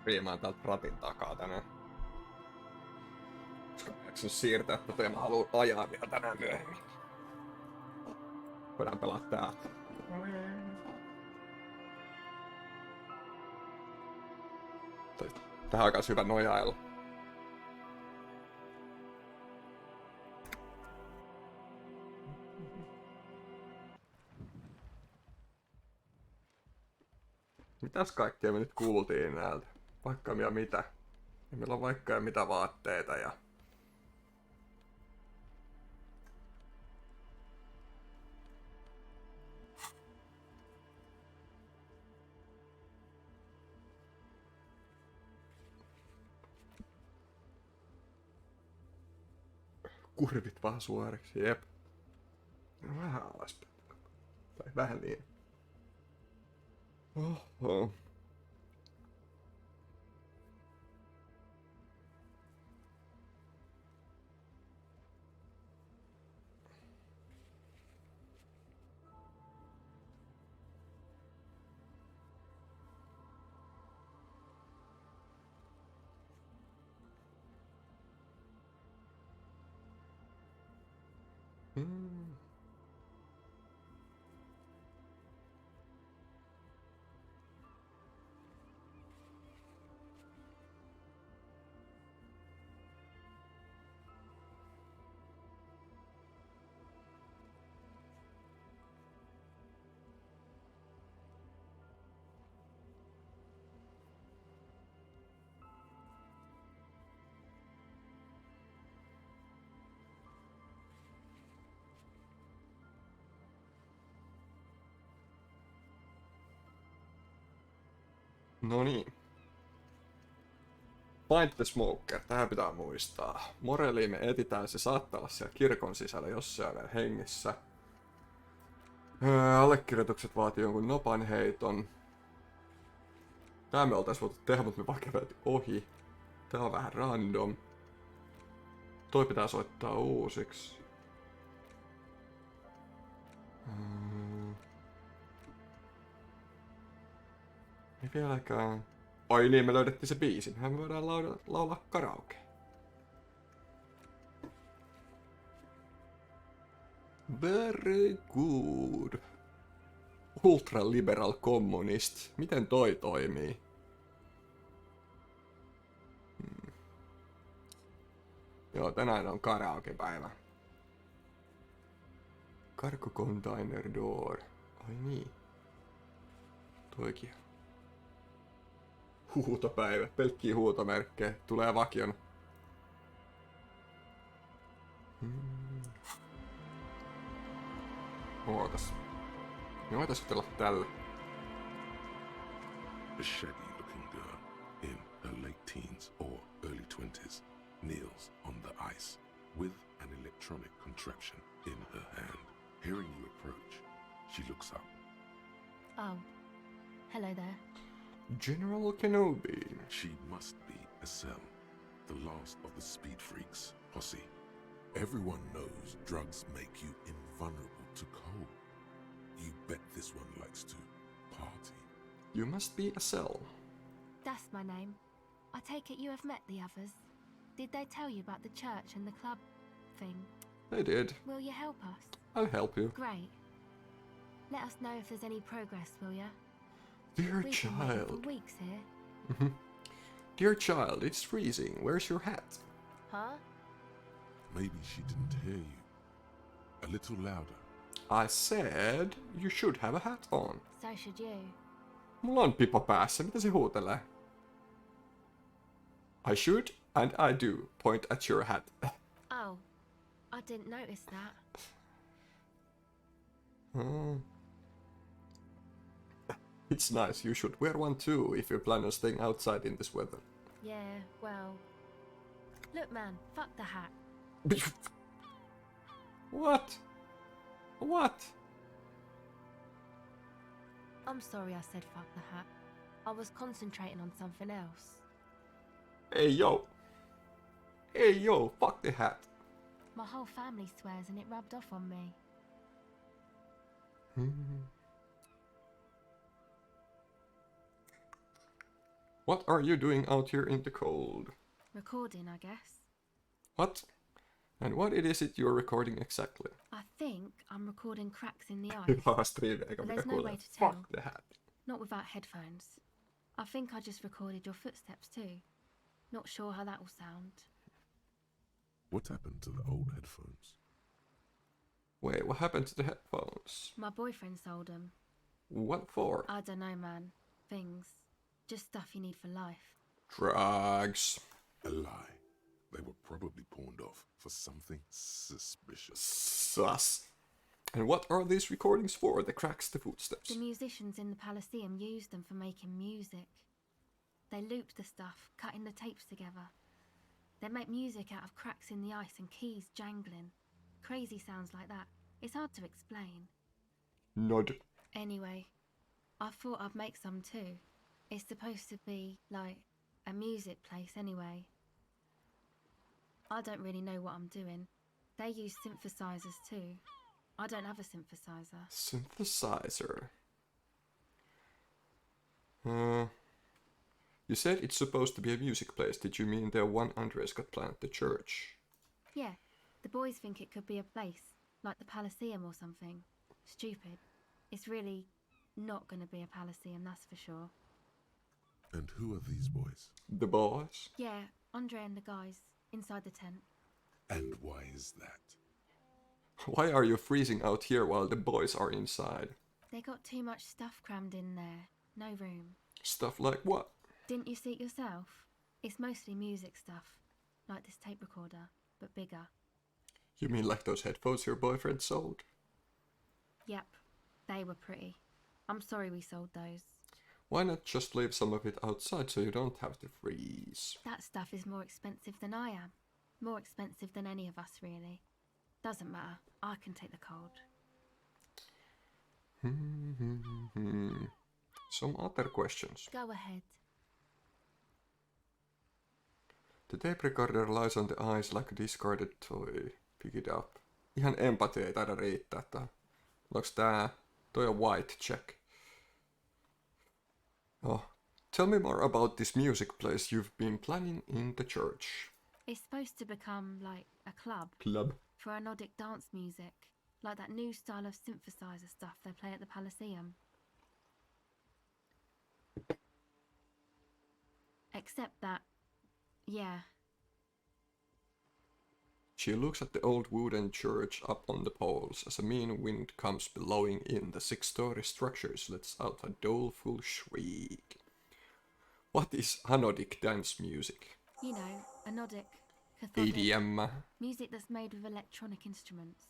striimaan täältä ratin takaa tänään. Koska mä jaksan siirtää tätä ja mä haluun ajaa vielä tänään myöhemmin. Voidaan pelaa täältä. Tähän on kans hyvä nojailla. Mitäs kaikkea me nyt kuultiin näältä? Vaikka ja mitä. Ja meillä on vaikka ja mitä vaatteita ja... Kurvit vaan suoriksi, jep. No vähän alaspäin. Tai vähän niin. Oho. No niin. Find the smoker. Tähän pitää muistaa. Morelli me etitään, se saattaa olla siellä kirkon sisällä, jos se on vielä hengissä. Allekirjoitukset vaatii jonkun nopan heiton. Tää me oltais voitu tehdä, mutta me vaan käveltiin ohi. Tää on vähän random. Toi pitää soittaa uusiksi. Ei vieläkään. Oi niin, me löydettiin se biisi. Mehän me voidaan laulaa karaoke. Very good. Ultraliberal communist. Miten toi toimii? Joo, tänään on karaokepäivä. Cargo container door. Ai niin. Toikin. Huutopäivä. Pelkkiä huutomerkkejä. Tulee vakiona. Ootas. Me voitais jutella tällä. A shaggy-looking girl in her late teens or early 20s kneels on the ice with an electronic contraption in her hand. Hearing you approach, she looks up. Oh, hello there. General Kenobi. She must be a cell, the last of the speed freaks posse. Everyone knows drugs make you invulnerable to cold. You bet this one likes to party. You must be a cell. That's my name. I take it you have met the others. Did they tell you about the church and the club thing? They did. Will you help us? I'll help you. Great. Let us know if there's any progress, will ya? Dear We've been waiting child. for weeks here. Dear child, it's freezing. Where's your hat? Huh? Maybe she didn't hear you. A little louder. I said you should have a hat on. So should you. Mulla on pipo päässä. Mitä se huutelee? I should and I do point at your hat. Oh, I didn't notice that. It's nice. You should wear one too if you plan on staying outside in this weather. Yeah, well... Look, man, fuck the hat. What? What? I'm sorry I said fuck the hat. I was concentrating on something else. Hey yo. Hey yo, fuck the hat. My whole family swears and it rubbed off on me. What are you doing out here in the cold? Recording, I guess. What? And what is it you're recording exactly? I think I'm recording cracks in the ice. Hyvä striimi, eikä But mikä there's no kuulee. way to tell. Fuck that. Not without headphones. I think I just recorded your footsteps too. Not sure how that will sound. What happened to the old headphones? Wait, what happened to the headphones? My boyfriend sold them. What for? I don't know, man. Things. Just stuff you need for life. Drugs. A lie. They were probably pawned off for something suspicious. Sus. And what are these recordings for? The cracks, the footsteps. The musicians in the Palaceum used them for making music. They looped the stuff, cutting the tapes together. They make music out of cracks in the ice and keys jangling. Crazy sounds like that. It's hard to explain. Nod. Anyway, I thought I'd make some too. It's supposed to be, like, a music place anyway. I don't really know what I'm doing. They use synthesizers too. I don't have a synthesizer. Synthesizer. You said it's supposed to be a music place. Did you mean the one Andres got planned at the church? Yeah, the boys think it could be a place, like the Palaceum or something. Stupid. It's really not going to be a Palaceum, that's for sure. And who are these boys? The boys? Yeah, Andre and the guys, inside the tent. And why is that? Why are you freezing out here while the boys are inside? They got too much stuff crammed in there. No room. Stuff like what? Didn't you see it yourself? It's mostly music stuff, like this tape recorder, but bigger. You mean like those headphones your boyfriend sold? Yep, they were pretty. I'm sorry we sold those. Why not just leave some of it outside so you don't have to freeze? That stuff is more expensive than I am. More expensive than any of us, really. Doesn't matter. I can take the cold. Some other questions. Go ahead. The tape recorder lies on the ice like a discarded toy. Pick it up. Ihan empatia ei taida riittää tähän. Onks tää? Toi on white check. Oh. Tell me more about this music place you've been planning in the church. It's supposed to become like a club Club. for anodic dance music, like that new style of synthesizer stuff they play at the Palaceum. Except that, yeah, She looks at the old wooden church up on the poles as a mean wind comes blowing in. The 6-story structures lets out a doleful shriek. What is anodic dance music? you know, anodic, cathodic, EDM. music that's made with electronic instruments.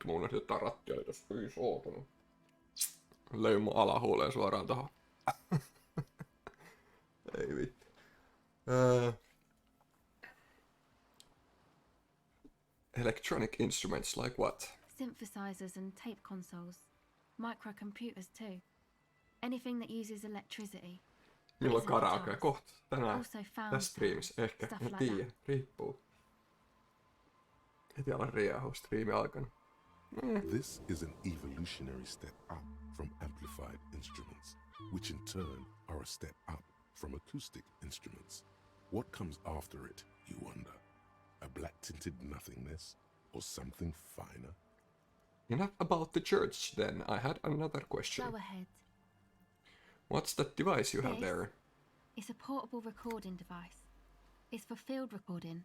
Mulla on se taratti oli tossa. Ei saatana. Löin mun alahuuleen suoraan tohon. Ei vittu. Electronic instruments like what? Synthesizers and tape consoles. Microcomputers too. Anything that uses electricity. Milloin Isn't karaoke? guitars. Kohta. Tänään. Also found Tässä striimissä. sounds, Ehkä. stuff En like tiedä. that. Riippuu. Heti ala riehu striimi aikana. This is an evolutionary step up from amplified instruments, which in turn are a step up from acoustic instruments. What comes after it, you wonder? A black-tinted nothingness or something finer? Enough about the church then. I had another question. Go ahead. What's that device you have This? there? It's a portable recording device. It's for field recording.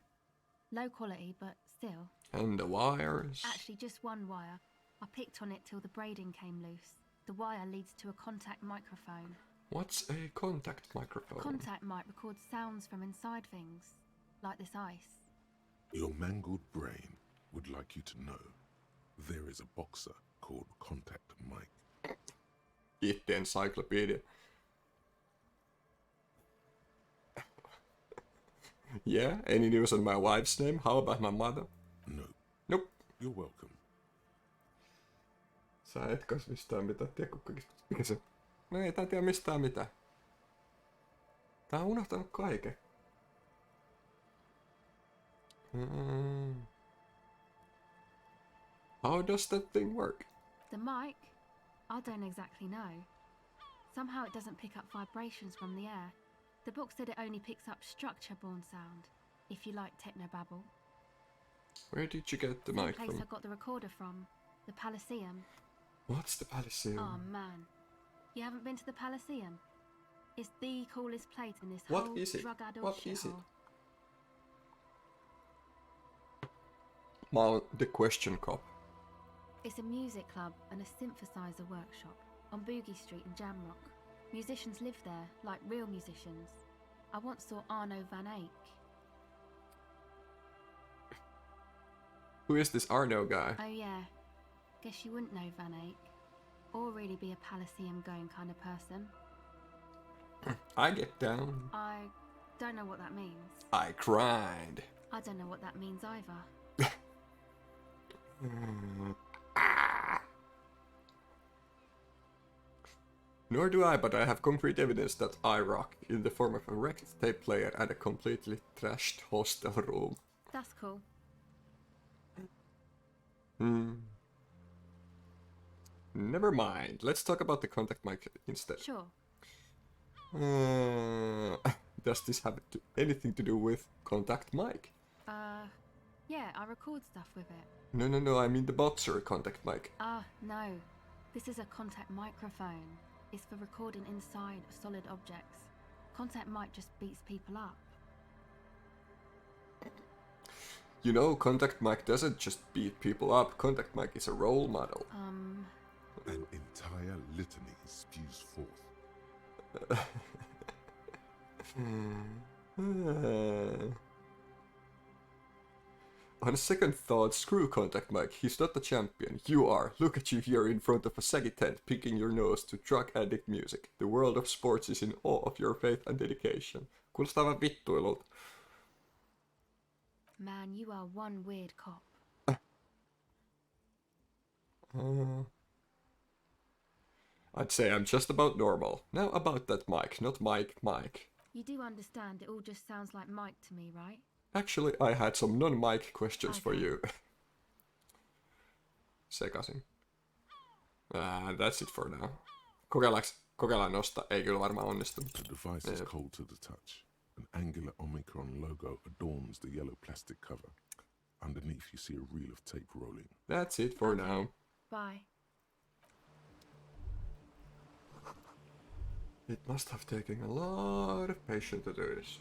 Low quality, but still. And the wires? Actually, just one wire. I picked on it till the braiding came loose. The wire leads to a contact microphone. What's a contact microphone? Contact mic records sounds from inside things, like this ice. Your mangled brain would like you to know there is a boxer called Contact Mike. Itte encyclopedia. Yeah, any news on my wife's name? How about my mother? No, Nope. you're welcome. Sä et kas mistään mitään tiedä kaikista. Mikä se? No ei tää tiedä mistään mitään. Tää on unohtanut kaiken. How does that thing work? The mic? I don't exactly know. Somehow it doesn't pick up vibrations from the air. The book said it only picks up structure-borne sound, if you like technobabble. Where did you get the Same mic place from? I got the recorder from, the Palaceum. What's the Palaceum? Oh man, you haven't been to the Palaceum? It's the coolest place in this What whole is it? drug-addled What is it? shithole. Mount the question cop. It's a music club and a synthesizer workshop on Boogie Street in Jamrock. Musicians live there, like real musicians. I once saw Arno van Eyck. Who is this Arno guy? Oh yeah, guess you wouldn't know Van Eyck. Or really be a Palaceum going kind of person. I get down. I don't know what that means. I grind. I don't know what that means either. Nor do I, but I have concrete evidence that I rock, in the form of a wrecked tape player and a completely trashed hostel room. That's cool. Never mind, let's talk about the contact mic instead. Sure. Does this have anything to do with contact mic? Yeah, I record stuff with it. No, I mean the boxer contact mic. No. This is a contact microphone. It's for recording inside solid objects. Contact mic just beats people up. You know, contact mic doesn't just beat people up. Contact mic is a role model. An entire litany spews forth. On second thought, screw contact mic. He's not the champion. You are. Look at you here in front of a saggy tent, picking your nose to drug addict music. The world of sports is in awe of your faith and dedication. Kuulostaa vähän vittuilulta. Man, you are one weird cop. I'd say I'm just about normal. Now about that mic, not Mike. You do understand it all just sounds like Mike to me, right? Actually, I had some non-mic questions for Okay. you. Sekasin. That's it for now. Kokeillaan nostaa. Ei kyllä varmaan onnistu. The device is cold to the touch. An angular Omicron logo adorns the yellow plastic cover. Underneath you see a reel of tape rolling. That's it for now. Bye. It must have taken a lot of patience to do this.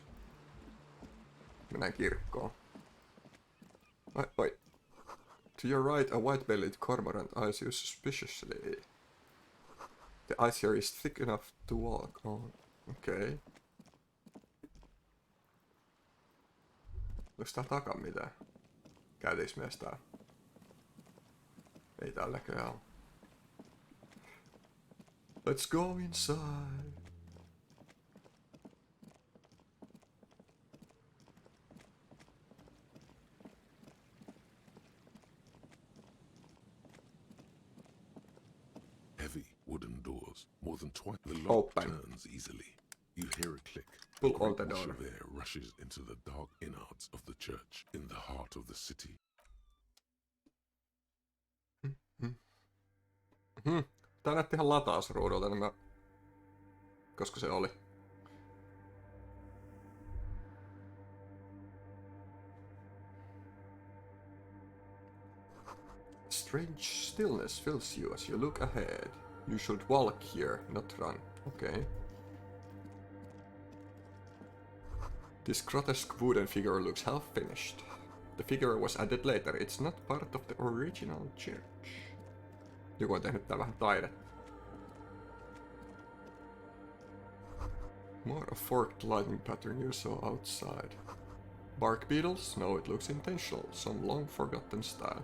Mennään kirkkoon. Oi. To your right, a white-bellied cormorant eyes you suspiciously. The ice here is thick enough to walk on. Okay. Onks täällä takaa mitään? Käytiinkö mies täällä? Ei täällä näköjään oo. Let's go inside. Heavy wooden doors, more than twice. The lock Open. turns easily. You hear a click. Pull A great on the rush door. of air rushes into the dark innards of the church in the heart of the city. Tää näytti ihan latausruudulta, niin mä... Koska se oli. Strange stillness fills you as you look ahead. You should walk here, not run. Okay. This grotesque wooden figure looks half finished. The figure was added later. It's not part of the original church. Joku on tehnyt tää vähän taidetta. More a forked lightning pattern you saw outside. Bark beetles? No, it looks intentional. Some long forgotten style.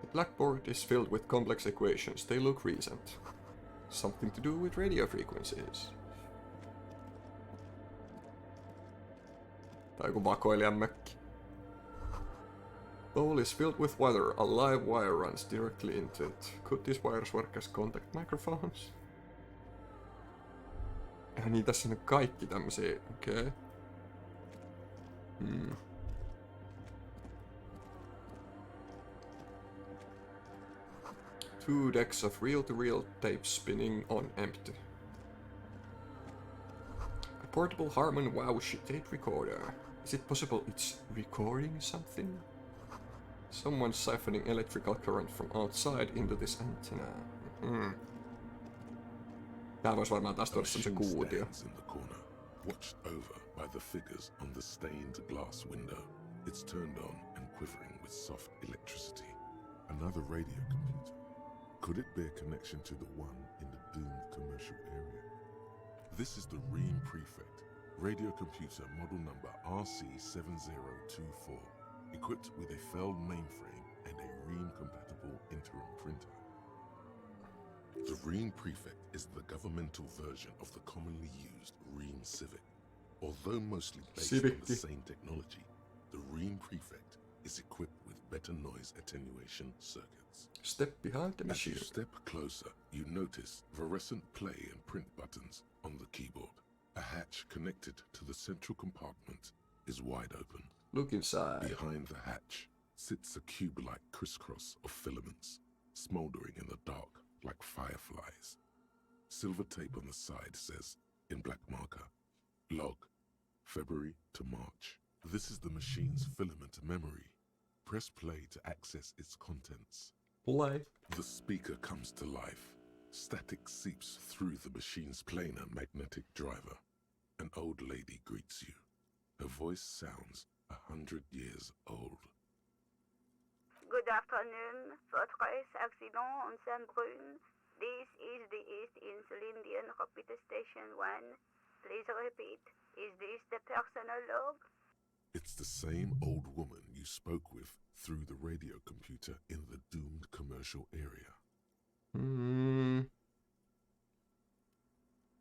The blackboard is filled with complex equations. They look recent. Something to do with radio frequencies. Tai joku vakoilijan mökki. Bowl is filled with water. A live wire runs directly into it. Could these wires work as contact microphones? Niin tässä on kaikki tämmösiä. Okei. 2 decks of reel-to-reel tape spinning on empty. A portable Harman Wow tape recorder. Is it possible it's recording something? Someone's siphoning electrical current from outside into this antenna. Tää vois varmaan taas tuoda semmosen kuutio. In the corner, watched over by the figures on the stained glass window. It's turned on and quivering with soft electricity. Another radio computer. Could it bear connection to the one in the doomed commercial area? This is the Ream Prefect, radio computer model number RC7024, equipped with a Feld mainframe and a Ream-compatible interim printer. The Ream Prefect is the governmental version of the commonly used Ream Civic. Although mostly based on the same technology, the Ream Prefect is equipped with better noise attenuation circuits. Step behind the As machine. you step closer, you notice fluorescent play and print buttons on the keyboard. A hatch connected to the central compartment is wide open. Look inside. Behind the hatch sits a cube-like crisscross of filaments, smoldering in the dark like fireflies. Silver tape on the side says, in black marker, log, February to March. This is the machine's filament memory. Press play to access its contents. Play. The speaker comes to life. Static seeps through the machine's planar magnetic driver. An old lady greets you. Her voice sounds 100 years old. Good afternoon. Fortress accident on Saint-Brune. This is the East Insulindian Repeater Station 1. Please repeat. Is this the personal log? It's the same old woman you spoke with through the radio computer in the doomed commercial area.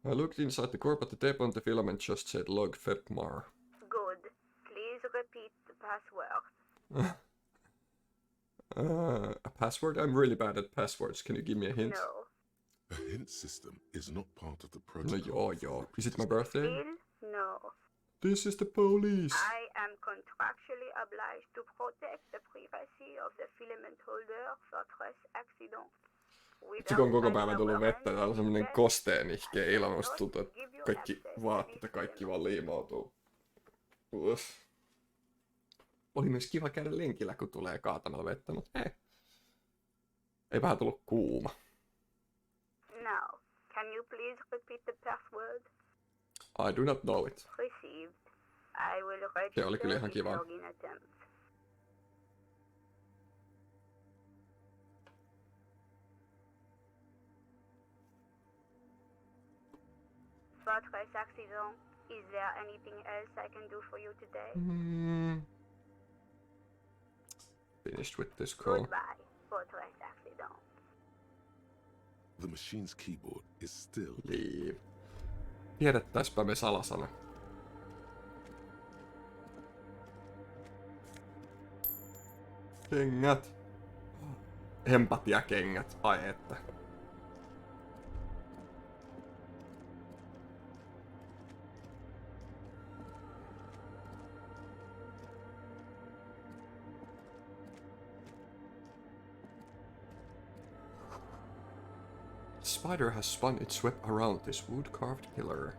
I looked inside the core, but the tape on the filament just said log Febmar. Good. Please repeat the password. A password? I'm really bad at passwords. Can you give me a hint? No. A hint system is not part of the No, protocol. yo. Is it my birthday? Still? No. This is the police. I am contractually obliged to protect the privacy of the filament holder for stress accident. Vitsi, kun on koko päivän tullut vettä, täällä on semmonen kosteen ihkeä ilma, musta tuntuu, että kaikki vaatteet ja kaikki vaan liimautuu. Uff. Oli myös kiva käydä lenkillä, kun tulee kaatamalla vettä, mutta ei. Ei vähän tullut kuuma. Now, can you please repeat the password? I do not know it. Received. I will Se oli kyllä ihan register kiva. login attempt. Fortress accident. Is there anything else I can do for you today? Finished with this call. Goodbye, Fortress accident. The machine's keyboard is still Leave. Tiedettäispä me salasana. Kengät. Empatiakengät. Ai että. The spider has spun its web around this wood-carved pillar.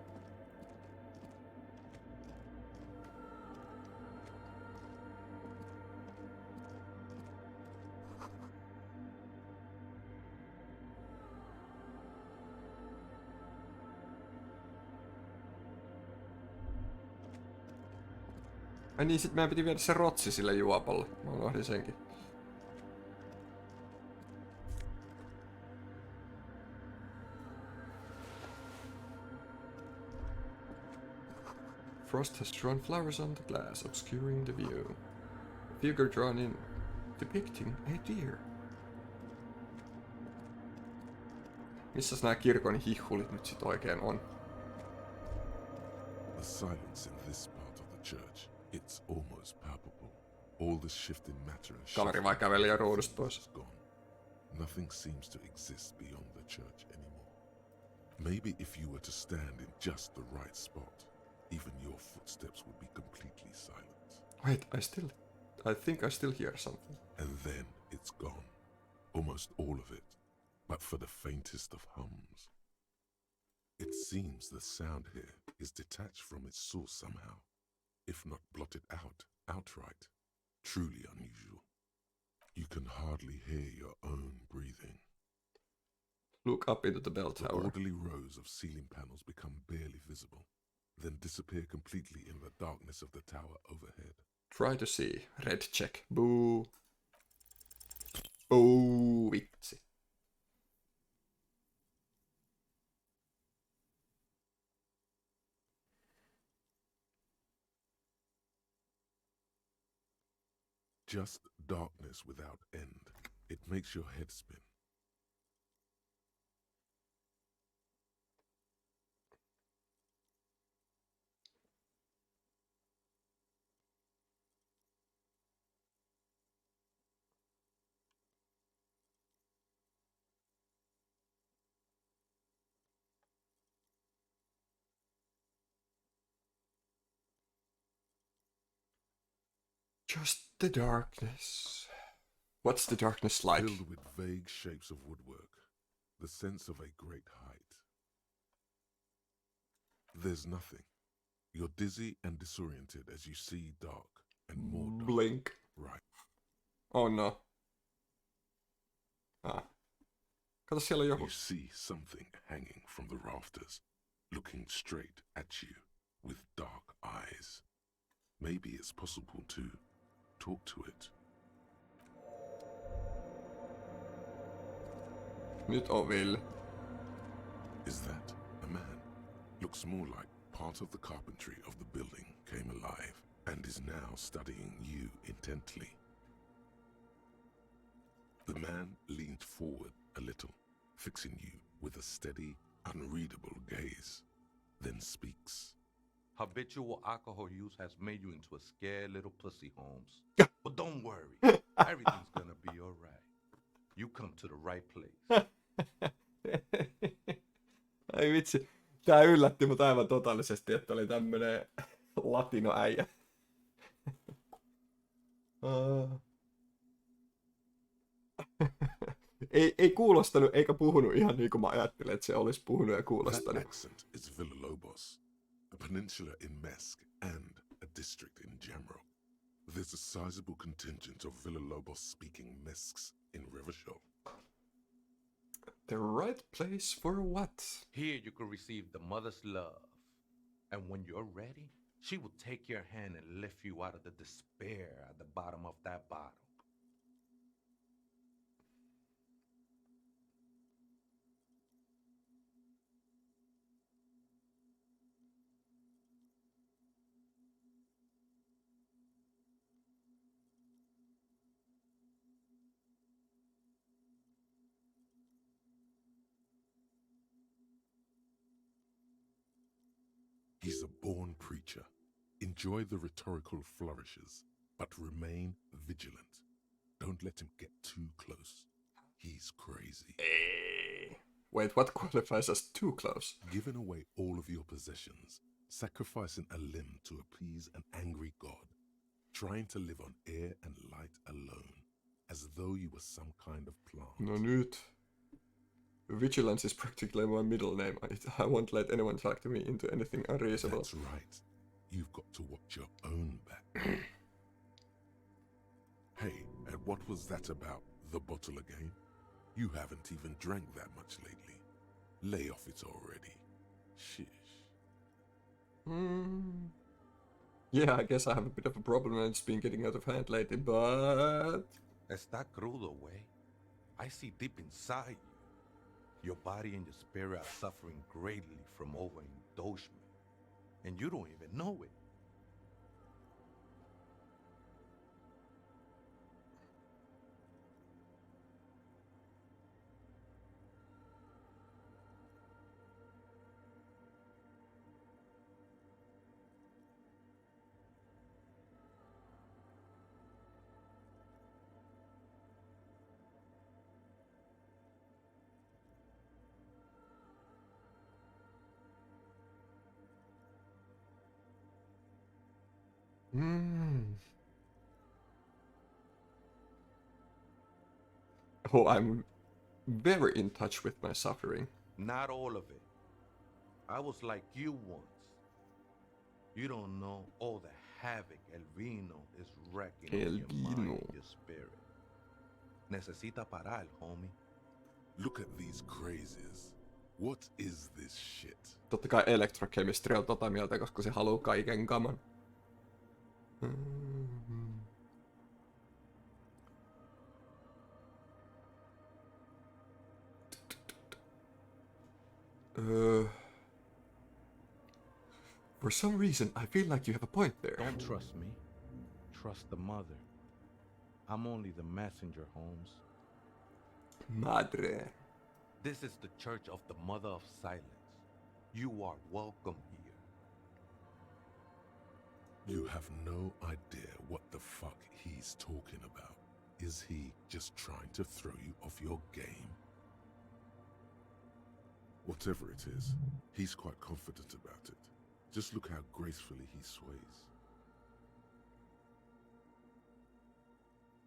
Ai niin, sit meidän piti viedä se rotsi sille juopalle. Mä unohdin senkin. Frost has drawn flowers on the glass, obscuring the view. A figure drawn in, depicting a deer. Missäs nää kirkon hihhulit nyt sit oikein on? the silence in this part of the church. It's almost palpable. All the shifting matter and Kaveri vaan käveli jo ruudusta pois. is gone. Nothing seems to exist beyond the church anymore. Maybe if you were to stand in just the right spot, even your footsteps would be completely silent. Wait, I think I still hear something. And then it's gone. Almost all of it. but for the faintest of hums. It seems the sound here is detached from its source somehow, if not blotted out outright. Truly unusual. You can hardly hear your own breathing. Look up into the bell The tower. orderly rows of ceiling panels become barely visible, then disappear completely in the darkness of the tower overhead. Try to see. Red check. Boo. Oh, vitsi. Just darkness without end. It makes your head spin. Just the darkness. What's the darkness like? Filled with vague shapes of woodwork, the sense of a great height. There's nothing. You're dizzy and disoriented as you see dark and more dark. Blink. Right. Oh no. Ah. Kato, siellä on joku. You see something hanging from the rafters, looking straight at you with dark eyes. Maybe it's possible to talk to it. Nyt on Ville. Is that a man? Looks more like part of the carpentry of the building came alive and is now studying you intently. The man leaned forward a little, fixing you with a steady, unreadable gaze, then speaks. Habitual alcohol use has made you into a scared little pussy, Holmes. But don't worry, everything's gonna be alright. You come to the right place. Ai vitsi. Tää yllätti mut aivan totaalisesti, että oli tämmönen latinoäijä. ei kuulostanut eikä puhunut ihan niin kuin mä ajattelin, että se olisi puhunut ja That kuulostanut. accent is Villalobos, a peninsula in Mesk and a district in Jamrock. There's a sizable contingent of Villalobos-speaking Mesks in Revachol. The right place for what? Here you can receive the mother's love. And when you're ready, she will take your hand and lift you out of the despair at the bottom of that bottle. He's a born preacher. Enjoy the rhetorical flourishes, but remain vigilant. Don't let him get too close. He's crazy. Wait, what qualifies as too close? Giving away all of your possessions, sacrificing a limb to appease an angry god, trying to live on air and light alone, as though you were some kind of plant. No nyt. Vigilance is practically my middle name. I won't let anyone talk to me into anything unreasonable. That's right. You've got to watch your own back. Hey, and what was that about the bottle again? You haven't even drank that much lately. Lay off it already. Shish. Yeah, I guess I have a bit of a problem and it's been getting out of hand lately, but... Está crudo, way. I see deep inside you. Your body and your spirit are suffering greatly from overindulgence, and you don't even know it. Oh, I'm very in touch with my suffering. Not all of it. I was like you once. You don't know all the havoc El Vino is wrecking on your mind and your spirit. Necesita parar, homie. Look at these crazes. What is this shit? Totta kai Electrochemistry on tota mieltä, koska se haluaa kaiken kaman. For some reason, I feel like you have a point there. Don't trust me. Trust the mother. I'm only the messenger, Holmes. Madre. This is the Church of the Mother of Silence. You are welcome here. You have no idea what the fuck he's talking about. Is he just trying to throw you off your game? Whatever it is, he's quite confident about it. Just look how gracefully he sways.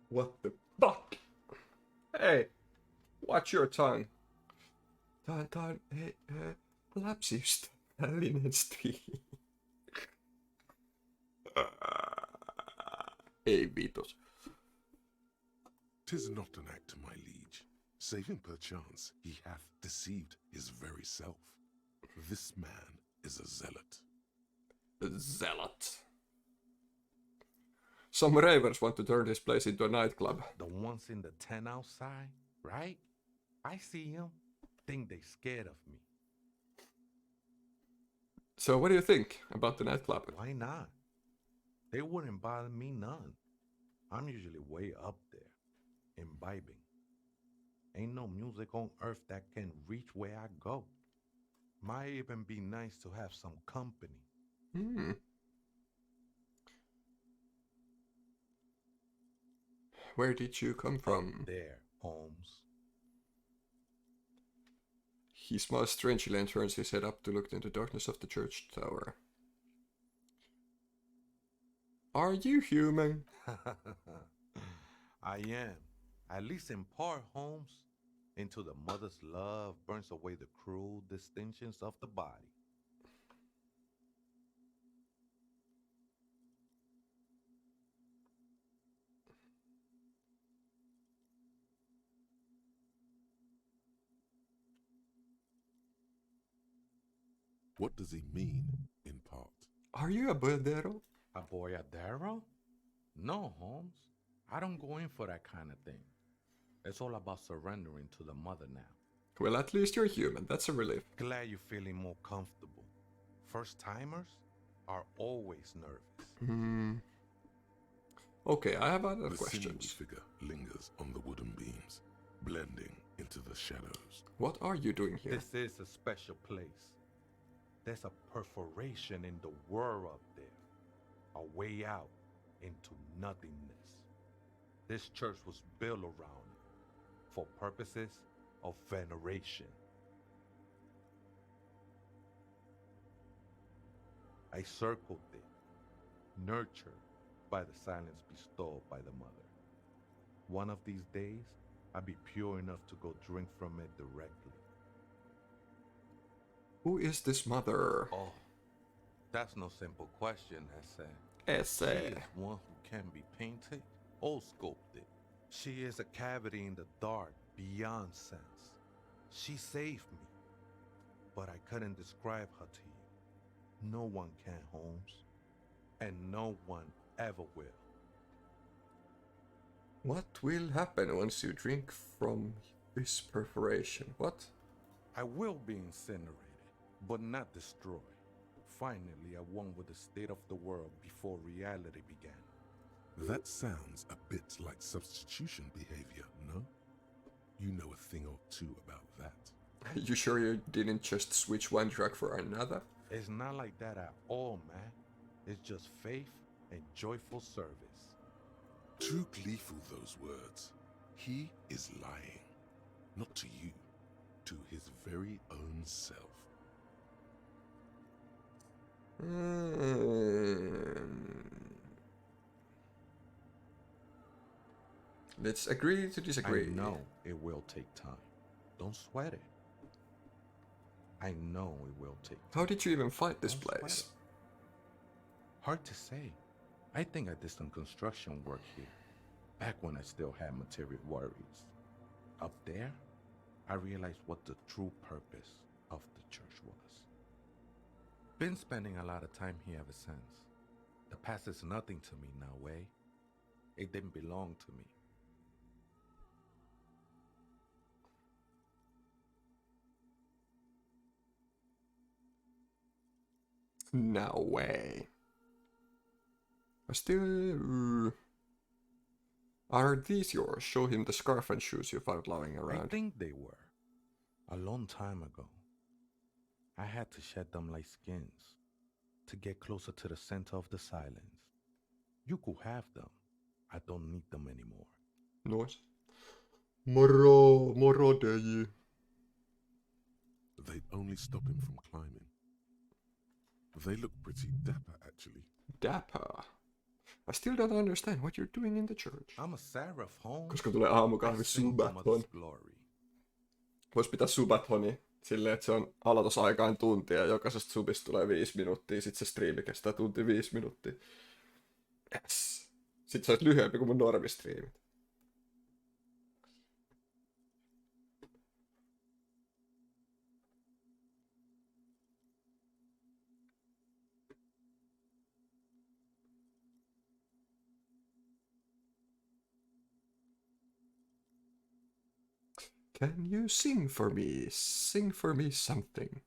What the fuck? Hey, watch your tongue. Tää on lapsiystävällinen striimi. Ei vitus. 'Tis not an act, my liege, save him perchance he hath deceived his very self. This man is a zealot. Zealot. Some ravers want to turn this place into a nightclub. The ones in the tent outside, right? I see them. Think they scared of me. So what do you think about the nightclub? Why not? They wouldn't bother me none. I'm usually way up there, imbibing. Ain't no music on earth that can reach where I go. Might even be nice to have some company. Where did you come from? There, Holmes. He smiles strangely and turns his head up to look into the darkness of the church tower. Are you human? I am. At least in part, Holmes. Into the mother's love burns away the cruel distinctions of the body. What does he mean, in part? Are you a boyardero? A boyardero? No, Holmes. I don't go in for that kind of thing. It's all about surrendering to the mother now. Well, at least you're human. That's a relief. Glad you're feeling more comfortable. First-timers are always nervous. Okay, I have other The sinewy questions. figure lingers on the wooden beams, blending into the shadows. What are you doing here? This is a special place. There's a perforation in the world up there. A way out into nothingness. This church was built around it for purposes of veneration. I circled it, nurtured by the silence bestowed by the mother. One of these days, I'll be pure enough to go drink from it directly. Who is this mother? Oh, that's no simple question, Essay. Essay. She is one who can be painted or sculpted. She is a cavity in the dark, beyond sense. She saved me, but I couldn't describe her to you. No one can, Holmes, and no one ever will. What will happen once you drink from this perforation? What? I will be incinerated, but not destroyed. Finally, I won with the state of the world before reality began. That sounds a bit like substitution behavior, no? You know a thing or two about that. You sure you didn't just switch one drug for another? It's not like that at all, man. It's just faith and joyful service. Too gleeful, those words. He is lying. Not to you, to his very own self. Let's agree to disagree. I know it will take time. Don't sweat it. I know it will take How did you even find this Don't sweat place? it. Hard to say. I think I did some construction work here, back when I still had material worries. Up there, I realized what the true purpose of the church was. Been spending a lot of time here ever since. The past is nothing to me now, eh? It didn't belong to me. No way. I still... Are these yours? Show him the scarf and shoes you found lying I around. think they were. A long time ago. I had to shed them like skins to get closer to the center of the silence. You could have them. I don't need them anymore. Nois. Moro dei. They'd only stop him from climbing. They look pretty dapper, actually. Dapper. I still don't understand what you're doing in the church. I'm a seraph, Holmes. Koska tulee aamukahvi I sing to Subathon. Mother's glory. Vois pitää Subathoni silleen, että se on aloitusaikaan tunti ja jokaisesta subista tulee 5 minuuttia. Sitten se striimi kestää tunti 5 minuuttia. Yes. Sitten se olisi lyhyempi kuin mun normistriimit. Can you sing for me? Sing for me something.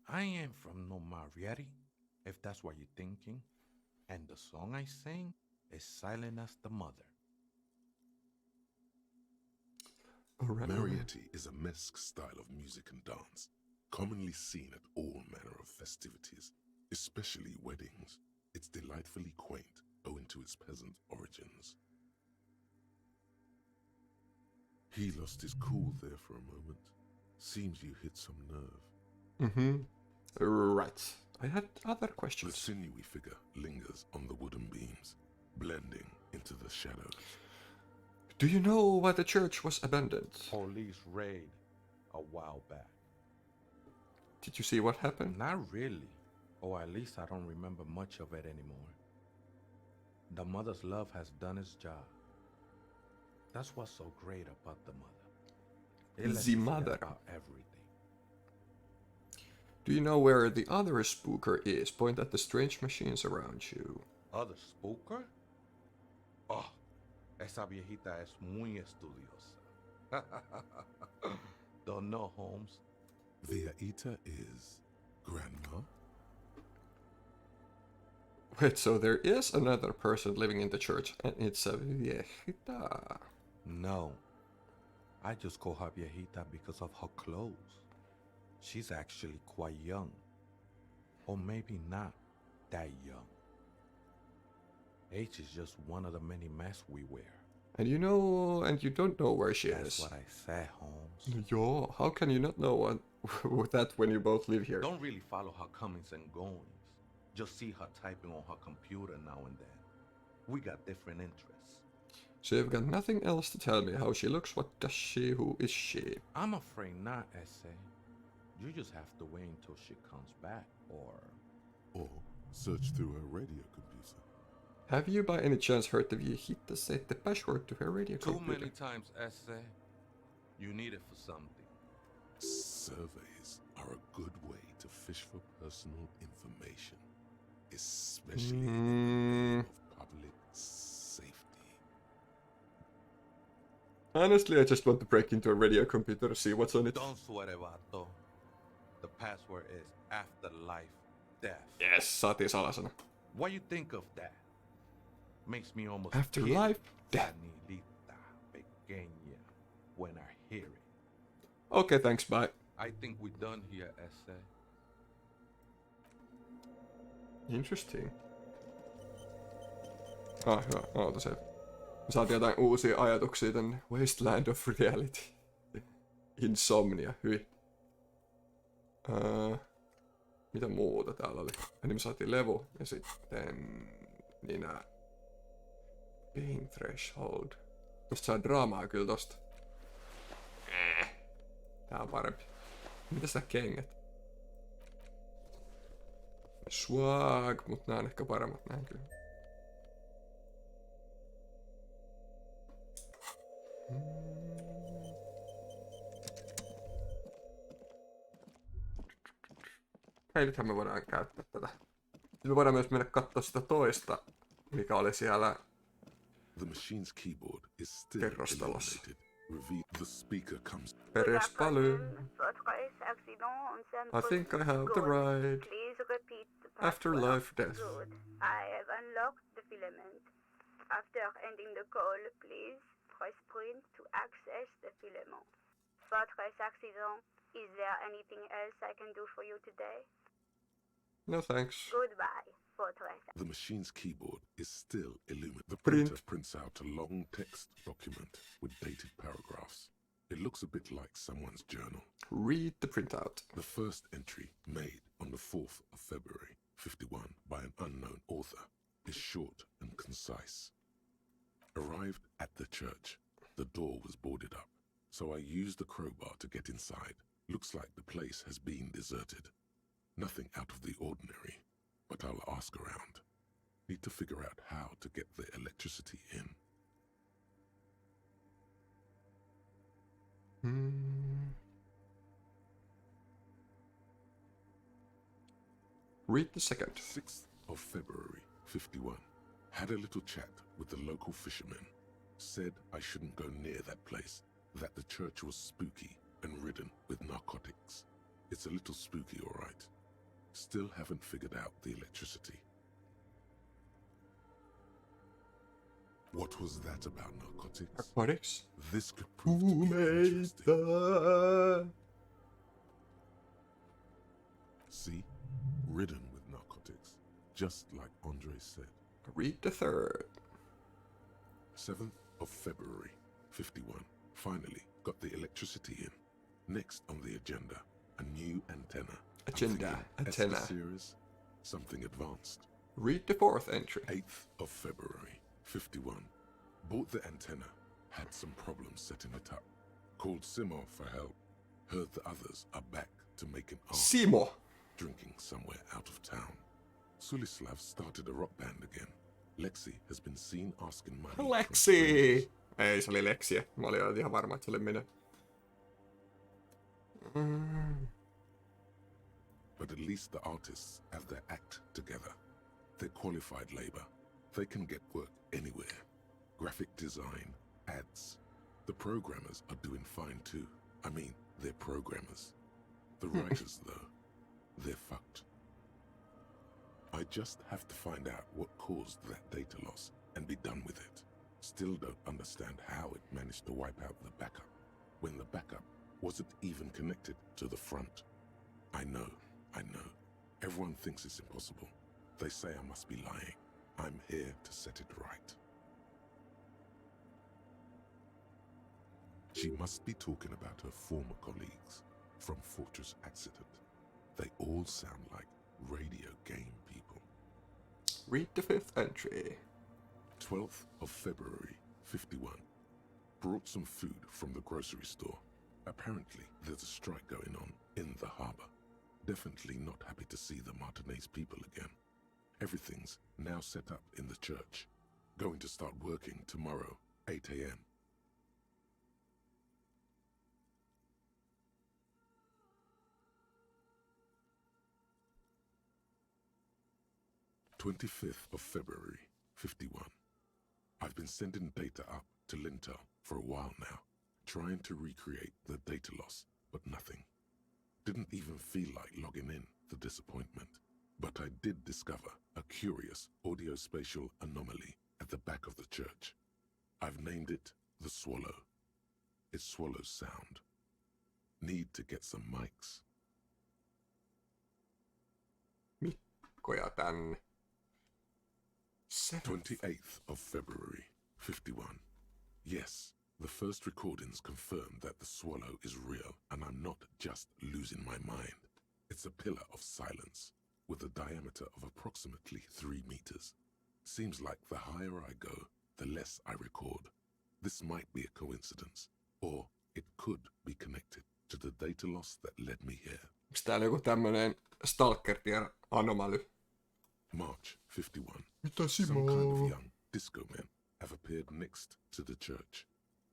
I am from no Marietta, if that's what you're thinking. And the song I sing is silent as the mother. Alright. Mariette is a mesque style of music and dance, commonly seen at all manner of festivities, especially weddings. It's delightfully quaint, owing to its peasant origins. He lost his cool there for a moment. Seems you hit some nerve. Mm-hmm. Right. I had other The questions. sinewy figure lingers on the wooden beams, blending into the shadows. Do you know why the church was abandoned? Police raid a while back. Did you see what happened? Not really. Or at least I don't remember much of it anymore. The mother's love has done its job. That's what's so great about the mother. It lets The you forget mother. about everything. Do you know where the other spooker is? Point at the strange machines around you. Other spooker? Oh, esa viejita es muy estudiosa. Don't know, Holmes. Viejita is grandma? Wait, so there is another person living in the church, and it's a viejita. No. I just call her viejita because of her clothes. She's actually quite young. Or maybe not that young. Age is just one of the many masks we wear. And you know, and you don't know where she That's is. what I said, Holmes. Yo, how can you not know with that when you both live here? Don't really follow her comings and goings. Just see her typing on her computer now and then. We got different interests. So you've got nothing else to tell me. How she looks, what does she, who is she? I'm afraid not, Essay. You just have to wait until she comes back, Or search through her radio computer. Have you by any chance heard the viejita say the password to her radio Too computer? many times, Essay. You need it for something. Surveys are a good way to fish for personal information, especially in the name of public safety. Honestly, I just want to break into a radio computer to see what's on it. Don't sweat it, Vato. The password is afterlife death. Yes, saatiin salasana. What you think of that? Makes me almost Afterlife death. Anilita pequeña when I hear it. Okay, thanks, bye. I think we're done here, Essay. Interesting. Hyvä. Oota se. Me saatiin jotain uusia ajatuksia tänne. Wasteland of Reality. Insomnia, hyi. Mitä muuta täällä oli? Niin me saatiin levu ja sitten... Niin nää... Pain Threshold. Tosta saa draamaa kyllä tosta. Tää on parempi. Mitäs nää kengät? Swag, mut nää on ehkä paremmat näin kyllä. Hei, nythän me voidaan käyttää tätä. Sitten me voidaan myös mennä katsoa sitä toista, mikä oli siellä The machine's keyboard is still kerrostalossa. illuminated. Reveal the speaker comes. Peres palu. Votre accident on I think I have the Good. ride. Please repeat the Afterlife password. death. Good. I have unlocked the filament. After ending the call, please press print to access the filament. Votre accident. Is there anything else I can do for you today? No thanks. Goodbye, Votre. The machine's keyboard is still illuminated. The Print. printer prints out a long text document with dated paragraphs. It looks a bit like someone's journal. Read the printout. The first entry, made on the 4th of February, 51, by an unknown author, is short and concise. Arrived at the church, the door was boarded up, so I used the crowbar to get inside. Looks like the place has been deserted. Nothing out of the ordinary, but I'll ask around. Need to figure out how to get the electricity in. Read the second. 6th of February, 51. Had a little chat with the local fishermen. Said I shouldn't go near that place, that the church was spooky and ridden with narcotics. It's a little spooky, all right. Still haven't figured out the electricity. What was that about narcotics? Narcotics? This could prove Who to be made interesting. that? See? Ridden with narcotics. Just like Andre said. Read the third. 7th of February, 51. Finally got the electricity in. Next on the agenda, a new antenna. I'm Agenda, thinking antenna. Esther series, something advanced. Read the fourth entry. 8th of February, 51. Bought the antenna. Had some problems setting it up. Called Simo for help. Heard the others are back to making art. Simo. Drinking somewhere out of town. Sulislav started a rock band again. Lexi has been seen asking money. from Lexi! strangers. Ei, se oli Leksiä. Mä olin ihan varma, että se oli minä. But at least the artists have their act together. They're qualified labor. They can get work anywhere. Graphic design, ads. The programmers are doing fine too. I mean, they're programmers. The writers, though, they're fucked. I just have to find out what caused that data loss and be done with it. Still don't understand how it managed to wipe out the backup, when the backup wasn't even connected to the front. I know. Everyone thinks it's impossible. They say I must be lying. I'm here to set it right. She must be talking about her former colleagues from Fortress Accident. They all sound like radio game people. Read the fifth entry. 12th of February, 51. Brought some food from the grocery store. Apparently, there's a strike going on in the harbor. Definitely not happy to see the Martinez people again. Everything's now set up in the church. Going to start working tomorrow, 8 a.m. "25th of February, 51. I've been sending data up to Lintel for a while now, trying to recreate the data loss, but nothing. Didn't even feel like logging in, the disappointment. But I did discover a curious audio-spatial anomaly at the back of the church. I've named it the Swallow. It swallows sound. Need to get some mics." Mikkoja tänne. 28th of February, 51. Yes, the first recordings confirm that the swallow is real and I'm not just losing my mind. It's a pillar of silence with a diameter of approximately 3 meters. Seems like the higher I go, the less I record. This might be a coincidence, or it could be connected to the data loss that led me here. Onks täällä joku tämmönen stalker tier anomaly? March 51. Mitä Some kind of young disco men have appeared next to the church.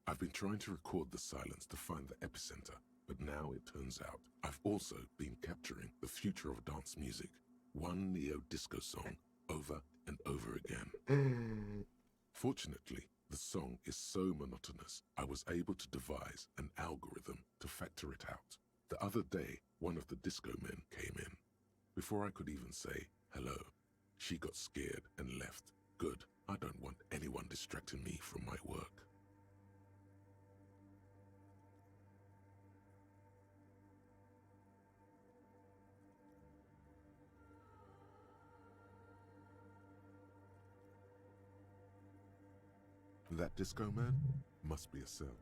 I've been trying to record the silence to find the epicenter, but now it turns out I've also been capturing the future of dance music, one neo-disco song over and over again. Fortunately, the song is so monotonous, I was able to devise an algorithm to factor it out. The other day, one of the disco men came in. Before I could even say hello, she got scared and left. Good, I don't want anyone distracting me from my work. That disco man must be a cell.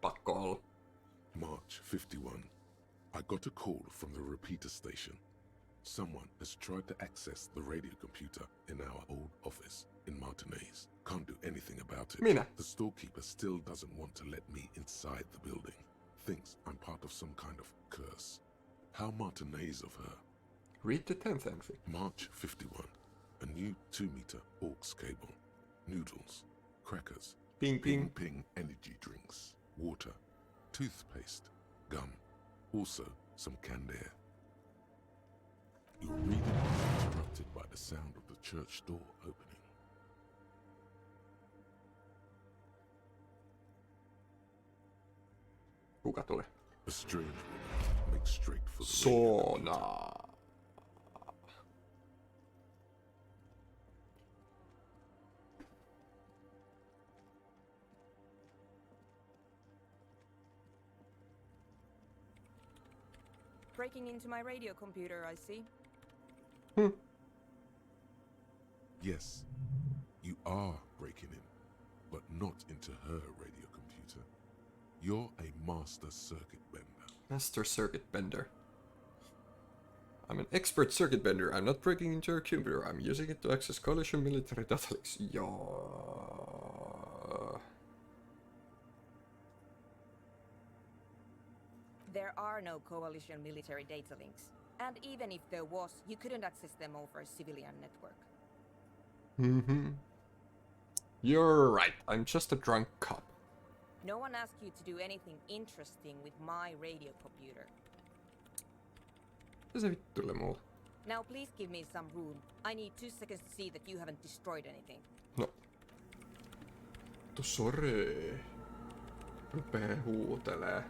Pakko olla. March 51. I got a call from the repeater station. Someone has tried to access the radio computer in our old office in Martinez. Can't do anything about it. Minä? The storekeeper still doesn't want to let me inside the building. Thinks I'm part of some kind of curse. How Martinez of her. Read the 10th entry. March 51. A new 2-meter aux cable. Noodles. Crackers. Ping ping. Ping energy drinks. Water. Toothpaste. Gum. Also some canned air. Your reading is interrupted by the sound of the church door opening. Kuka tuli? A strange woman makes straight for the radio computer. Sona. Breaking into my radio computer, I see. Yes, you are breaking in, but not into her radio computer. You're a master circuit bender. Master circuit bender. I'm an expert circuit bender. I'm not breaking into your computer. I'm using it to access coalition military data links. Joo. There are no coalition military data links. And even if there was, you couldn't access them over a civilian network. You're right. I'm just a drunk cop. No one asked you to do anything interesting with my radio computer. Mitä se vittuille mulle? Now please give me some room. I need 2 seconds to see that you haven't destroyed anything. No. Sori. Rupee huutelee.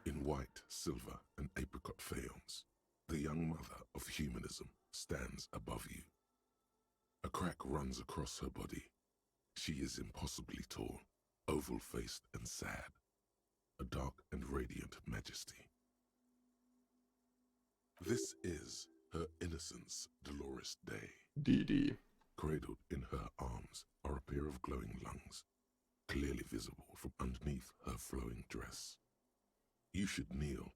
In white, silver, and apricot faience, the young mother of humanism stands above you. A crack runs across her body. She is impossibly tall, oval-faced and sad, a dark and radiant majesty. This is her innocence, Dolores Day. DD. Cradled in her arms are a pair of glowing lungs, clearly visible from underneath her flowing dress. You should kneel.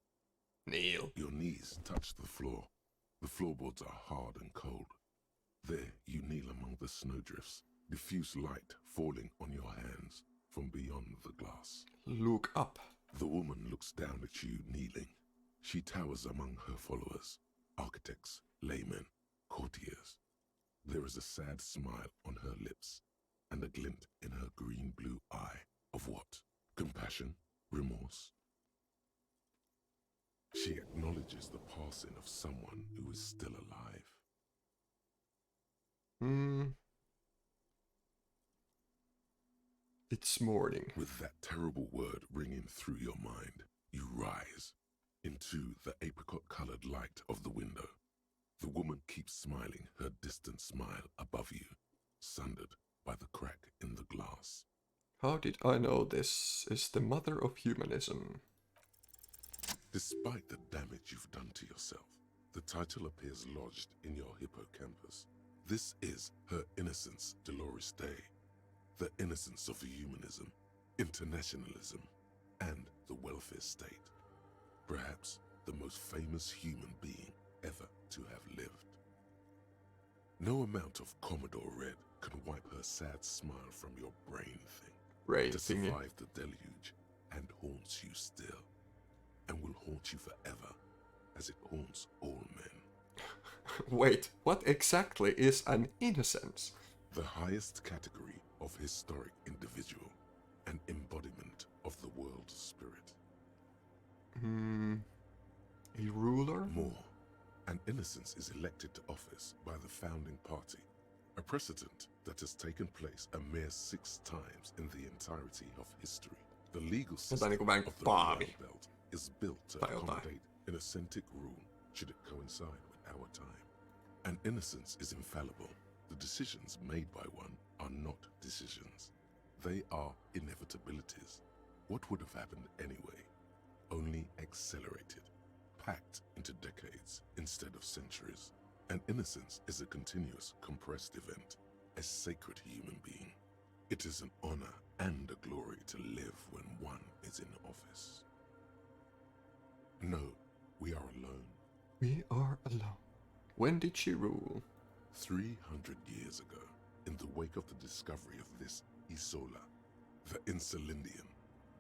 Kneel. Your knees touch the floor. The floorboards are hard and cold. There you kneel among the snowdrifts, diffuse light falling on your hands from beyond the glass. Look up. The woman looks down at you kneeling. She towers among her followers, architects, laymen, courtiers. There is a sad smile on her lips and a glint in her green-blue eye of what? Compassion? Remorse? She acknowledges the passing of someone who is still alive. It's morning. With that terrible word ringing through your mind, you rise into the apricot-colored light of the window. The woman keeps smiling her distant smile above you, sundered by the crack in the glass. How did I know this is the mother of humanism? Despite the damage you've done to yourself, the title appears lodged in your hippocampus. This is her innocence, Dolores Day. The innocence of humanism, internationalism, and the welfare state. Perhaps the most famous human being ever to have lived. No amount of Commodore Red can wipe her sad smile from your brain thing. Reivi. To survive the deluge and haunts you still, and will haunt you forever, as it haunts all men. Wait, what exactly is an innocence? The highest category of historic individual, an embodiment of the world's spirit. A ruler? More, an innocence is elected to office by the founding party, a precedent that has taken place a mere 6 times in the entirety of history. The legal system niinku vähän of the paavi. Royal Belt is built to Tai jotain. accommodate an ascentic rule should it coincide with our time. An innocence is infallible. The decisions made by one are not decisions. They are inevitabilities. What would have happened anyway? Only accelerated, packed into decades instead of centuries. An innocence is a continuous, compressed event, a sacred human being. It is an honor and a glory to live when one is in office. No, we are alone. We are alone. When did she rule? 300 years ago, in the wake of the discovery of this Isola, the Insulindian,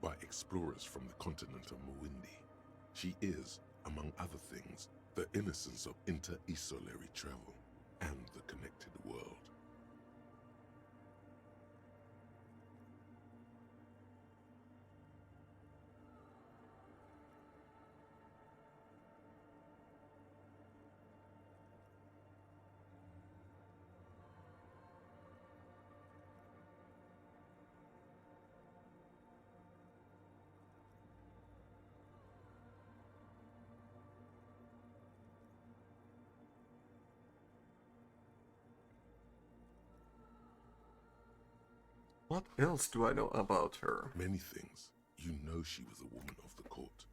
by explorers from the continent of Muindi. She is, among other things, the innocence of inter-isolary travel and the connected world. What else do I know about her? Many things. You know she was a woman of the court,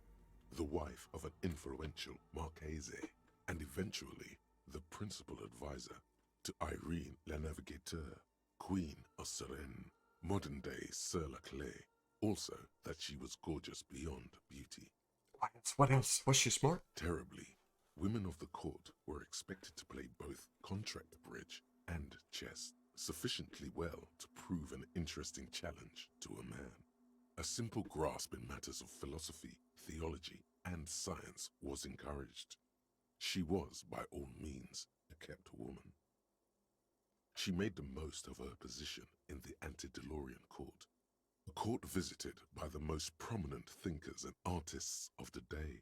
the wife of an influential Marchese, and eventually the principal advisor to Irene la Navigateur, Queen of Serene, modern-day Sir Laclais. Also that she was gorgeous beyond beauty. What else? Was she smart? Terribly, women of the court were expected to play both contract bridge and chess sufficiently well to prove an interesting challenge to a man. A simple grasp in matters of philosophy, theology, and science was encouraged. She was, by all means, a kept woman. She made the most of her position in the antediluvian court, a court visited by the most prominent thinkers and artists of the day.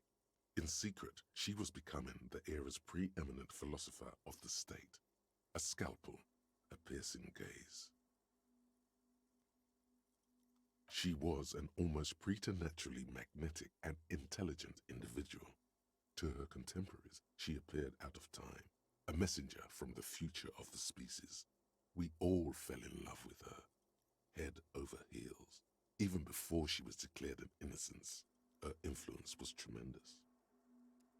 In secret, she was becoming the era's preeminent philosopher of the state, a scalpel, a piercing gaze. She was an almost preternaturally magnetic and intelligent individual. To her contemporaries, she appeared out of time, a messenger from the future of the species. We all fell in love with her, head over heels. Even before she was declared an innocence, her influence was tremendous.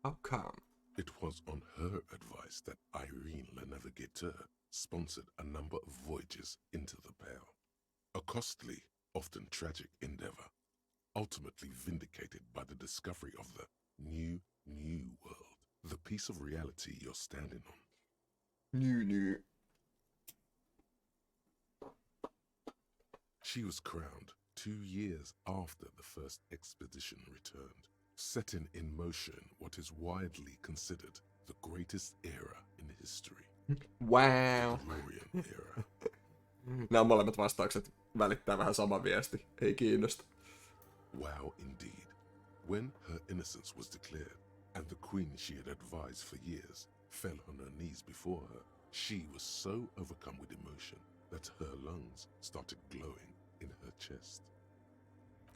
How come? It was on her advice that Irene la Navigateur sponsored a number of voyages into the Pale, a costly, often tragic endeavor, ultimately vindicated by the discovery of the new world, the piece of reality you're standing on. New. She was crowned 2 years after the first expedition returned, setting in motion what is widely considered the greatest era in history. Wow. Glorian era. Nämä molemmat vastaukset välittää vähän sama viesti. Ei kiinnosta. Wow, indeed. When her innocence was declared, and the queen she had advised for years fell on her knees before her, she was so overcome with emotion that her lungs started glowing in her chest.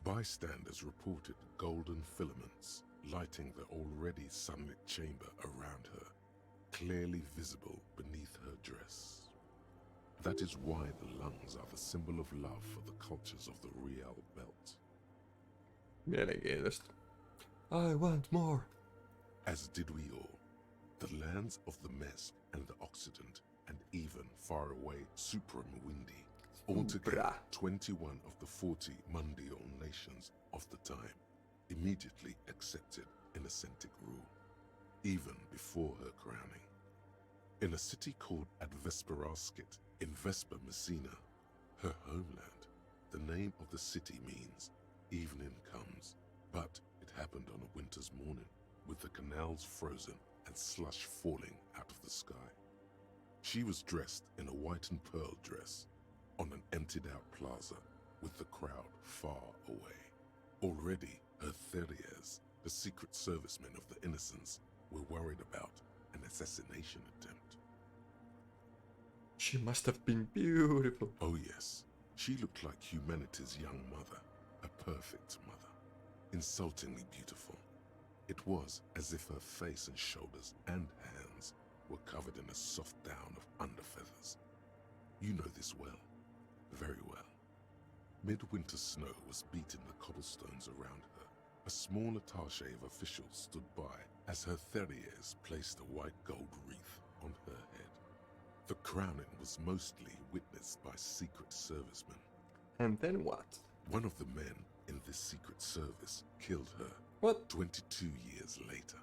Bystanders reported golden filaments lighting the already sunlit chamber around her, clearly visible beneath her dress. That is why the lungs are the symbol of love for the cultures of the Royal Belt. Mielenkiintoista. I want more. As did we all. The lands of the Mesk and the Occident, and even far away Supramuindi, Altogether, 21 of the 40 mundial nations of the time immediately accepted Innocentic rule, even before her crowning. In a city called Advesperaskit in Vesper Messina, her homeland, the name of the city means evening comes, but it happened on a winter's morning with the canals frozen and slush falling out of the sky. She was dressed in a white and pearl dress on an emptied out plaza with the crowd far away. Already her Theriers, the secret servicemen of the Innocents, were worried about an assassination attempt. She must have been beautiful. Oh yes, she looked like humanity's young mother, a perfect mother, insultingly beautiful. It was as if her face and shoulders and hands were covered in a soft down of underfeathers. You know this well, very well. Midwinter snow was beating the cobblestones around her. A small attaché of officials stood by as her Theriers placed a white gold wreath on her head. The crowning was mostly witnessed by secret servicemen. And then what? One of the men in this secret service killed her. What? 22 years later.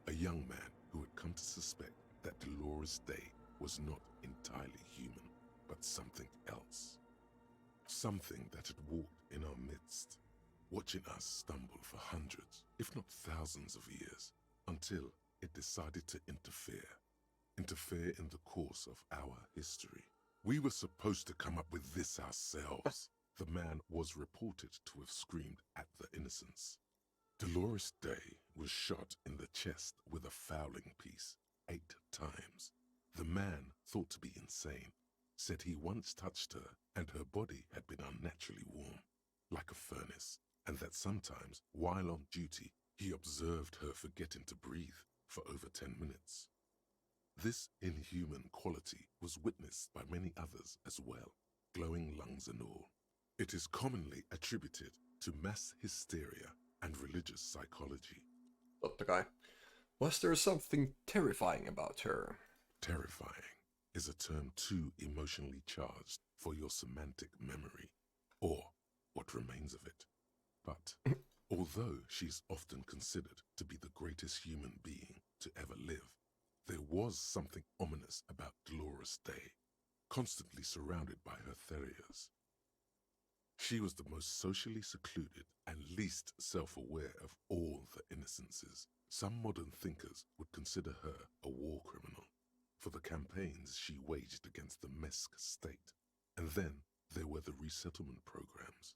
A young man who had come to suspect that Dolores Day was not entirely human, but something else. Something that had walked in our midst, watching us stumble for hundreds, if not thousands of years, until it decided to interfere in the course of our history. We were supposed to come up with this ourselves. The man was reported to have screamed at the Innocents. Dolores Day was shot in the chest with a fowling piece 8 times. The man, thought to be insane, said he once touched her and her body had been unnaturally warm, like a furnace, and that sometimes, while on duty, he observed her forgetting to breathe for over 10 minutes. This inhuman quality was witnessed by many others as well, glowing lungs and all. It is commonly attributed to mass hysteria and religious psychology. Totta kai. Was there something terrifying about her? Terrifying is a term too emotionally charged for your semantic memory, or what remains of it. But although she's often considered to be the greatest human being to ever live, there was something ominous about Dolores Day, constantly surrounded by her Theriers. She was the most socially secluded and least self-aware of all the Innocences. Some modern thinkers would consider her a war criminal for the campaigns she waged against the Mesk state. And then there were the resettlement programs.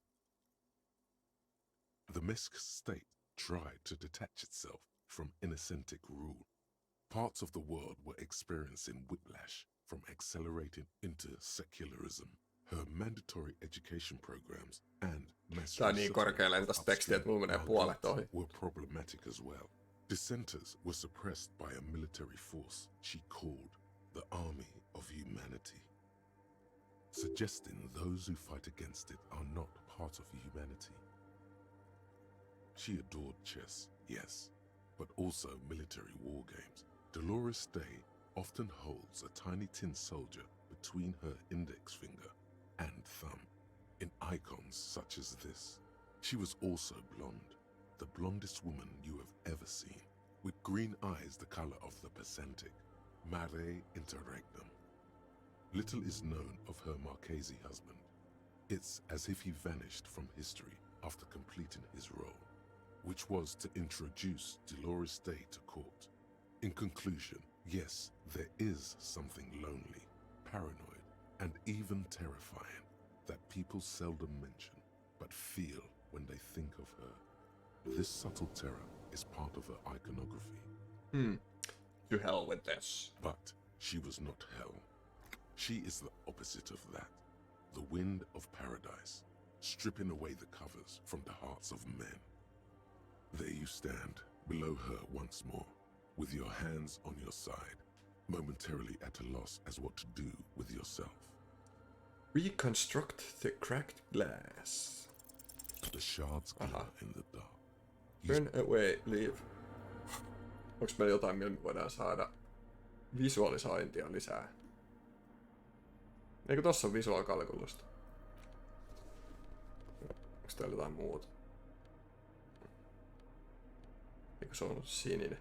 The Mesk state tried to detach itself from Innocentic rule. Parts of the world were experiencing whiplash from accelerating into secularism. Her mandatory education programs and mass Tää on niin korkealle tästä tekstiä, että mulla menee puolet ohi. were problematic as well. Dissenters were suppressed by a military force she called the Army of Humanity, suggesting those who fight against it are not part of humanity. She adored chess, yes, but also military war games. Dolores Day often holds a tiny tin soldier between her index finger and thumb in icons such as this. She was also blonde, the blondest woman you have ever seen, with green eyes the color of the Pacentic, mare interregnum. Little is known of her Marchese husband. It's as if he vanished from history after completing his role, which was to introduce Dolores Day to court. In conclusion, yes, there is something lonely, paranoid, and even terrifying that people seldom mention, but feel when they think of her. This subtle terror is part of her iconography. To hell with this. But she was not hell. She is the opposite of that. The wind of paradise, stripping away the covers from the hearts of men. There you stand, below her once more, with your hands on your side, momentarily at a loss as what to do with yourself. Reconstruct the cracked glass. The shards glimmer in the dark. Turn away, leave. Onks meillä jotain, millä me voidaan saada visualisointia lisää? Eikö tossa on visual calculusta? Onks täällä jotain muuta? Eikö se on sininen?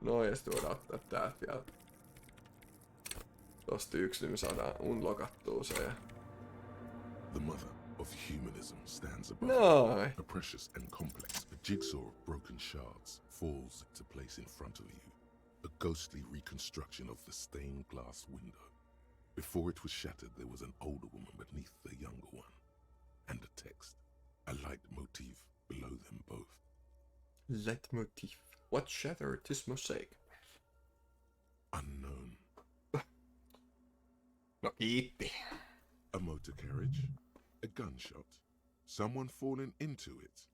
No ja sitten voidaan ottaa täältä vielä. Tosta yksi, niin me saadaan unlockattua se. The mother of humanism stands above. Noin. A precious and complex, a jigsaw of broken shards falls into place in front of you. A ghostly reconstruction of the stained glass window. Before it was shattered, there was an older woman beneath the younger one. And a text, a leitmotif below them both. Leitmotif. What shattered this mosaic? Unknown. No kiitti. A motor carriage, a gunshot, someone falling into it,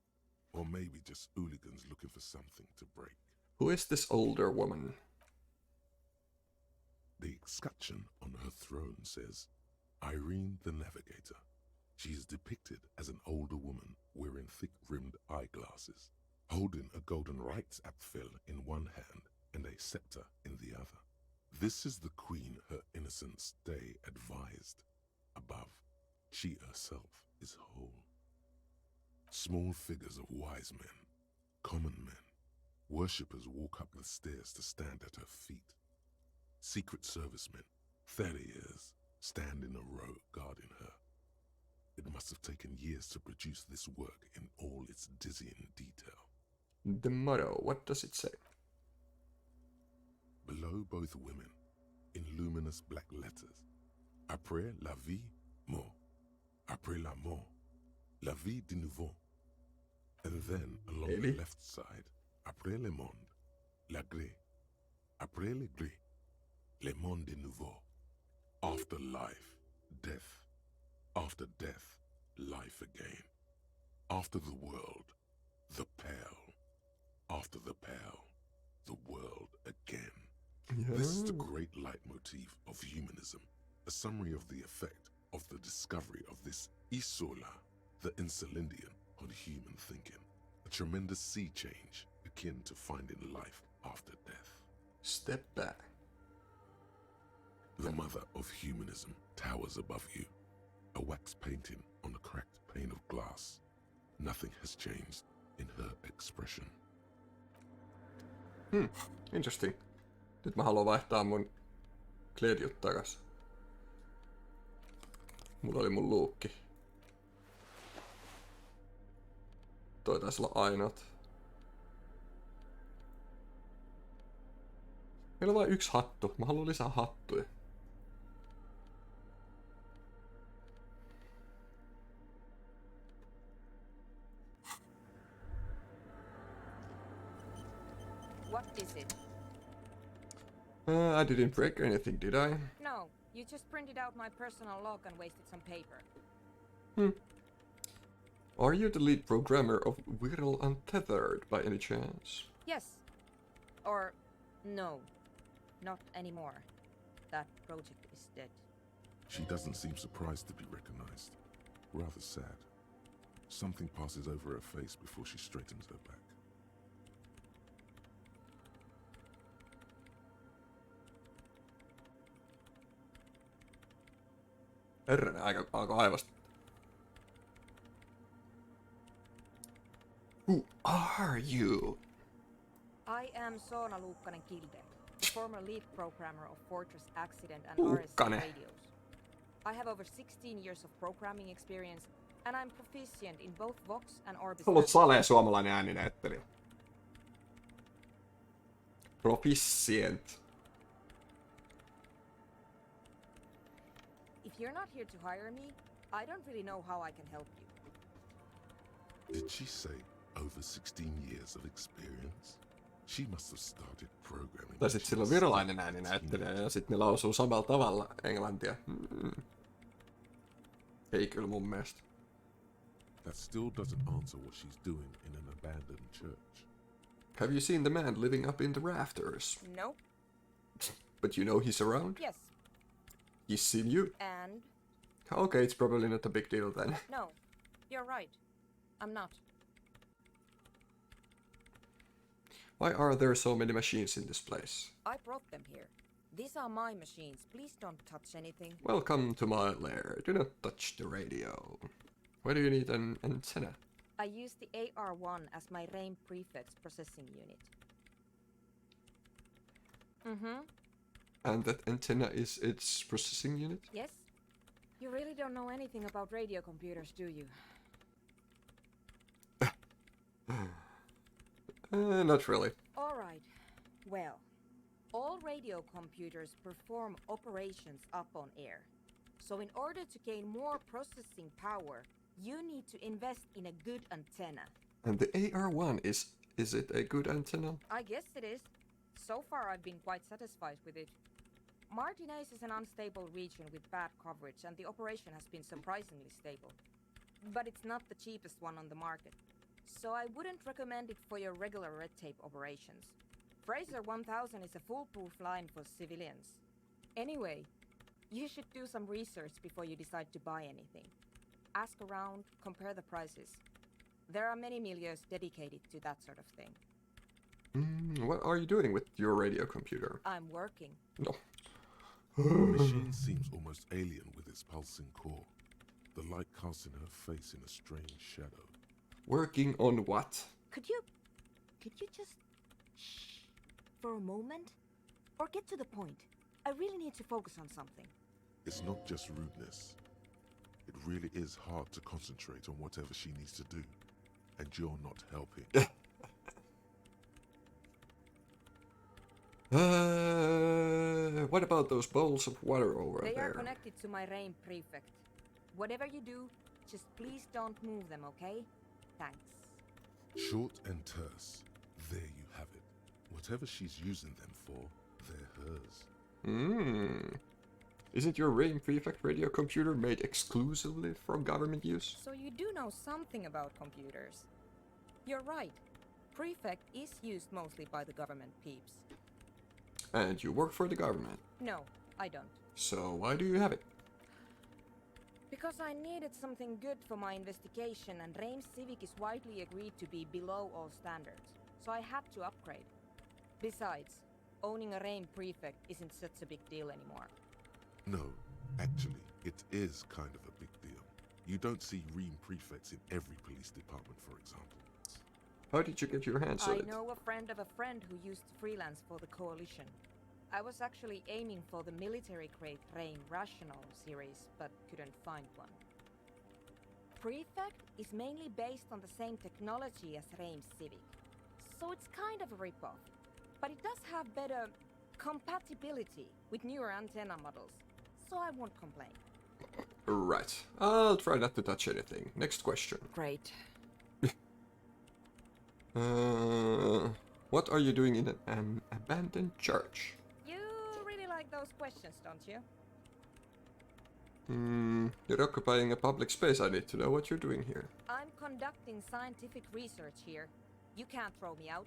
or maybe just hooligans looking for something to break. Who is this older woman? The escutcheon on her throne says, Irene the Navigator. She is depicted as an older woman wearing thick-rimmed eyeglasses, holding a golden Reichsapfel in one hand and a scepter in the other. This is the queen her innocence day advised. Above, she herself is whole. Small figures of wise men, common men, worshippers walk up the stairs to stand at her feet. Secret servicemen, Theriers, stand in a row guarding her. It must have taken years to produce this work in all its dizzying detail. The motto, what does it say? Below both women, in luminous black letters, après la vie, mort. Après la mort, la vie de nouveau. And then along Really? the left side, après le monde, la gré. Après le gré, le monde de nouveau. After life, death. After death, life again. After the world, the pale. After the pale, the world again. This is the great leitmotif of humanism, a summary of the effect of the discovery of this isola, the insulindian on human thinking, a tremendous sea change akin to finding life after death. Step back. The mother of humanism towers above you, a wax painting on a cracked pane of glass. Nothing has changed in her expression. Interesting. Nyt mä haluan vaihtaa mun Glediut takas. Mulla oli mun luukki. Toi taisi olla ainoat. Meillä on vain yksi hattu. Mä haluan lisää hattuja. What is it? I didn't break anything, did I? No, you just printed out my personal log and wasted some paper. Are you the lead programmer of Viral Untethered by any chance? Yes. Or no, not anymore. That project is dead. She doesn't seem surprised to be recognized. Rather sad. Something passes over her face before she straightens her back. Herranen, aika alkoi aivasta. Who are you? I am Soona Luukkanen-Kilde, the former lead programmer of Fortress Accident and Luukkanen. RSC radios. I have over 16 years of programming experience, and I'm proficient in both Vox and Orbis. Ollut Sale suomalainen ääninäyttelijä. Proficient. If you're not here to hire me, I don't really know how I can help you. Did she say over 16 years of experience? She must have started programming. Tai sit sillä on virolainen ääninäyttelijä ja sit ne lausuu samalla tavalla englantia. Ei kyllä mun mielestä. That still doesn't answer what she's doing in an abandoned church. Have you seen the man living up in the rafters? Nope. But you know he's around? Yes, He's seen you? and Okay, it's probably not a big deal then. no, you're right. I'm not. Why are there so many machines in this place? I brought them here. These are my machines. Please don't touch anything. Welcome to my lair. Do not touch the radio. Why do you need an antenna? I use the AR1 as my RAIM prefix processing unit. Mm-hmm. And that antenna is its processing unit? Yes? You really don't know anything about radio computers, do you? Not really. Alright. Well, all radio computers perform operations up on air. So in order to gain more processing power, you need to invest in a good antenna. And the AR1 is it a good antenna? I guess it is. So far I've been quite satisfied with it. Martinez is an unstable region with bad coverage and the operation has been surprisingly stable. But it's not the cheapest one on the market. So I wouldn't recommend it for your regular red tape operations. Fraser 1000 is a foolproof line for civilians. Anyway, you should do some research before you decide to buy anything. Ask around, compare the prices. There are many milieus dedicated to that sort of thing. What are you doing with your radio computer? I'm working. No. The machine seems almost alien with its pulsing core. The light casting her face in a strange shadow. Working on what? Could you just shh for a moment? Or get to the point. I really need to focus on something. It's not just rudeness. It really is hard to concentrate on whatever she needs to do. And you're not helping. What about those bowls of water over They there? are connected to my RAIM prefect. Whatever you do, just please don't move them, okay? Thanks. Short and terse. There you have it. Whatever she's using them for, they're hers. Isn't your RAIM Prefect radio computer made exclusively for government use? So you do know something about computers. You're right. Prefect is used mostly by the government peeps. And you work for the government. No, I don't. So why do you have it? Because I needed something good for my investigation and RAIM Civic is widely agreed to be below all standards. So I had to upgrade. Besides, owning a RAIM Prefect isn't such a big deal anymore. No, actually, it is kind of a big deal. You don't see RAIM prefects in every police department, for example. How did you get your hands on I it? know a friend of a friend who used to freelance for the Coalition. I was actually aiming for the military-grade RAIM Rational series, but couldn't find one. Prefect is mainly based on the same technology as RAIM Civic, so it's kind of a rip-off. But it does have better compatibility with newer antenna models, so I won't complain. Right. I'll try not to touch anything. Next question. Great. What are you doing in an abandoned church? You really like those questions, don't you? You're occupying a public space. I need to know what you're doing here. I'm conducting scientific research here. You can't throw me out.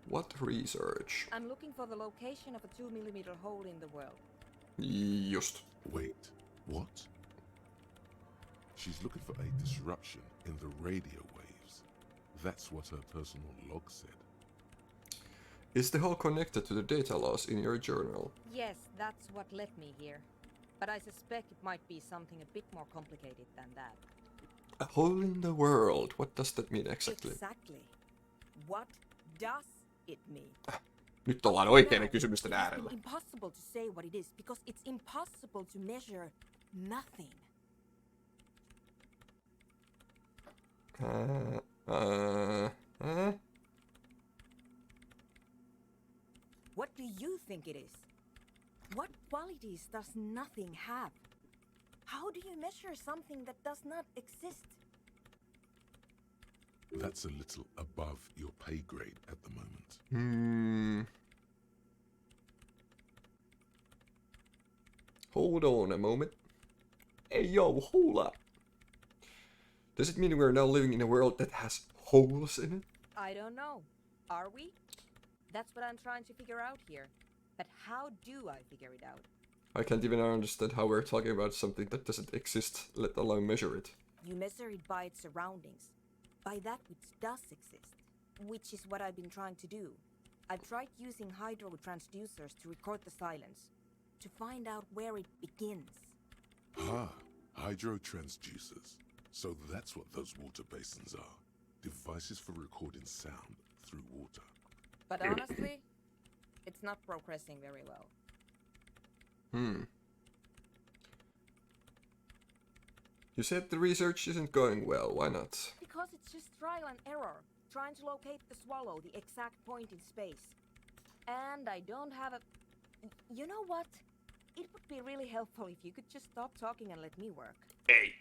What research? I'm looking for the location of a 2mm hole in the world. Just. Wait, what? She's looking for a disruption in the radio waves. That's what her personal log said. Is the hole connected to the data loss in your journal? Yes, that's what led me here. But I suspect it might be something a bit more complicated than that. A hole in the world. What does that mean exactly? Exactly. What does it mean? Nyt ollaan oikeiden kysymysten It has äärellä. been impossible to say what it is because it's impossible to measure nothing. What do you think it is? What qualities does nothing have? How do you measure something that does not exist? That's a little above your pay grade at the moment. Hold on a moment. Hey yo, hold up. Does it mean we're now living in a world that has holes in it? I don't know. Are we? That's what I'm trying to figure out here. But how do I figure it out? I can't even understand how we're talking about something that doesn't exist, let alone measure it. You measure it by its surroundings, by that which does exist, which is what I've been trying to do. I've tried using hydro transducers to record the silence, to find out where it begins. Ah, hydro transducers. So that's what those water basins are. Devices for recording sound through water. But honestly, it's not progressing very well. You said the research isn't going well, why not? Because it's just trial and error, trying to locate the swallow, the exact point in space. And I don't have a... You know what? It would be really helpful if you could just stop talking and let me work. Hey!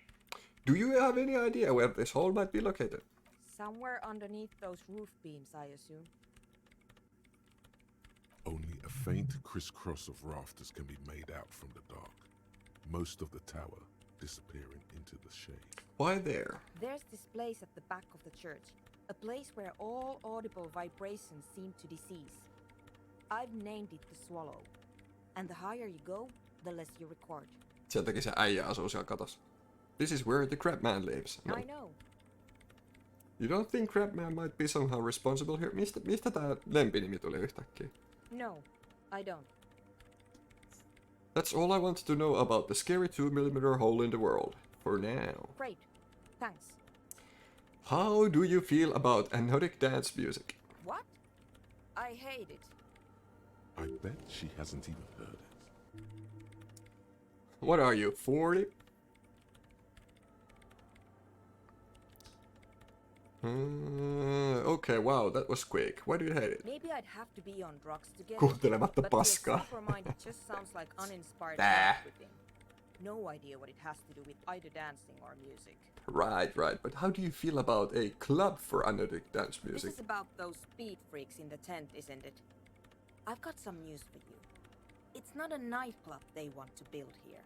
Do you have any idea where this hole might be located? Somewhere underneath those roof beams, I assume. Only a faint crisscross of rafters can be made out from the dark. Most of the tower disappearing into the shade. Why there? There's this place at the back of the church. A place where all audible vibrations seem to decease. I've named it the Swallow. And the higher you go, the less you record. Sen takia se äijä asuu siellä katossa. This is where the Crabman lives. No. I know. You don't think Crabman might be somehow responsible here? Mistä tää lempinimi tuli yhtäkkiä? No, I don't. That's all I want to know about the scary 2mm hole in the world. For now. Great. Thanks. How do you feel about anodic dance music? What? I hate it. I bet she hasn't even heard it. What are you, 40? Okay, wow, that was quick. Why do you hate it? Maybe I'd have to be on drugs to get Kuuntelematta it, but to a paskaa. sober mind it just sounds like uninspired Nah. whipping. No idea what it has to do with either dancing or music. Right, but how do you feel about a club for anodic dance This music? is about those speed freaks in the tent, isn't it? I've got some news for you. It's not a nightclub they want to build here.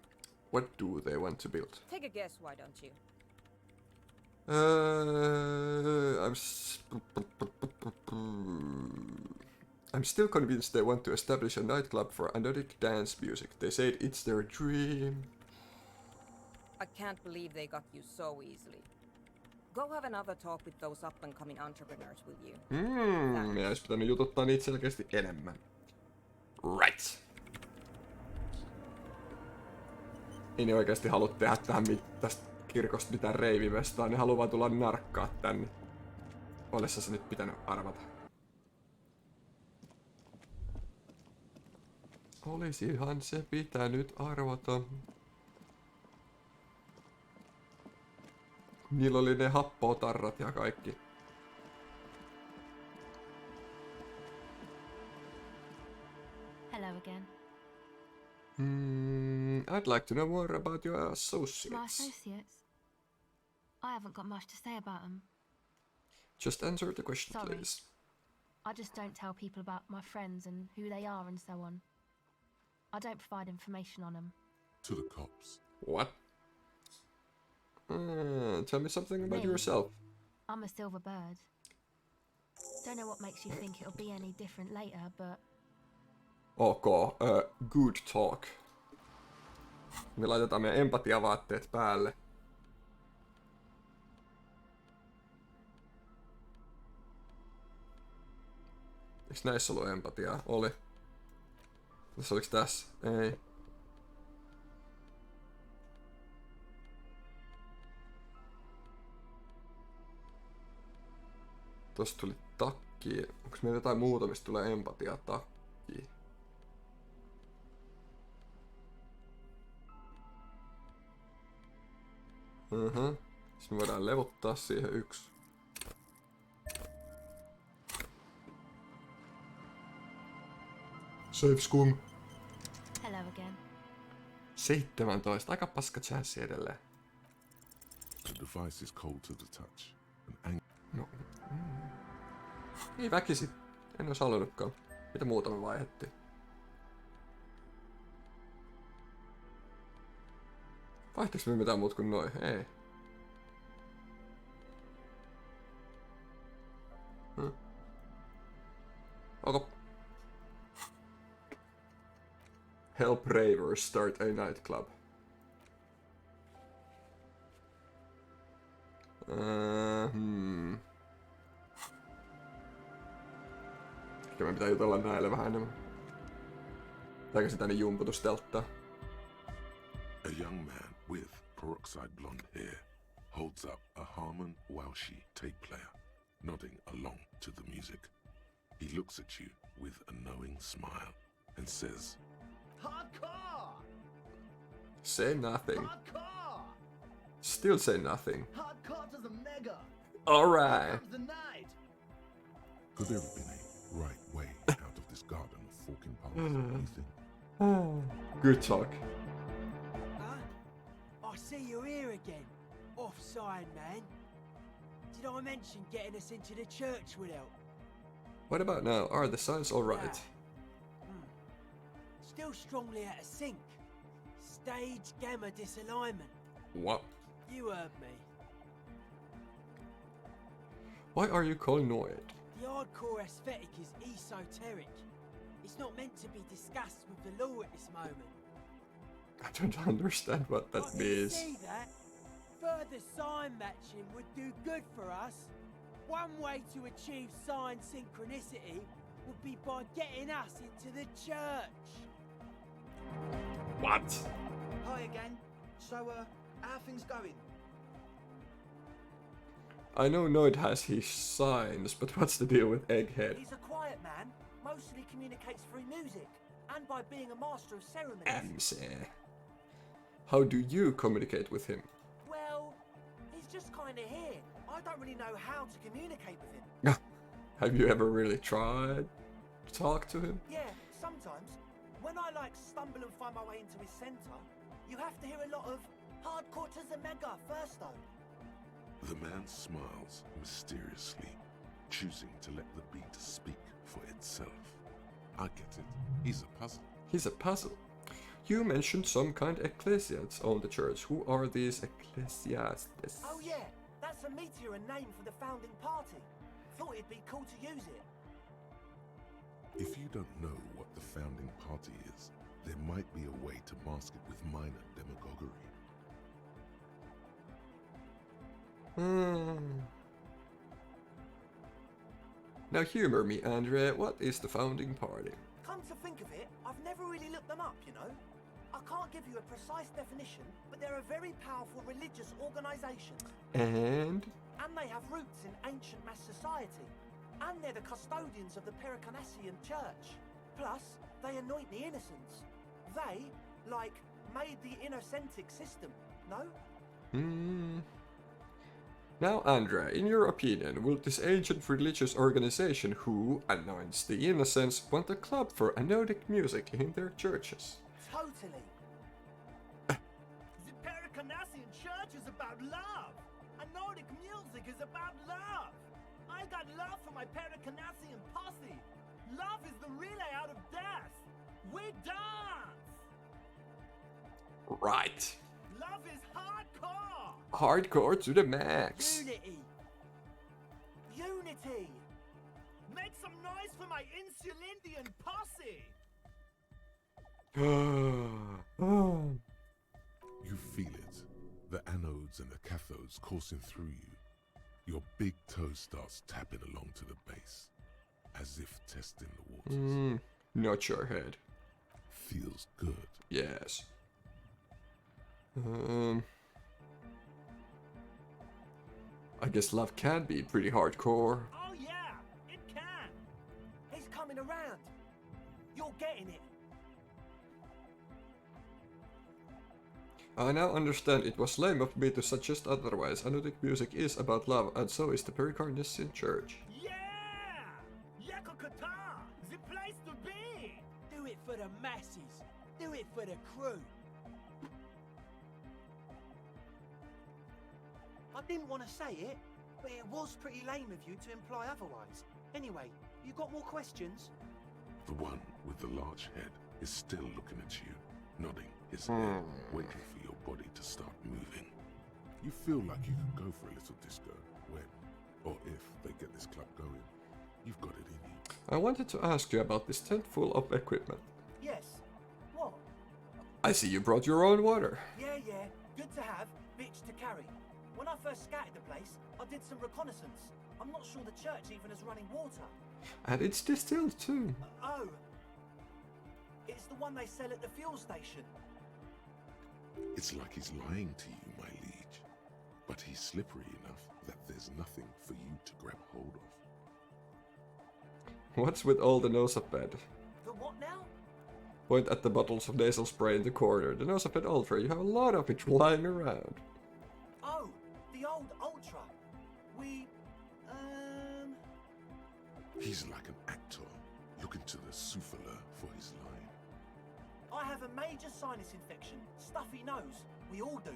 What do they want to build? Take a guess, why don't you? I'm still convinced they want to establish a nightclub for anodic dance music. They said it's their dream. I can't believe they got you so easily. Go have another talk with those up-and-coming entrepreneurs, will you? Meidän olisi pitänyt jututtaa niitä selkeästi enemmän. Right. Ei ne oikeasti halua tehdä tästä kirkosta mitään reivivestaa, ne haluaa vaan tulla narkkaa tänne. Olessa se nyt pitänyt arvata. Olisihan se pitänyt arvata. Niillä oli ne happotarrat ja kaikki. Hello again. I'd like to know more about your My associates. associates? I haven't got much to say about them. Just answer the question, Sorry. please. I just don't tell people about my friends and who they are and so on. I don't provide information on them. To the cops. What? Tell me something about Me? yourself. I'm a silver bird. Don't know what makes you think it'll be any different later, but Ok, good talk. Me laitetaan meidän empatiavaatteet päälle. Eiks näissä ollut empatiaa? Oli. Tässä oliks tässä? Ei. Tosta tuli takki. Onks meillä jotain muuta, mistä tulee empatiaa takkiin? Sitten me voidaan levottaa siihen yksi. Save skung. hello again. 17. Aika paska chanssi edelleen. The device is cold to the touch. An No. Ei väkisi. En ois halunnutkaan. Mitä muuta me vaihdettiin? Vaihtiks me mitään muut kuin noin? Ei. Ok. Help ravers start a nightclub. Ehkä me pitää jutella näille vähän enemmän. Pitääkö sitä niin jumputustelttaa? A young man with peroxide blonde hair holds up a Harman Welshi tape player, nodding along to the music. He looks at you with a knowing smile and says, Hardcore! Say nothing. Hardcore! Still say nothing. Hardcore to the mega! Alright. Comes the night! could there have been a right way out of this garden of forking paths, you think? Good talk. I see you're here again. Offside, man. Did I mention getting us into the church would help? What about now? Are the signs alright? Still strongly out of sync. Stage gamma disalignment. What? You heard me. Why are you colloid? The hardcore aesthetic is esoteric. It's not meant to be discussed with the law at this moment. I don't understand what that You means. see that? Further sign matching would do good for us. One way to achieve sign synchronicity would be by getting us into the church. What? Hi again. So, how are things going? I know Noid has his signs, but what's the deal with Egghead? He's a quiet man, mostly communicates through music, and by being a master of ceremonies. MC. How do you communicate with him? Well, he's just kinda here. I don't really know how to communicate with him. Have you ever really tried to talk to him? Yeah, sometimes. When I stumble and find my way into his center, you have to hear a lot of hardcore to the mega first though. The man smiles mysteriously, choosing to let the beat speak for itself. I get it. He's a puzzle. He's a puzzle. You mentioned some kind ecclesiasts own the church. Who are these ecclesiastes? Oh yeah, that's a meteor and name for the founding party. Thought it'd be cool to use it. If you don't know what the founding party is, there might be a way to mask it with minor demagoguery. Now humor me, Andre. What is the founding party? Come to think of it, I've never really looked them up, you know? I can't give you a precise definition, but they're a very powerful religious organisation. And? And they have roots in ancient mass society. And they're the custodians of the Pericarnassian church. Plus, they anoint the innocents. They, made the innocentic system, no? Now, Andre, in your opinion, will this ancient religious organization who anoints the innocents want a club for anodic music in their churches? Totally. The Pericarnassian church is about love. And Nordic music is about love. I got love for my Pericarnassian posse. Love is the relay out of death. We dance. Right. Love is hardcore. Hardcore to the max. Unity. Unity. Make some noise for my Insulindian posse. You feel it, the anodes and the cathodes coursing through you. Your big toe starts tapping along to the base, as if testing the waters. Not your head. Feels good. Yes. I guess love can be pretty hardcore. Oh yeah, it can. He's coming around. You're getting it. I now understand it was lame of me to suggest otherwise. Anodic music is about love, and so is the Pericarnassian church. Yeah! Yakokata, the place to be. Do it for the masses. Do it for the crew. I didn't want to say it, but it was pretty lame of you to imply otherwise. Anyway, you got more questions? The one with the large head is still looking at you, nodding his head, waiting for your body to start moving. You feel like you could go for a little disco when, or if they get this club going. You've got it in you. I wanted to ask you about this tent full of equipment. Yes. What? I see you brought your own water. Yeah, good to have, bitch to carry. When I first scouted the place, I did some reconnaissance. I'm not sure the church even has running water. And it's distilled too. Oh. It's the one they sell at the fuel station. It's like he's lying to you, my liege. But he's slippery enough that there's nothing for you to grab hold of. What's with all the Nosaped? The what now? Point at the bottles of nasal spray in the corner. The Nosaped Ultra, you have a lot of it lying around. Oh, the old Ultra. He's like an actor looking to the souffleur for his line. I have a major sinus infection, stuffy nose. We all do.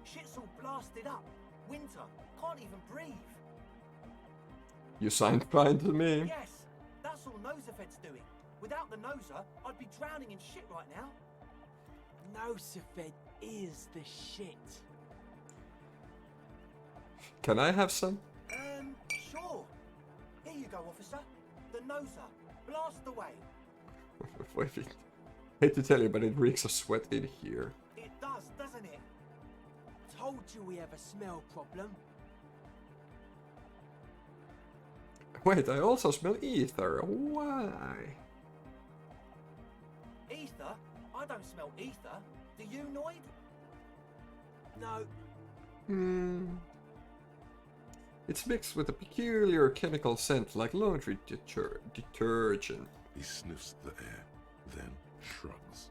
Shit's all blasted up. Winter, can't even breathe. You signed fine to me. Yes, that's all Nosafed's doing. Without the Noser, I'd be drowning in shit right now. Nosafed is the shit. Can I have some? Sure. Here you go, officer. The Noser. Blast away. Wait, hate to tell you, but it reeks of sweat in here. It does, doesn't it? Told you we have a smell problem. Wait, I also smell ether. Why? Ether? I don't smell ether. Do you, Noid? No. It's mixed with a peculiar chemical scent like laundry detergent. He sniffs the air, then shrugs.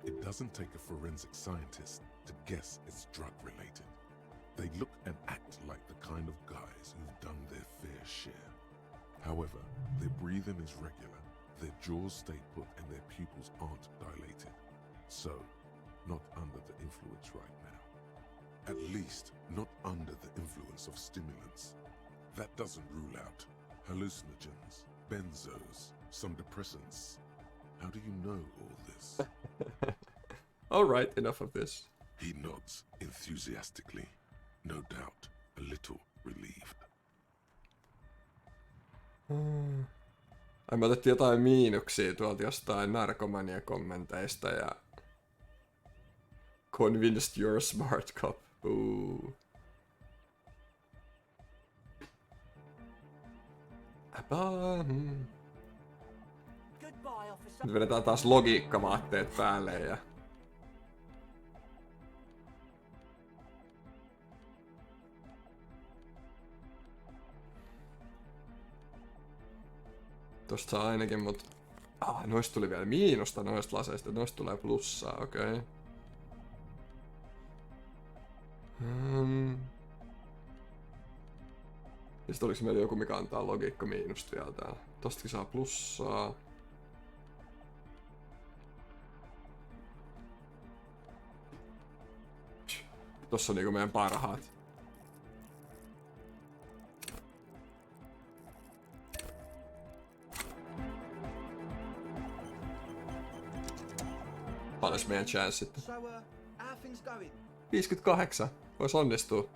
It doesn't take a forensic scientist to guess it's drug-related. They look and act like the kind of guys who've done their fair share. However, their breathing is regular, their jaws stay put, and their pupils aren't dilated. So, not under the influence right now. At least, not under the influence of stimulants. That doesn't rule out hallucinogens, benzos, some depressants. How do you know all this? Alright, enough of this. He nods enthusiastically, no doubt a little relieved. Ai, me otettiin jotain miinuksia tuolta jostain narkomania-kommenteista ja... Convinced you're a smart cop. Ooh. Goodbye, officer. Nyt vedetään taas logiikkavaatteet päälle ja... Tosta saa ainakin, mut... noista tuli vielä miinusta noista laseista, noista tulee plussaa, okei. Okay. Ja sit oliks meillä joku, mikä antaa logiikka miinusta vielä täällä. Tostakin saa plussaa. Tossa on niinku meidän parhaat. Paljon meidän chanssit? So, how are things going? 58. Vois onnistua.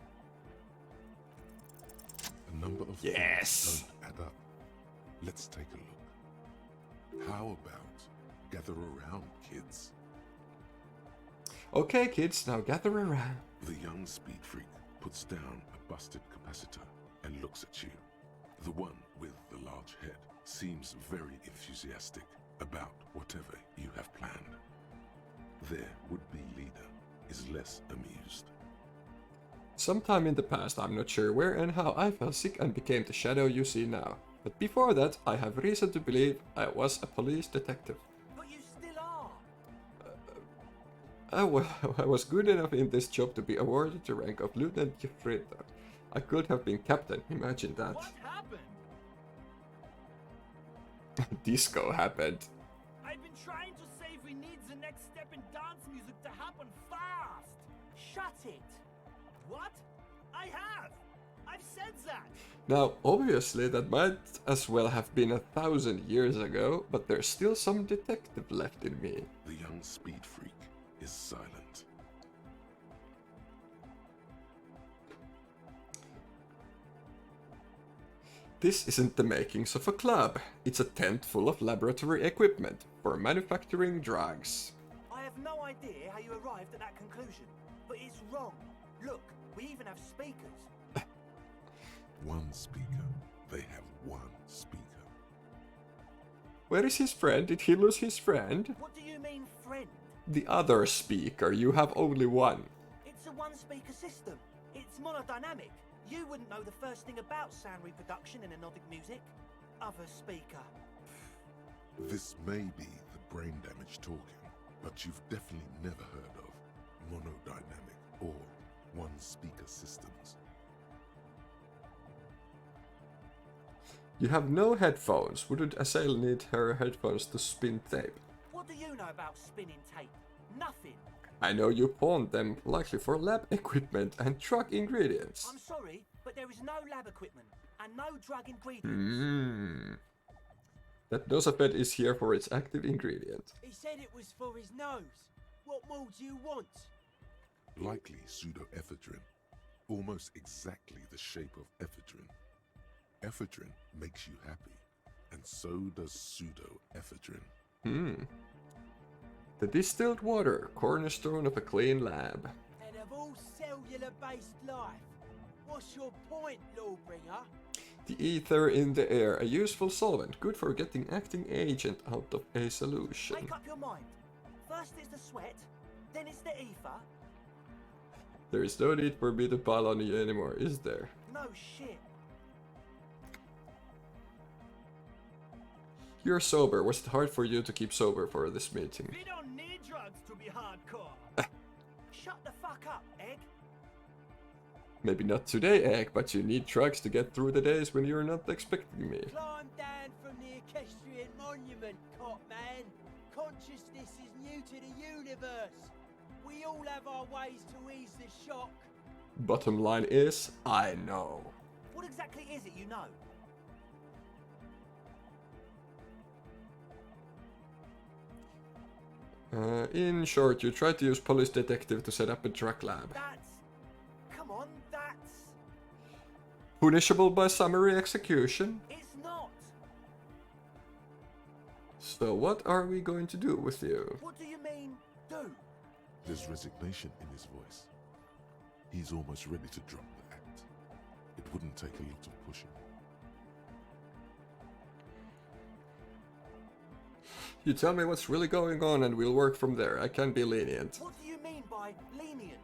A number of Yes! things don't add up. Let's take a look. How about gather around, kids? Okay, kids, now gather around. The young speed freak puts down a busted capacitor and looks at you. The one with the large head seems very enthusiastic about whatever you have planned. Their would-be leader is less amused. Sometime in the past, I'm not sure where and how, I fell sick and became the shadow you see now. But before that, I have reason to believe I was a police detective. But you still are. I was good enough in this job to be awarded the rank of Lieutenant Jeffrita. I could have been captain, imagine that. What happened? Disco happened. I've been trying to say we need the next step in dance music to happen fast. Shut it. What? I have. I've said that. Now, obviously, that might as well have been 1,000 years ago, but there's still some detective left in me. The young speed freak is silent. This isn't the makings of a club. It's a tent full of laboratory equipment for manufacturing drugs. I have no idea how you arrived at that conclusion, but it's wrong. Look, we even have speakers. One speaker. They have one speaker. Where is his friend? Did he lose his friend? What do you mean, friend? The other speaker. You have only one. It's a one-speaker system. It's monodynamic. You wouldn't know the first thing about sound reproduction in anodic music. Other speaker. This may be the brain damage talking, but you've definitely never heard of monodynamic or one-speaker systems. You have no headphones. Wouldn't Asail need her headphones to spin tape? What do you know about spinning tape? Nothing. I know you pawned them, likely for lab equipment and drug ingredients. I'm sorry, but there is no lab equipment and no drug ingredients. That Dosaped is here for its active ingredient. He said it was for his nose. What more do you want? Likely pseudoephedrine, almost exactly the shape of ephedrine. Ephedrine makes you happy, and so does pseudoephedrine. The distilled water, cornerstone of a clean lab. And of all cellular-based life, what's your point, Lawbringer? The ether in the air, a useful solvent, good for getting acting agent out of a solution. Make up your mind. First it's the sweat, then it's the ether. There is no need for me to pile on you anymore, is there? No shit. You're sober. Was it hard for you to keep sober for this meeting? We don't need drugs to be hardcore. Shut the fuck up, Egg. Maybe not today, Egg, but you need drugs to get through the days when you're not expecting me. Climb down from the equestrian monument, cop man. Consciousness is new to the universe. We all have our ways to ease the shock. Bottom line is, I know. What exactly is it you know? In short, you tried to use police detective to set up a drug lab. Come on, that's... Punishable by summary execution? It's not! So what are we going to do with you? What do you mean, do? There's resignation in his voice. He's almost ready to drop the act. It wouldn't take a lot of pushing. You tell me what's really going on and we'll work from there. I can be lenient. What do you mean by lenient?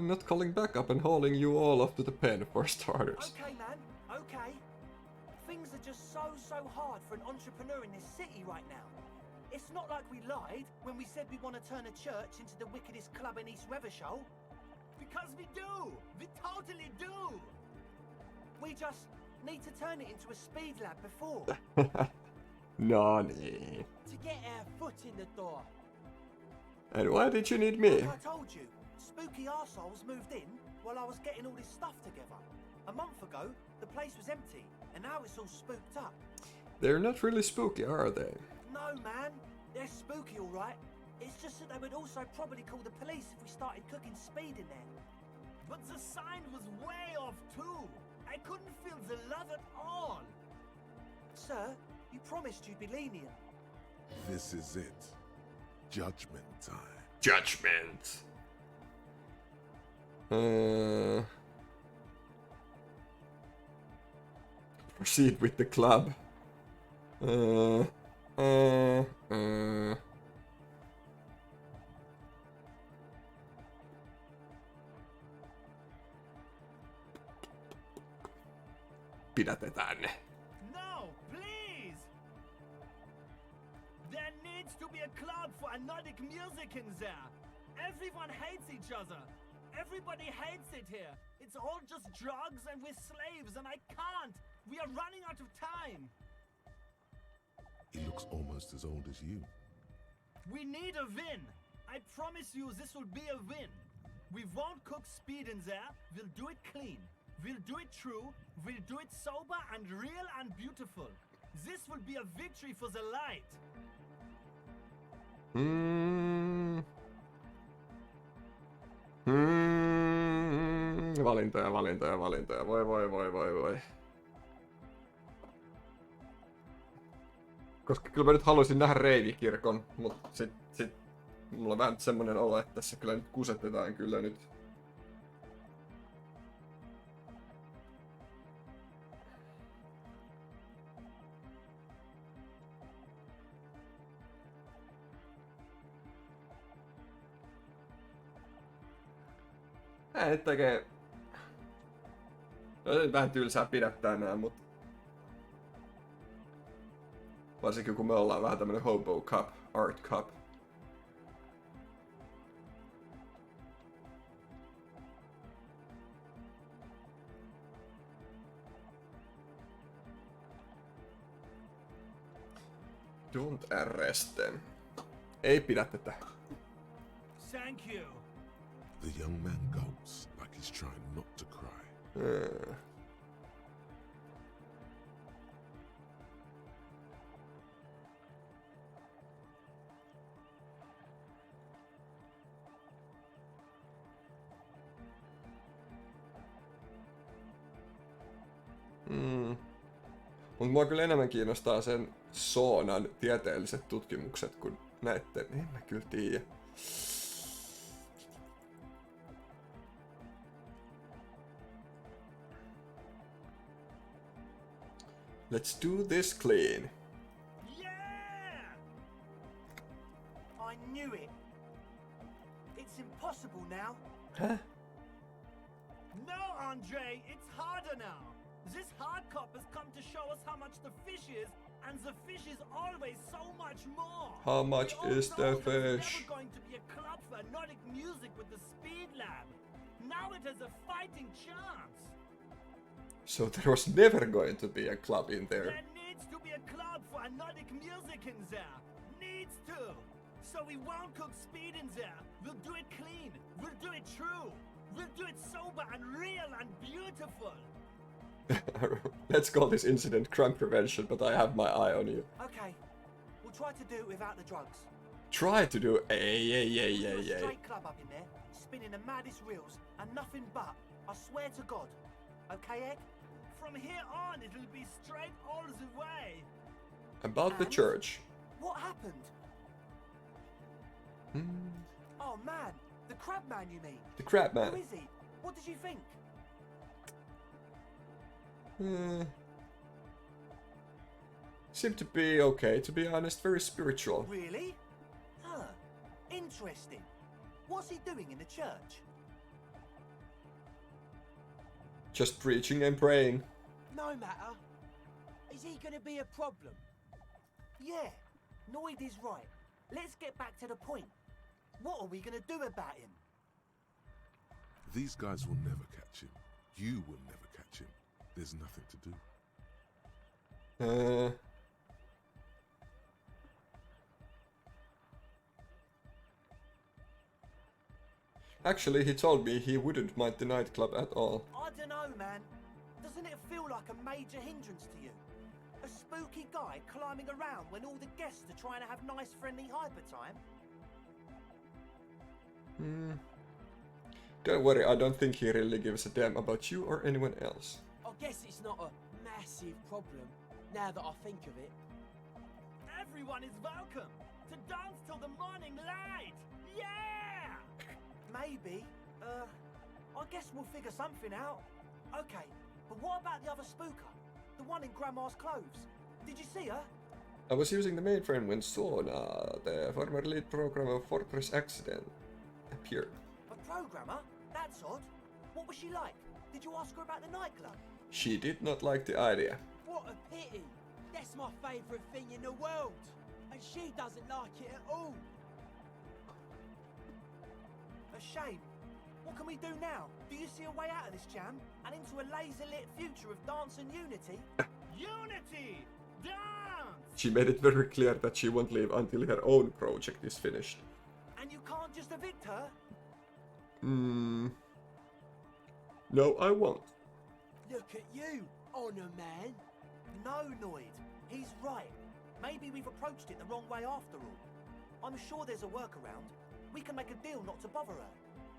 Not calling back up and hauling you all off to the pen for starters. Okay, man, okay. Things are just so hard for an entrepreneur in this city right now. It's not like we lied when we said we want to turn a church into the wickedest club in East Revachol. Because we do! We totally do! We just need to turn it into a speed lab before. Nani. To get our foot in the door. And why did you need me? Like I told you, spooky arseholes moved in while I was getting all this stuff together. A month ago, the place was empty, and now it's all spooked up. They're not really spooky, are they? No, man. They're spooky, all right. It's just that they would also probably call the police if we started cooking speed in there. But the sign was way off too. I couldn't feel the love at all. Sir, you promised you'd be lenient. This is it. Judgment time. Judgment. Proceed with the club. Pidätetään ne. No, please! There needs to be a club for anodic music in there. Everyone hates each other. Everybody hates it here. It's all just drugs and we're slaves and I can't. We are running out of time. He looks almost as old as you. We need a win. I promise you this will be a win. We won't cook speed in there. We'll do it clean. We'll do it true. We'll do it sober and real and beautiful. This will be a victory for the light. Valintoja. Voi. Koska kyllä mä nyt haluaisin nähdä reivikirkon, mutta sit mulla on vähän semmonen olo, että tässä kyllä nyt kusetetaan kyllä nyt. Ei nyt oikein... No, nyt vähän tylsää pidättää nää, mut... Varsinkin kun me ollaan vähän tämmönen hobo cup, art cup. Don't arrest them. Ei pidä tätä. Thank you. The young man gulps like he's trying not to cry. Mut mua kyllä enemmän kiinnostaa sen soonan tieteelliset tutkimukset kuin näitten. En mä kyllä tiedä. Let's do this clean. Yeah! I knew it. It's impossible now. Huh? No, Andre, it's harder now. This hard cop has come to show us how much the fish is, and the fish is always so much more. How much We all is know the there was fish? never going to be a club for Nordic music with the Speed Lab. Now it has a fighting chance. So there was never going to be a club in there. There needs to be a club for Nordic music in there. Needs to. So we won't cook speed in there. We'll do it clean. We'll do it true. We'll do it sober and real and beautiful. Let's call this incident crime prevention, but I have my eye on you. Okay, we'll try to do it without the drugs. Try to do We'll do a a. straight club up in there, spinning the maddest reels, and nothing but. I swear to God. Okay, Egg? From here on, it'll be straight all the way. About the And? church. What happened? Oh man, the crab man you mean? The crab Who man. is he? What did you think? Seemed to be okay, to be honest, very spiritual. Really? Huh. Interesting. What's he doing in the church? Just preaching and praying. No matter. Is he gonna be a problem? Yeah, Noid is right. Let's get back to the point. What are we gonna do about him? These guys will never catch him. You will never catch him. There's nothing to do. Actually, he told me he wouldn't mind the nightclub at all. I don't know, man. Doesn't it feel like a major hindrance to you? A spooky guy climbing around when all the guests are trying to have nice, friendly hyper time? Don't worry, I don't think he really gives a damn about you or anyone else. I guess it's not a massive problem, now that I think of it. Everyone is welcome to dance till the morning light. Yeah! Maybe. I guess we'll figure something out. Okay, but what about the other spooker? The one in Grandma's clothes? Did you see her? I was using the mainframe when Sona, the former lead programmer of Fortress Accident, appeared. A programmer? That's odd. What was she like? Did you ask her about the nightclub? She did not like the idea. What a pity. That's my favourite thing in the world. And she doesn't like it at all. A shame. What can we do now? Do you see a way out of this jam? And into a laser-lit future of dance and unity? Unity! Dance! She made it very clear that she won't leave until her own project is finished. And you can't just evict her? No, I won't. Look at you, Honour Man. No, Noid. He's right. Maybe we've approached it the wrong way after all. I'm sure there's a workaround. We can make a deal not to bother her.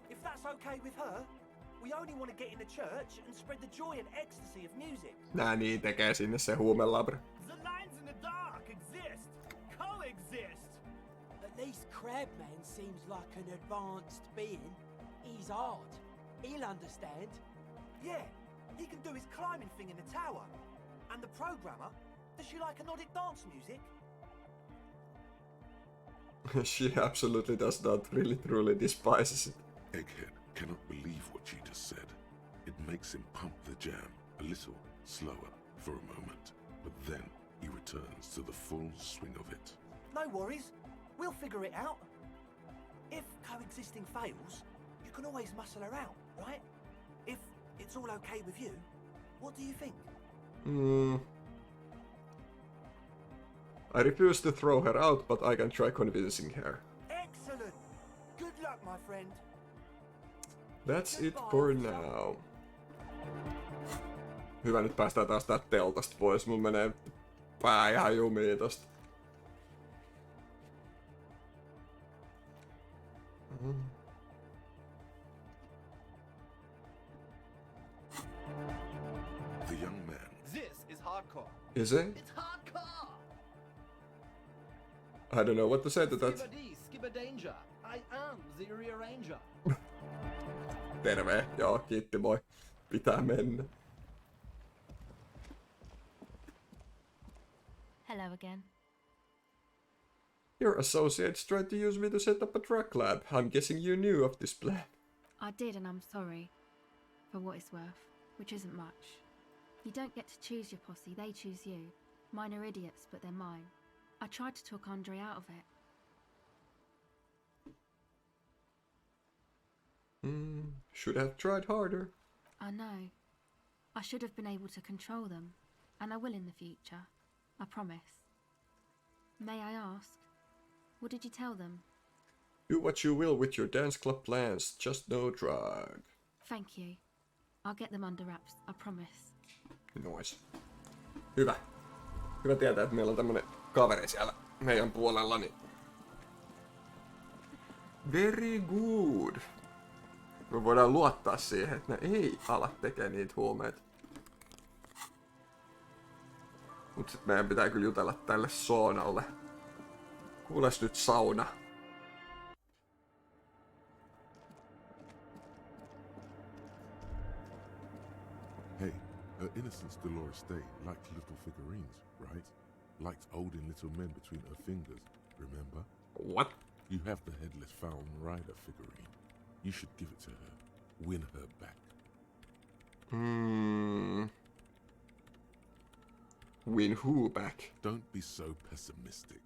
If that's okay with her, we only want to get in the church and spread the joy and ecstasy of music. Nää niin tekee sinne se huumelabra. The lines in the dark exist, coexist. At least Crabman seems like an advanced being. He's hard. He'll understand. Yeah, he can do his climbing thing in the tower. And the programmer, does she like Nordic dance music? She absolutely does not really truly despises it. Egghead cannot believe what she just said. It makes him pump the jam a little slower for a moment, but then he returns to the full swing of it. No worries, we'll figure it out. If coexisting fails, you can always muscle her out, right? If it's all okay with you, what do you think? I refuse to throw her out, but I can try convincing her. Excellent! Good luck, my friend. That's it for now. Hyvä, nyt päästään taas täältä teltasta pois. Mun menee pää ihan jumiin tosta. The young man. This is hardcore. Is it? It's hardcore. I don't know what to say to that. Skibber danger. I am the rearranger. Terve. Joo, kiitti moi. Pitää mennä. Hello again. Your associates tried to use me to set up a track lab. I'm guessing you knew of this plan. I did, and I'm sorry. For what it's worth, which isn't much. You don't get to choose your posse, they choose you. Mine are idiots, but they're mine. I tried to talk Andre out of it. Should have tried harder. I know. I should have been able to control them, and I will in the future. I promise. May I ask, what did you tell them? Do what you will with your dance club plans, just no drug. Thank you. I'll get them under wraps, I promise. Nois. Hyvä. Hyvä tietää, että meillä on tämmönen kaveri siellä meidän puolella, niin... Very good. Me voidaan luottaa siihen, että ne ei ala tekee niitä huumeita. Mut sit meidän pitää kyllä jutella tälle Soonalle. Kuules nyt sauna. Hey, her innocence Dolores Day liked little figurines, right? Liked holding little men between her fingers, remember? What? You have the headless Falcon Rider figurine. You should give it to her. Win her back. Win who back? Don't be so pessimistic.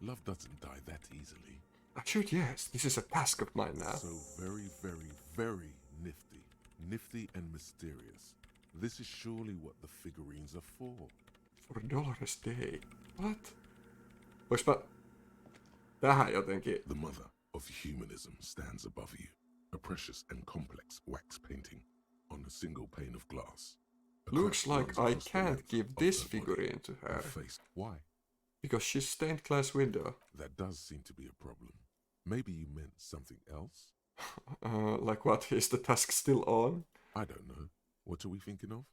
Love doesn't die that easily. Shoot, yes. This is a task of mine now. So very, very, very nifty. Nifty and mysterious. This is surely what the figurines are for. For Dolores Day. What? Voiks mä... Tähän jotenkin... The mother of humanism stands above you. A precious and complex wax painting on a single pane of glass. Looks like I can't give this figurine to her. Face. Why? Because she's stained glass window. That does seem to be a problem. Maybe you meant something else? Like what? Is the task still on? I don't know. What are we thinking of?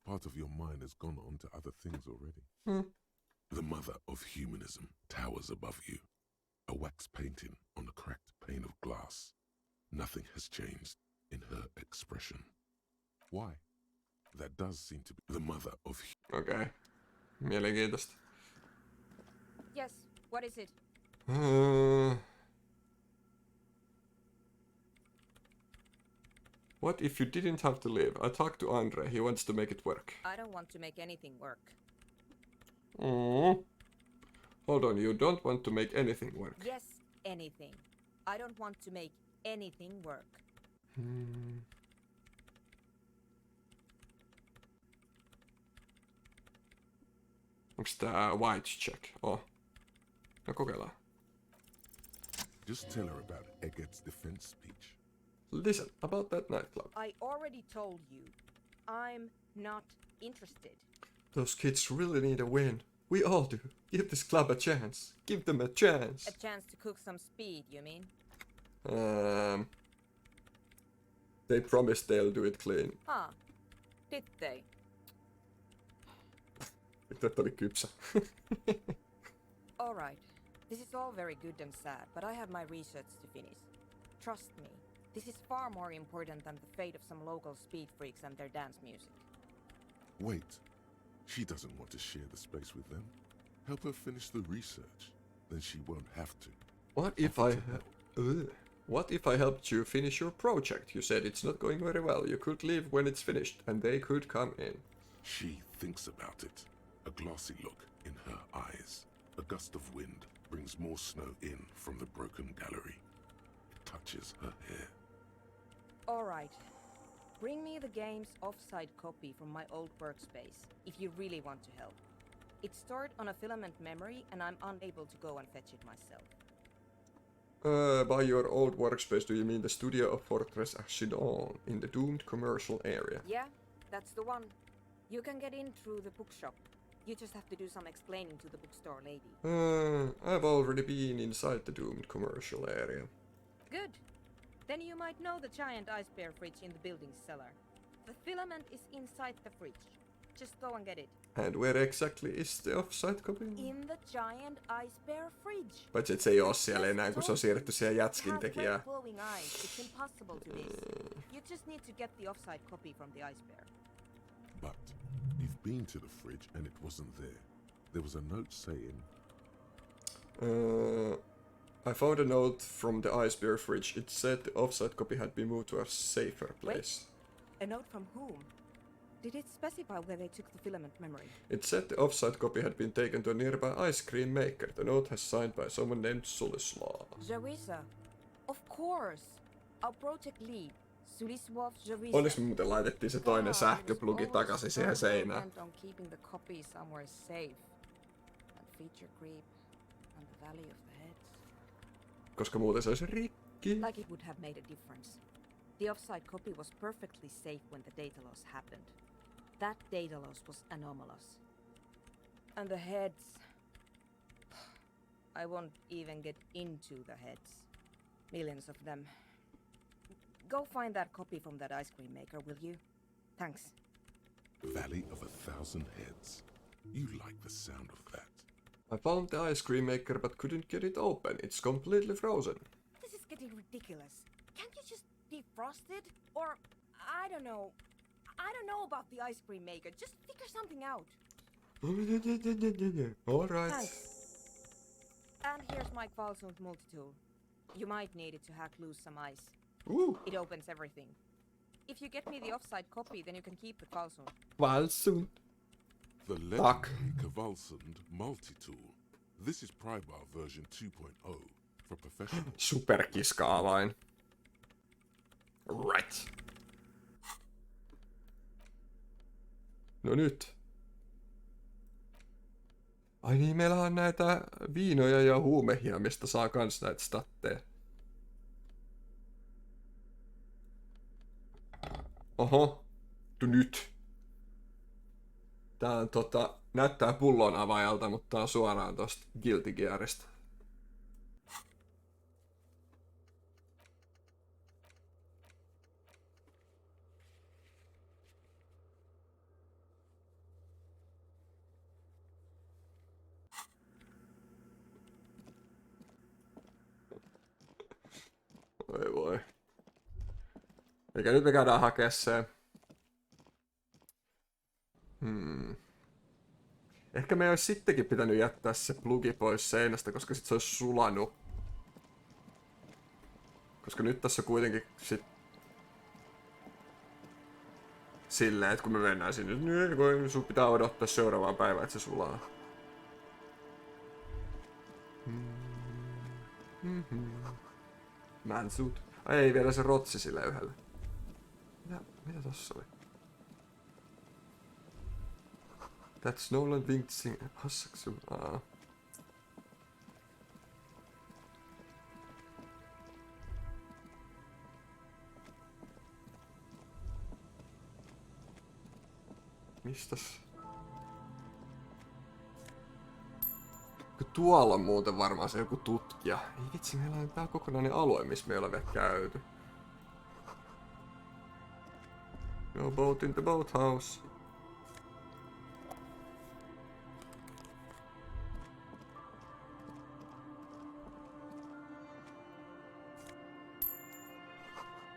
Part of your mind has gone on to other things already. The mother of humanism towers above you. A wax painting on a cracked pane of glass. Nothing has changed in her expression. Why? That does seem to be the mother of... Okay. Mielenkiintoista. Yes, what is it? What if you didn't have to leave? I talked to Andre. He wants to make it work. I don't want to make anything work. Hold on, you don't want to make anything work. Yes, anything. I don't want to make anything work. Onks tää white check? Oh. No kokeillaan. Just tell her about Egghead's defense speech. Listen, about that nightclub. I already told you. I'm not interested. Those kids really need a win. We all do. Give this club a chance. Give them a chance. A chance to cook some speed, you mean? They promised they'll do it clean. Ah, did they? Nyt oli kypsä. Alright. This is all very good and sad, but I have my research to finish. Trust me, this is far more important than the fate of some local speed freaks and their dance music. Wait. She doesn't want to share the space with them. Help her finish the research. Then she won't have to. What if I helped you finish your project? You said it's not going very well. You could leave when it's finished, and they could come in. She thinks about it. A glassy look in her eyes. A gust of wind brings more snow in from the broken gallery. It touches her hair. Alright. Bring me the game's offside copy from my old workspace, if you really want to help. It's stored on a filament memory, and I'm unable to go and fetch it myself. By your old workspace, do you mean the studio of Fortress Ashidon in the doomed commercial area? Yeah, that's the one. You can get in through the bookshop. You just have to do some explaining to the bookstore lady. I've already been inside the doomed commercial area. Good. Then you might know the giant ice bear fridge in the building's cellar. The filament is inside the fridge. Just go and get it. And where exactly is the offsite copy? In the giant ice bear fridge. Paitsi et se ei oo siellä enää, kun se on siirretty siihen jätskin tekijään. Glowing eyes. It's impossible to miss. You just need to get the offside copy from the ice bear. But you've been to the fridge and it wasn't there. There was a note saying... I found a note from the ice bear fridge. It said the offsite copy had been moved to a safer place. Wait, a note from whom? Did it specify where they took the filament memory? It said the offsite copy had been taken to a nearby ice cream maker. The note has signed by someone named Sulislav. Jarisa. Of course. Our project lead. Sulislav Jarisa. Onneksi me muuten laitettiin se toinen sähköplugi takaisin siihen seinään. On keeping the copy somewhere safe. And feature creep and the valley of the heads. Koska muuten se olisi rikki. Like it would have made a difference. The offside copy was perfectly safe when the data loss happened. That data loss was anomalous. And the heads... I won't even get into the heads. Millions of them. Go find that copy from that ice cream maker, will you? Thanks. Valley of 1,000 Heads. You like the sound of that. I found the ice cream maker but couldn't get it open. It's completely frozen. This is getting ridiculous. Can't you just defrost it? Or, I don't know. I don't know about the ice cream maker. Just figure something out. Alright. Thanks. And here's my Kvalsund multi-tool. You might need it to hack loose some ice. Ooh. It opens everything. If you get me the offside copy, then you can keep the Kvalsund. Kvalsund. The legendary Kvalsund multi-tool. This is Prybar version 2.0 for professionals. Superkiskaavain. Right. No nyt. Ai niin, meillä on näitä viinoja ja huumehia, mistä saa kans näitä statteja. Oho. Nyt. Tää on näyttää pullon avaajalta, mutta tää on suoraan tosta Guilty Gearista. Oi voi. Eikä nyt me käydään hakea se. Ehkä me olisi sittenkin pitänyt jättää se plugi pois seinästä, koska sit se olisi sulanut. Koska nyt tässä kuitenkin sit... Silleen, että kun me mennään sinne, niin sun pitää odottaa seuraavaan päivään, että se sulaa. Mansut. Ai ei vielä se rotsi sille yhdelle. Mitä tossa oli? That's Nolan Winksing Hassaksu. Mistäs? Tuolla on muuten varmaan se joku tutkija. Ei vitsi, meillä on tää kokonainen alue, missä me ei ole vielä käyty. boat in the boathouse.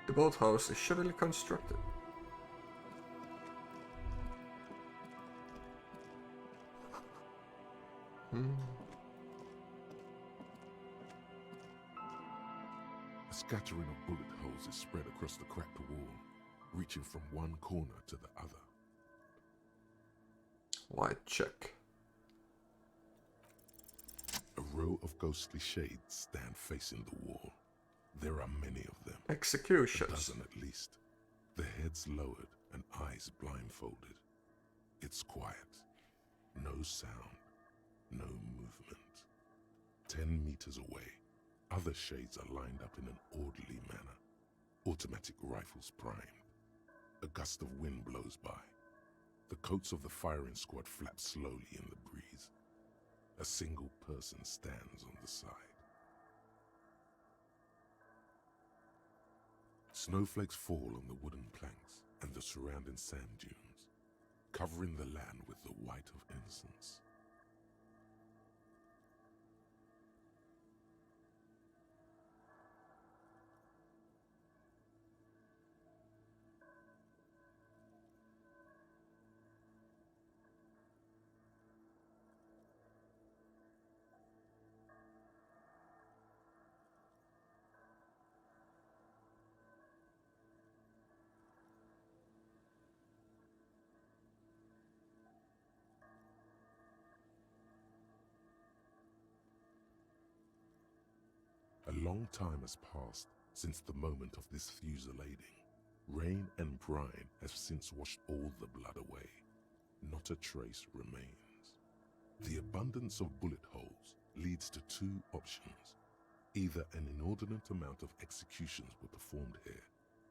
The boathouse is shoddily constructed. A scattering of bullet holes is spread across the cracked wall, reaching from one corner to the other. White check. A row of ghostly shades stand facing the wall. There are many of them. A Executions. dozen at least. The heads lowered and eyes blindfolded. It's quiet. No sound. No movement. 10 meters away, other shades are lined up in an orderly manner. Automatic rifles primed. A gust of wind blows by. The coats of the firing squad flap slowly in the breeze. A single person stands on the side. Snowflakes fall on the wooden planks and the surrounding sand dunes, covering the land with the white of innocence. A long time has passed since the moment of this fusillading. Rain and brine have since washed all the blood away. Not a trace remains. The abundance of bullet holes leads to two options. Either an inordinate amount of executions were performed here,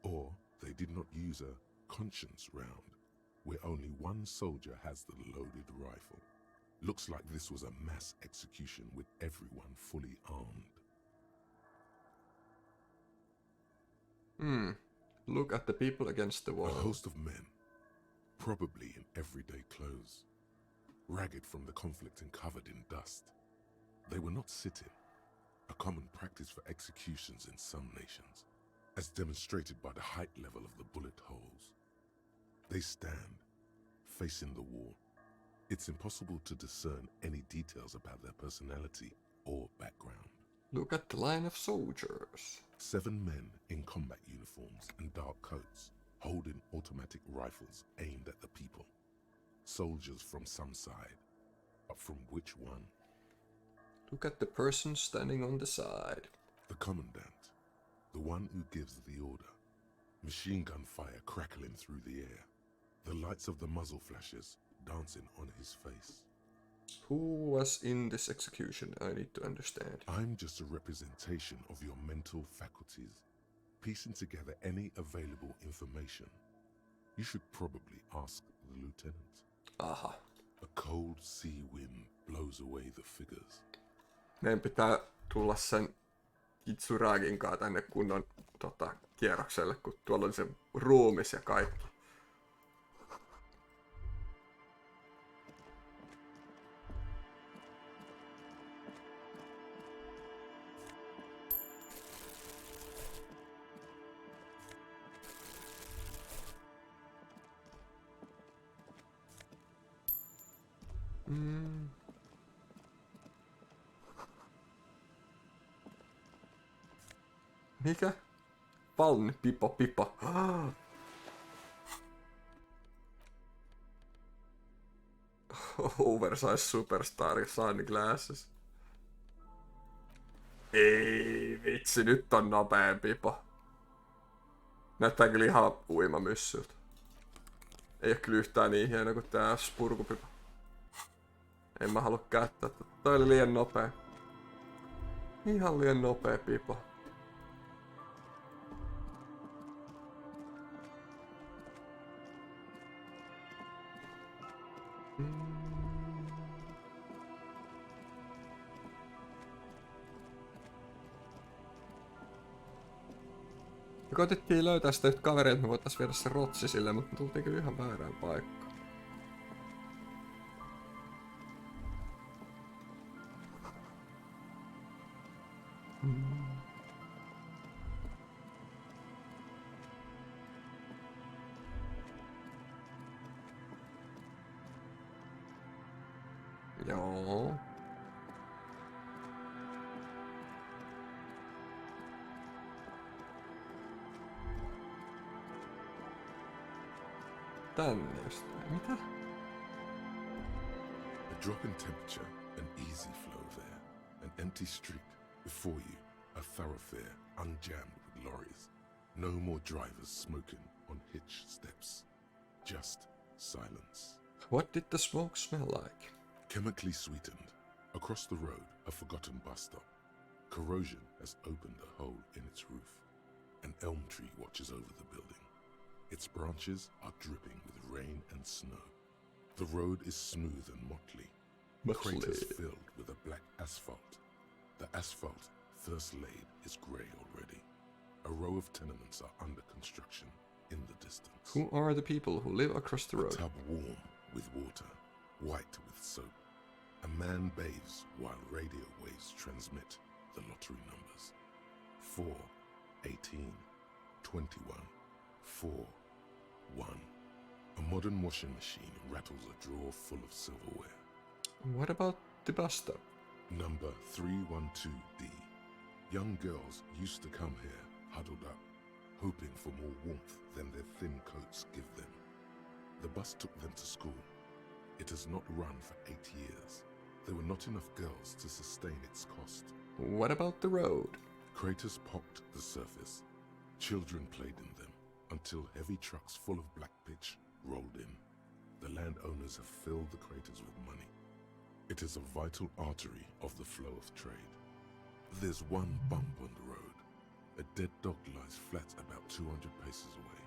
or they did not use a conscience round, where only one soldier has the loaded rifle. Looks like this was a mass execution with everyone fully armed. Look at the people against the A wall. host of men, probably in everyday clothes, ragged from the conflict and covered in dust. They were not sitting, a common practice for executions in some nations, as demonstrated by the height level of the bullet holes. They stand, facing the wall. It's impossible to discern any details about their personality or background. Look at the line of soldiers. 7 men in combat uniforms and dark coats, holding automatic rifles aimed at the people. Soldiers from some side, but from which one? Look at the person standing on the side. The commandant, the one who gives the order. Machine gun fire crackling through the air, the lights of the muzzle flashes dancing on his face. Who was in this execution? I need to understand. I'm just a representation of your mental faculties, piecing together any available information. You should probably ask the lieutenant. Aha. A cold sea wind blows away the figures. Meidän pitää tulla sen Kitsuragin kanssa tänne kunnon kierrokselle, kun tuolla on se ruumis ja kaikki. Mikä? Palni, pipo, pipo. Oversize superstar sunglasses. Ei vitsi, nyt on nopeen pipo. Näyttää kyllä ihan uimamyssyltä. Ei oo kyllä yhtään niin hieno kuin tää spurkupipo. En mä halua käyttää. Toi oli liian nopea. Ihan liian nopea pipo. koitettiin löytää sitä yhtä kaveria, että me voitais viedä se rotsi sille, mutta me tultiin kyllä ihan väärään paikkaan. Joo. Tänne just. Mitä? A drop in temperature, an easy flow there. An empty street before you, a thoroughfare unjammed with lorries. No more drivers smoking on hitch steps. Just silence. What did the smoke smell like? Chemically sweetened. Across the road, a forgotten bus stop. Corrosion has opened a hole in its roof. An elm tree watches over the building. Its branches are dripping with rain and snow. The road is smooth and motley. Craters filled with a black asphalt. The asphalt, first laid, is grey already. A row of tenements are under construction in the distance. Who are the people who live across the road? A tub warm with water, white with soap. A man bathes while radio waves transmit the lottery numbers. 4, 18, 21, 4, 1. A modern washing machine rattles a drawer full of silverware. What about the bus stop? Number 312D. Young girls used to come here, huddled up, hoping for more warmth than their thin coats give them. The bus took them to school. It has not run for 8 years. There were not enough girls to sustain its cost. What about the road? Craters pocked the surface. Children played in them until heavy trucks full of black pitch rolled in. The landowners have filled the craters with money. It is a vital artery of the flow of trade. There's one bump on the road. A dead dog lies flat about 200 paces away.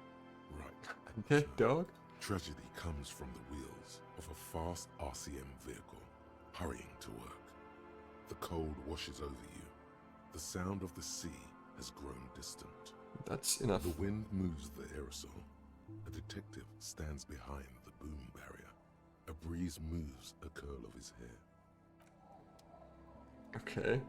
Right. A dead dog? Tragedy comes from the wheels of a fast RCM vehicle, hurrying to work. The cold washes over you. The sound of the sea has grown distant. That's enough. The wind moves the aerosol. A detective stands behind the boom barrier. A breeze moves a curl of his hair. Okay.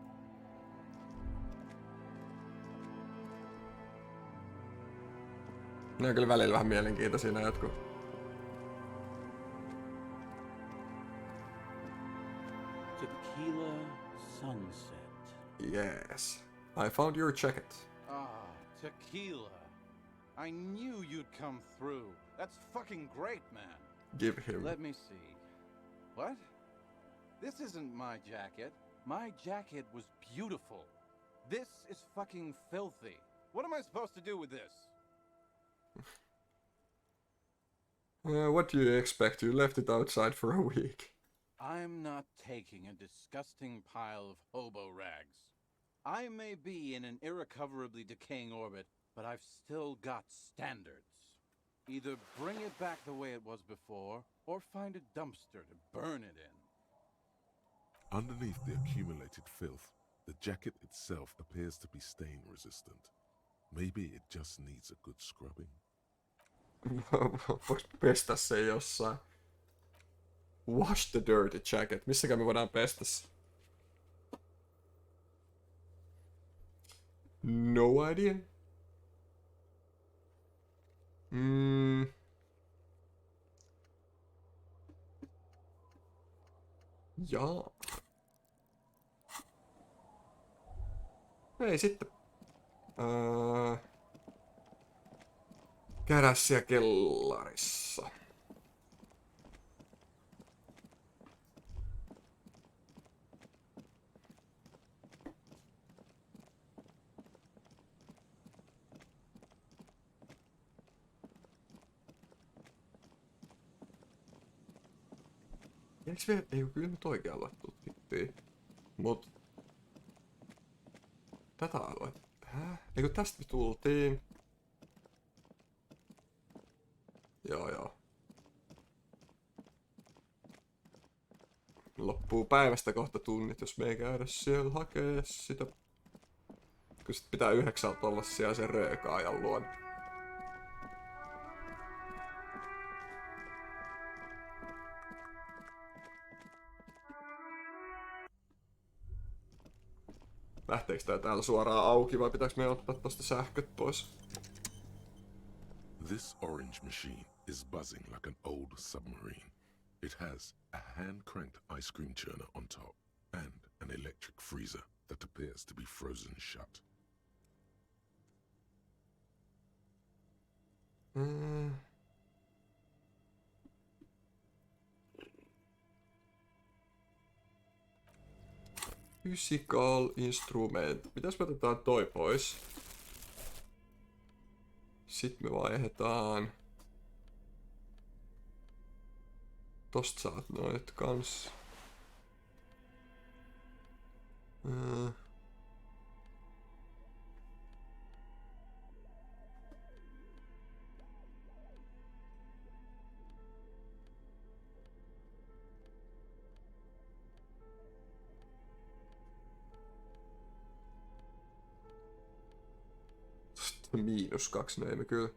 Ne on kyllä välillä vähän mielenkiintoisia nää jotkut. Tequila sunset. Yes. I found your jacket. Ah, tequila. I knew you'd come through. That's fucking great, man. Give him. Let me see. What? This isn't my jacket. My jacket was beautiful. This is fucking filthy. What am I supposed to do with this? What do you expect? You left it outside for a week. I'm not taking a disgusting pile of hobo rags. I may be in an irrecoverably decaying orbit, but I've still got standards. Either bring it back the way it was before, or find a dumpster to burn it in. Underneath the accumulated filth, the jacket itself appears to be stain resistant. Maybe it just needs a good scrubbing. Voisi pestä se jossain. Wash the dirty jacket. Missäkään me voidaan pestä se? No idea. Jaa. Ei sitten. Kärässiä kellarissa. Eiks me, ei kyllä nyt oikealla tutkittiin. Mut tätä aluetta. Eikö tästä me tultiin? Joo. Loppuu päivästä kohta tunnit, jos me ei käydä siellä hakee sitä Kun sit pitää 9 olla siellä sen röökaajan luon. Lähteekö tää täällä suoraan auki vai pitääkö me ottaa tosta sähköt pois? This orange machine is buzzing like an old submarine. It has a hand-cranked ice cream churner on top and an electric freezer that appears to be frozen shut. Musical instrument. Mitäs me otetaan toi pois? Sitten me vaihdetaan. Tosta saat noit kans. -2, no ei me kyllä.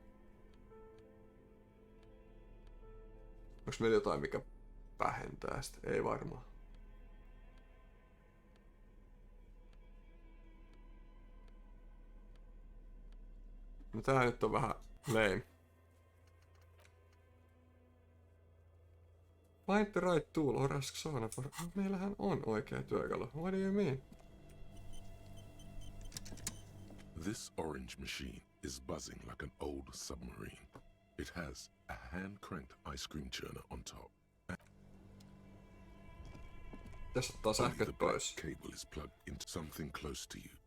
Onks meillä jotain mikä vähentää sitä? Ei varmaan. No tää nyt on vähän lame. Find the right tool or ask Sona for... Meillähän on oikea työkalu. What do you mean? This orange machine is buzzing like an old submarine. It has a hand-cranked ice cream churner on top. Tässä ottaa Only the sähköt black pois. cable is plugged into something close to you.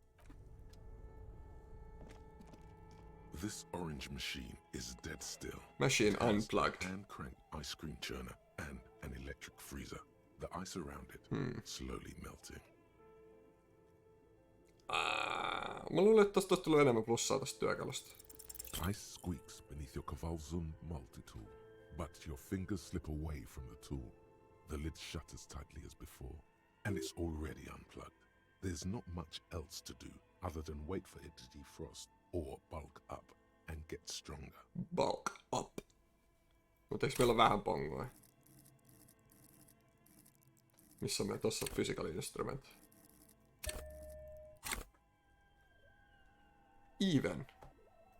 This orange machine is dead still. Machine It has unplugged. a hand-cranked ice cream churner and an electric freezer. The ice around it slowly melting. Mä luulen, että tosta tulee enemmän plussaa tosta työkalusta. Ice squeaks beneath your Kavalzund multi-tool, but your fingers slip away from the tool. The lid shutters tightly as before, and it's already unplugged. There's not much else to do other than wait for it to defrost or bulk up and get stronger. Bulk up. Mut eiks meillä vähän pongoa? Missä me tossa on physical instrument? Even.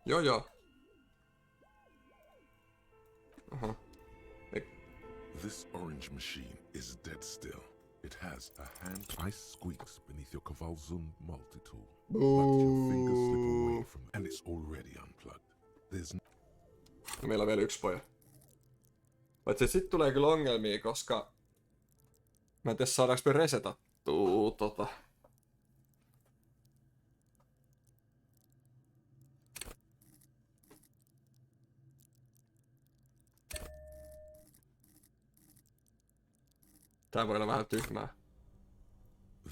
Joo. Aha. This orange machine is dead still. It has a hand. Ice squeaks beneath your Kavalzund multi-tool, but your fingers slip away from and it's already unplugged. There's No, meillä on vielä yksi poja. Paitsi sit tulee kyllä ongelmia, koska... Mä en tiedä saadaanko me resetattua Tää voi olla vähän tyhmää.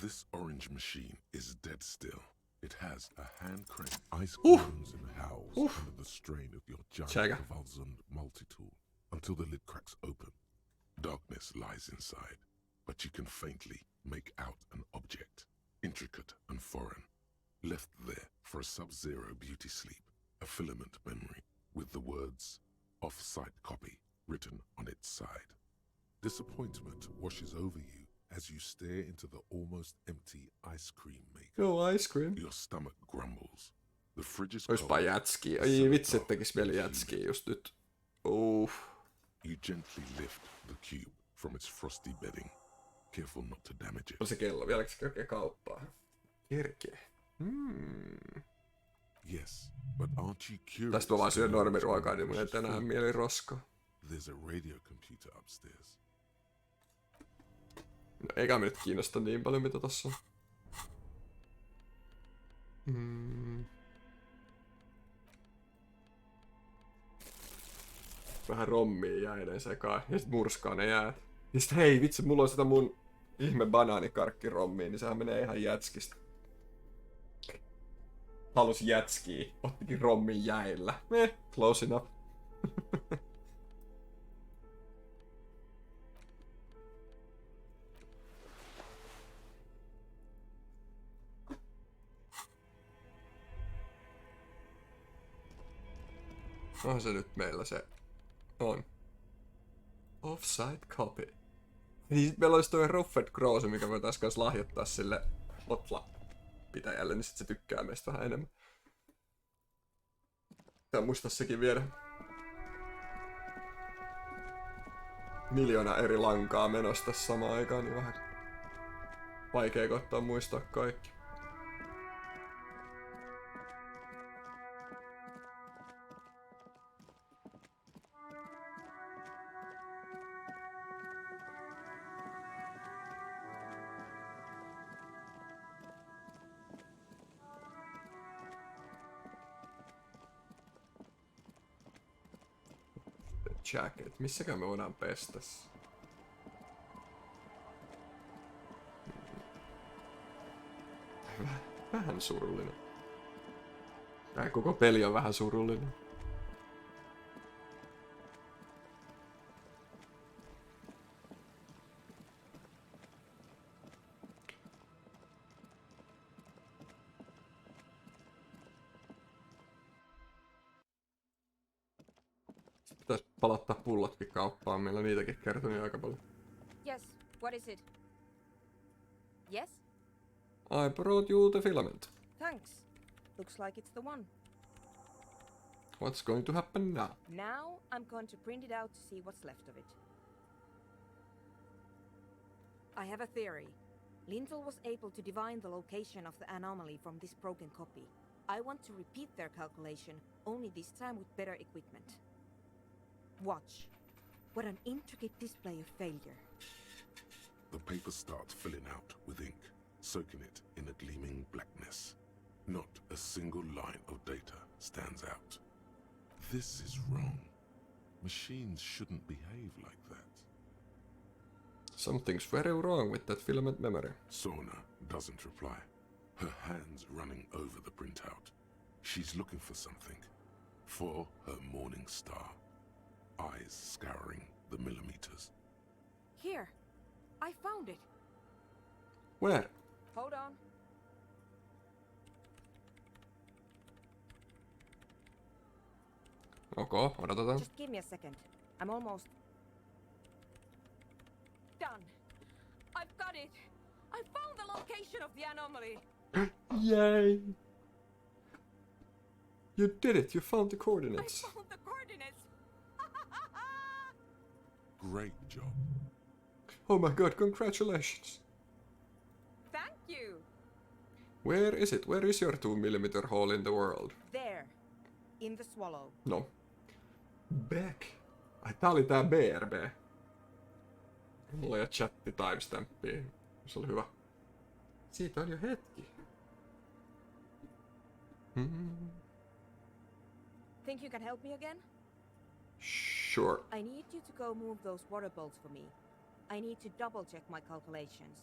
This orange machine is dead still. It has a hand-cranked ice groans and howls under the strain of your giant Kavalzund multi-tool until the lid cracks open. Darkness lies inside, but you can faintly make out an object, intricate and foreign, left there for a sub-zero beauty sleep, a filament memory with the words "off-site copy" written on its side. Disappointment washes over you as you stare into the almost empty ice cream maker. Joo, ice cream. Your stomach grumbles. The fridge is Oispa cold. jätskiä. Ai vitsi, et tekis mieli jätskiä just nyt. You gently lift the cube from its frosty bedding, careful not to damage it. On se kello. Vieläkö se kerkee kauppaa? Kerkee. Yes, but aren't you curious? Tästä mä vaan syön normiruokaa, niin mun ei tänään mieli roskaa. There's a radio computer upstairs. No, eikä me nyt kiinnosta niin paljon, mitä tossa on. Vähän rommia jäiden sekaan, ja sit murskaa ne jäät. Ja sit hei vitsi, mulla on sitä mun ihme banaanikarkkirommiin, niin sehän menee ihan jätskistä. Halus jätskiä, ottikin rommin jäillä. Close enough. Onhan se nyt meillä se on. Offside copy. Niin sit meillä olisi toi Ruffed Grouse, mikä voitais kans lahjoittaa sille Otla-pitäjälle, niin sit se tykkää meistä vähän enemmän. Tää muistaa sekin viedä. 1,000,000 eri lankaa menossa samaan aikaan, niin vähän vaikea koittaa muistaa kaikki. Jacket. Missäkään me voidaan pestä? Vähän surullinen. Tää koko peli on vähän surullinen. Pitäis palattaa pullotkin kauppaan, meillä niitäkin kertoi niin aika paljon. Yes, what is it? Yes? I brought you the filament. Thanks. Looks like it's the one. What's going to happen now? Now I'm going to print it out to see what's left of it. I have a theory. Lintel was able to divine the location of the anomaly from this broken copy. I want to repeat their calculation, only this time with better equipment. Watch. What an intricate display of failure. The paper starts filling out with ink, soaking it in a gleaming blackness. Not a single line of data stands out. This is wrong. Machines shouldn't behave like that. Something's very wrong with that filament memory. Sona doesn't reply, her hands running over the printout. She's looking for something. For her morning star. Eyes scouring the millimeters. Here. I found it. Where? Hold on. Okay, odotetaan. Just give me a second. I'm almost done. I've got it. I found the location of the anomaly. Yay! You did it. You found the I coordinates. found the coordinates. Great job. Oh my god, congratulations. Thank you. Where is it? Where is your 2mm hole in the world? There. In the swallow. No. Back. Ai tää oli tää BRB. Mulla ei oo chatti timestampia. Se oli hyvä. Siitä on jo hetki. Think you can help me again? Sure. I need you to go move those water bolts for me. I need to double check my calculations.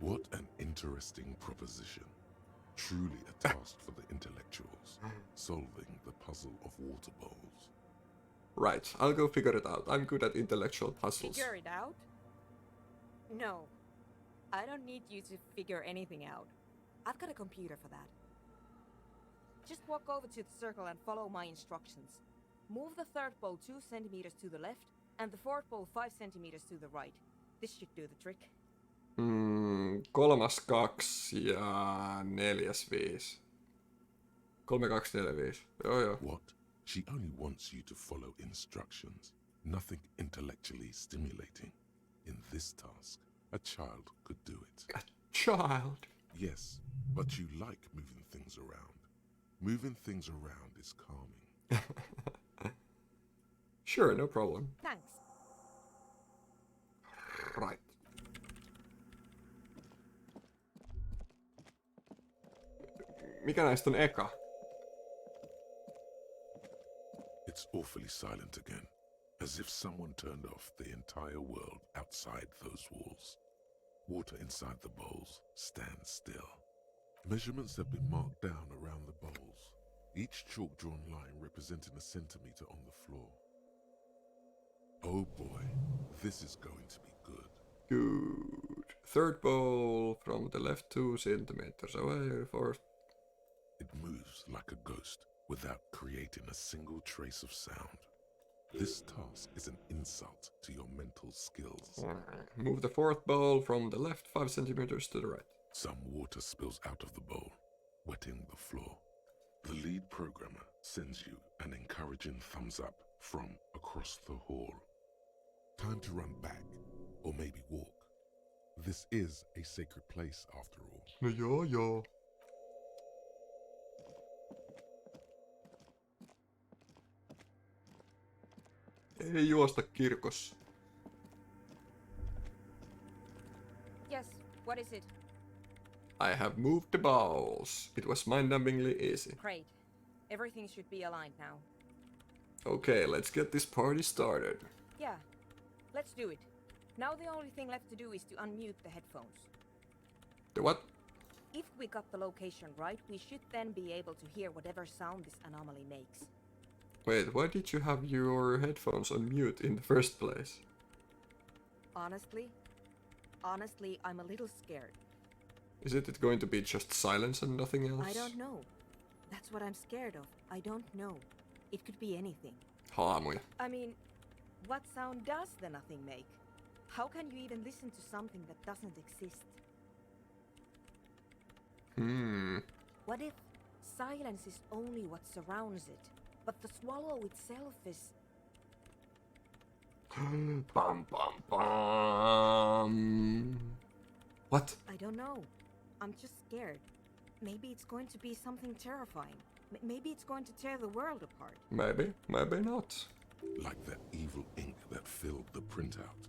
What an interesting proposition. Truly a task for the intellectuals, solving the puzzle of water bowls. Right, I'll go figure it out. I'm good at intellectual puzzles. Figure it out? No. I don't need you to figure anything out. I've got a computer for that. Just walk over to the circle and follow my instructions. Move the third bowl 2 centimeters to the left and the fourth bowl 5 centimeters to the right. This should do the trick. 3, 2 ja 4, 5. 3, 2, 4, 5. Joo. What? She only wants you to follow instructions. Nothing intellectually stimulating. In this task, a child could do it. A child? Yes, but you like moving things around. Moving things around is calming. Sure, no problem. Thanks. Right. Mikä näistä on eka? It's awfully silent again, as if someone turned off the entire world outside those walls. Water inside the bowls stands still. Measurements have been marked down around the bowls, each chalk-drawn line representing a centimeter on the floor. Oh boy, this is going to be good. Good. Third bowl from the left 2 centimeters away. Fourth. It moves like a ghost without creating a single trace of sound. This task is an insult to your mental skills. Move the fourth bowl from the left 5 centimeters to the right. Some water spills out of the bowl, wetting the floor. The lead programmer sends you an encouraging thumbs up from across the hall. Time to run back, or maybe walk. This is a sacred place after all. No joo joo. Ei juosta kirkossa. Yes, what is it? I have moved the bowls. It was mind-numbingly easy. Great. Everything should be aligned now. Okay, let's get this party started. Yeah, let's do it. Now the only thing left to do is to unmute the headphones. The what? If we got the location right, we should then be able to hear whatever sound this anomaly makes. Wait, why did you have your headphones on mute in the first place? Honestly, I'm a little scared. Isn't it going to be just silence and nothing else? I don't know. That's what I'm scared of. I don't know. It could be anything. Haamuja. I mean, what sound does the nothing make? How can you even listen to something that doesn't exist? What if silence is only what surrounds it, but the swallow itself is... Bum bum bum. What? I don't know. I'm just scared. Maybe it's going to be something terrifying. Maybe it's going to tear the world apart. Maybe, maybe not. Like that evil ink that filled the printout,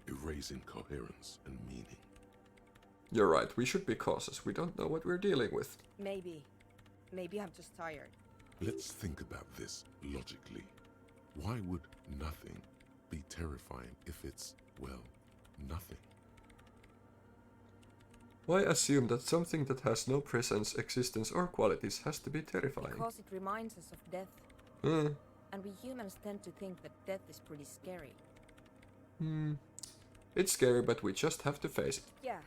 erasing coherence and meaning. You're right, we should be cautious. We don't know what we're dealing with. Maybe. Maybe I'm just tired. Let's think about this logically. Why would nothing be terrifying if it's, well, nothing? Why assume that something that has no presence, existence, or qualities has to be terrifying? Because it reminds us of death. Hmm. And we humans tend to think that death is pretty scary. It's scary, but we just have to face it. Yeah.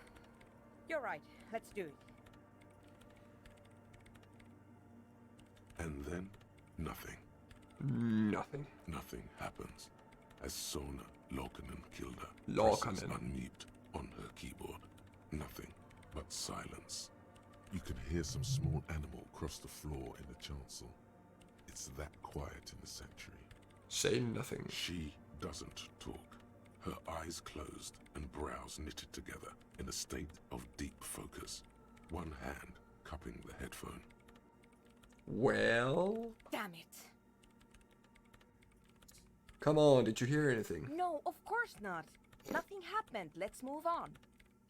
You're right. Let's do it. And then, nothing. Nothing. Nothing happens. As Sona Lokanen Kilda presses Lokanen. unmute on her keyboard. Nothing but silence. You can hear some small animal cross the floor in the chancel. It's that quiet in the sanctuary. Say nothing. She doesn't talk. Her eyes closed and brows knitted together in a state of deep focus. One hand cupping the headphone. Well? Damn it. Come on, did you hear anything? No, of course not. Nothing happened. Let's move on.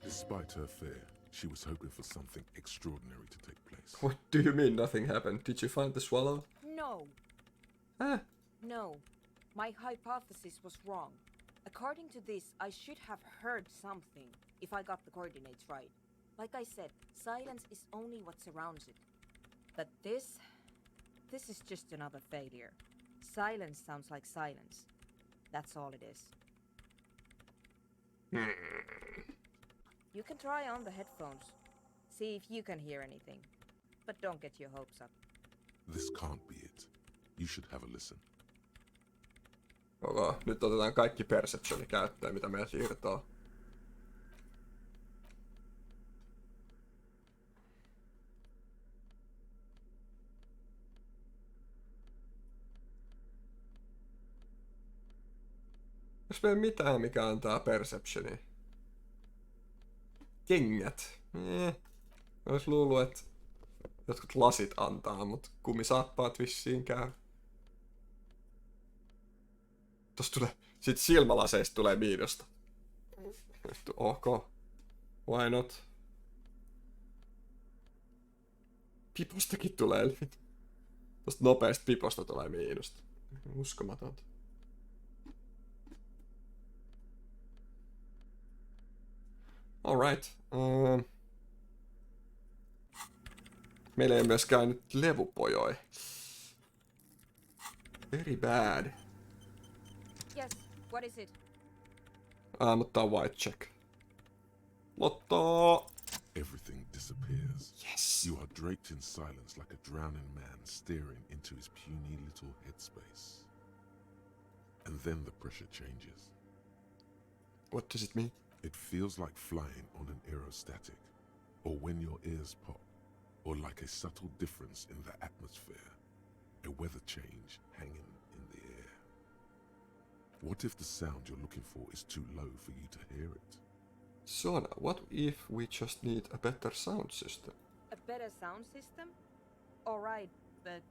Despite her fear, she was hoping for something extraordinary to take place. What do you mean nothing happened? Did you find the swallow? No. Ah, No. My hypothesis was wrong. According to this, I should have heard something if I got the coordinates right. Like I said, silence is only what surrounds it. But this is just another failure. Silence sounds like silence. That's all it is. You can try on the headphones. See if you can hear anything. But don't get your hopes up. This can't be it. You should have a listen. okay, nyt otetaan kaikki perceptioni käyttöön, mitä meillä siirtoo. Jos meillä mitään, mikä antaa perceptioni. Kengät. Ois luullut, että jotkut lasit antaa, mut kumisaappaat vissiin käy. Tosta tulee, sit silmälaseista tulee miinusta. Ok. Why not? Pipostakin tulee. Tosta nopeasta piposta tulee miinusta. Uskomatonta. Alright. Meillä ei myöskään nyt levupojoi. Very bad. Yes, what is it? Mutta tää on white check. Lotto! Everything disappears. Yes! Yes. You are draped in silence like a drowning man staring into his puny little headspace. And then the pressure changes. What does it mean? It feels like flying on an aerostatic, or when your ears pop, or like a subtle difference in the atmosphere, a weather change hanging in the air. What if the sound you're looking for is too low for you to hear it? Sona, what if we just need a better sound system? A better sound system? Alright, but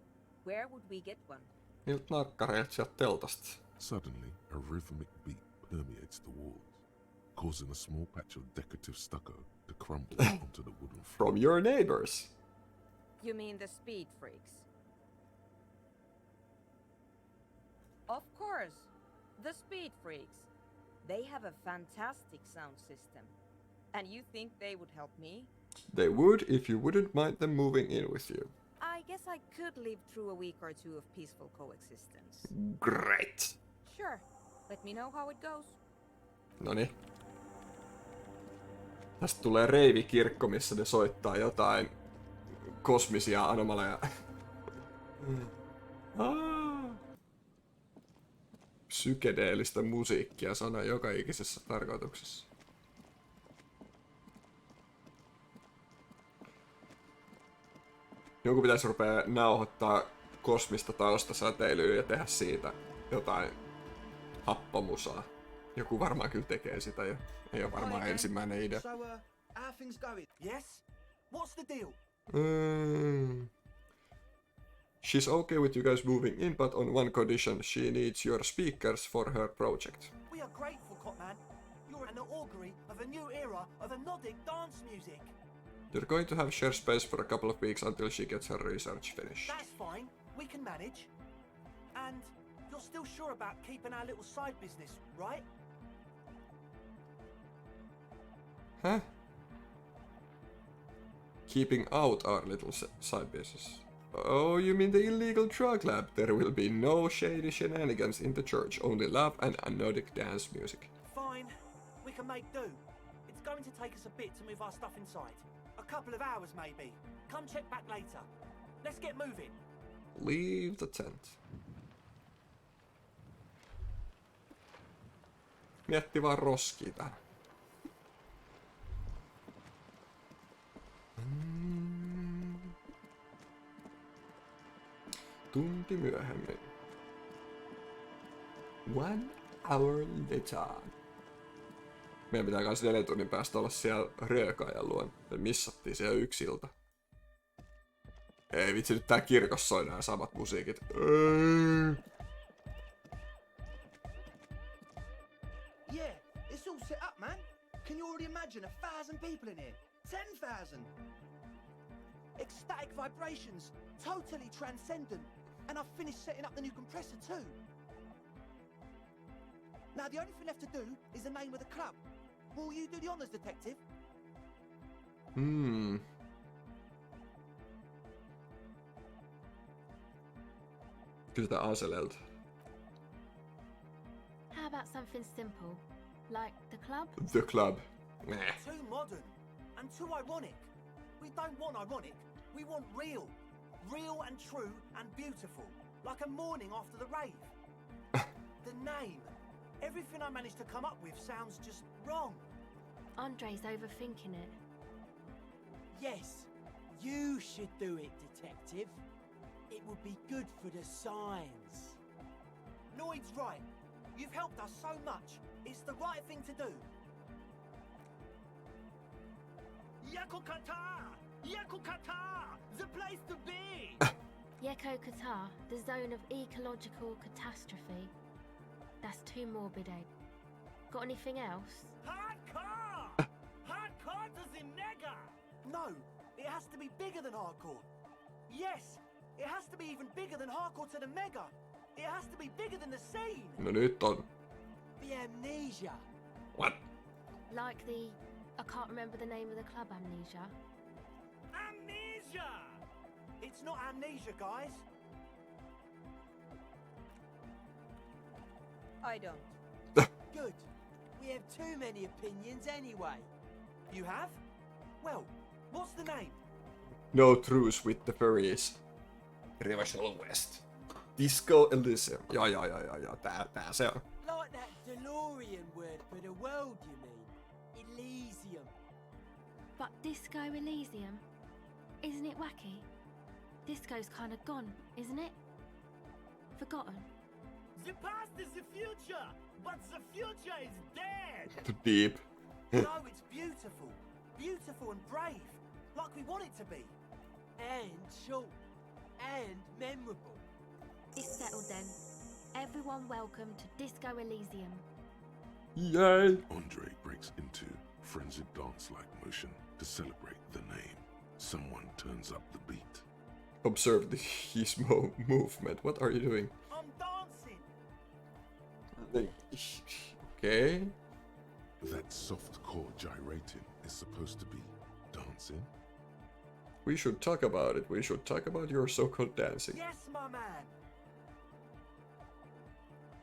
where would we get one? Niiltä narkkareilta sieltä teltasta. Suddenly, a rhythmic beat permeates the walls, causing a small patch of decorative stucco to crumble onto the wooden floor. From your neighbors. You mean the speed freaks? Of course, the speed freaks. They have a fantastic sound system. And you think they would help me? They would if you wouldn't mind them moving in with you. I guess I could live through a week or two of peaceful coexistence. Great. Sure, let me know how it goes. Noniin. Tästä tulee reivikirkko, missä ne soittaa jotain kosmisia anomaleja. Psykedeellistä musiikkia sana joka ikisessä tarkoituksessa. Jonkun pitäisi rupea nauhoittaa kosmista taustasäteilyä ja tehdä siitä jotain happomusaa. Joku varmaan kyllä tekee sitä jo. Ei ole varmaan ensimmäinen idea. So, how things going? Yes? What's the deal? She's okay with you guys moving in, but on one condition, she needs your speakers for her project. We are grateful, Copman. You're an augury of a new era of Nordic dance music. You're going to have share space for a couple of weeks until she gets her research finished. That's fine. We can manage. And you're still sure about keeping our little side business, right? Huh? Keeping out our little side business. Oh, you mean the illegal drug lab? There will be no shady shenanigans in the church, only love and Nordic dance music. Fine. We can make do. It's going to take us a bit to move our stuff inside. A couple of hours, maybe. Come check back later. Let's get moving. Leave the tent. Mietti vaan roskii tähän. Tunti myöhemmin. 1 hour later. Meidän pitää kans 4 tunnin päästä olla siellä Röökaajan luon. Me missattiin siellä yksi ilta. Ei vitsi, nyt tää kirkossa soi nää samat musiikit. Yeah, it's all set up, man. Can you already imagine 1,000 people in here? 10,000! Ecstatic vibrations. Totally transcendent. And I've finished setting up the new compressor too. Now the only thing left to do is the name of the club. Will you do the honors, detective? Kysytään Aselelta. How about something simple? Like the club? The club. Nah. Too modern. And too ironic. We don't want ironic. We want real. Real and true and beautiful. Like a morning after the rave. The name. Everything I managed to come up with sounds just wrong. Andre's overthinking it. Yes, you should do it, detective. It would be good for the signs. Lloyd's right. You've helped us so much. It's the right thing to do. Yakukata! Yakukata! The place to be! Yeko Qatar, the zone of ecological catastrophe. That's too morbid, eh? Got anything else? Hardcore! Hardcore to the nega! No, it has to be bigger than hardcore. Yes, it has to be even bigger than hardcore to the mega. It has to be bigger than the scene. No nyt on. The amnesia. What? Like the... I can't remember the name of the club, Amnesia. Amnesia! It's not amnesia, guys. I don't. Good. We have too many opinions anyway. You have? Well, what's the name? No truce with the furries. Revisional West. Disco Elysium. Joo. Tää se on. Like that DeLorean word for the world, you mean? Elysium. But Disco Elysium? Isn't it wacky? Disco's kind of gone, isn't it? Forgotten. The past is the future, but the future is dead. Too deep. No, it's beautiful. Beautiful and brave. Like we want it to be. And short. And memorable. It's settled then. Everyone welcome to Disco Elysium. Yay! Andre breaks into frenzied dance-like motion to celebrate the name. Someone turns up the beat. Observe his movement. What are you doing? I'm dancing. Okay. That soft core gyrating is supposed to be dancing. We should talk about it. We should talk about your so-called dancing. Yes, my man.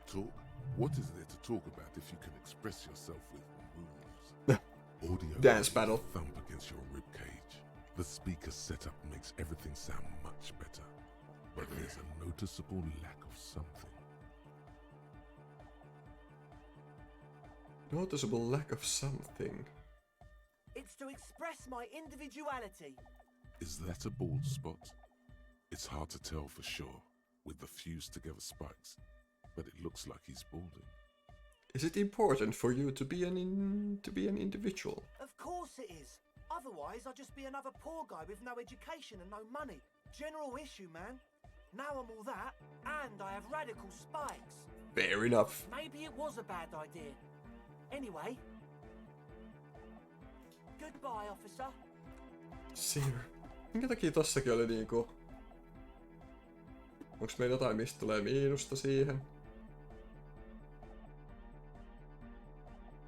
Talk? What is there to talk about if you can express yourself with moves? Audio Dance battle. Thump against your ribcage. The speaker setup makes everything sound much better, but there's a noticeable lack of something. Noticeable lack of something. It's to express my individuality. Is that a bald spot? It's hard to tell for sure with the fused together spikes, but it looks like he's balding. Is it important for you to be an individual? Of course it is. Otherwise, I'd just be another poor guy with no education and no money. General issue, man. Now I'm all that, and I have radical spikes. Fair enough. Maybe it was a bad idea. Anyway. Goodbye, officer. Sir. Minkä takia tossakin oli niinku... Onks meillä jotain, mistä tulee miinusta siihen?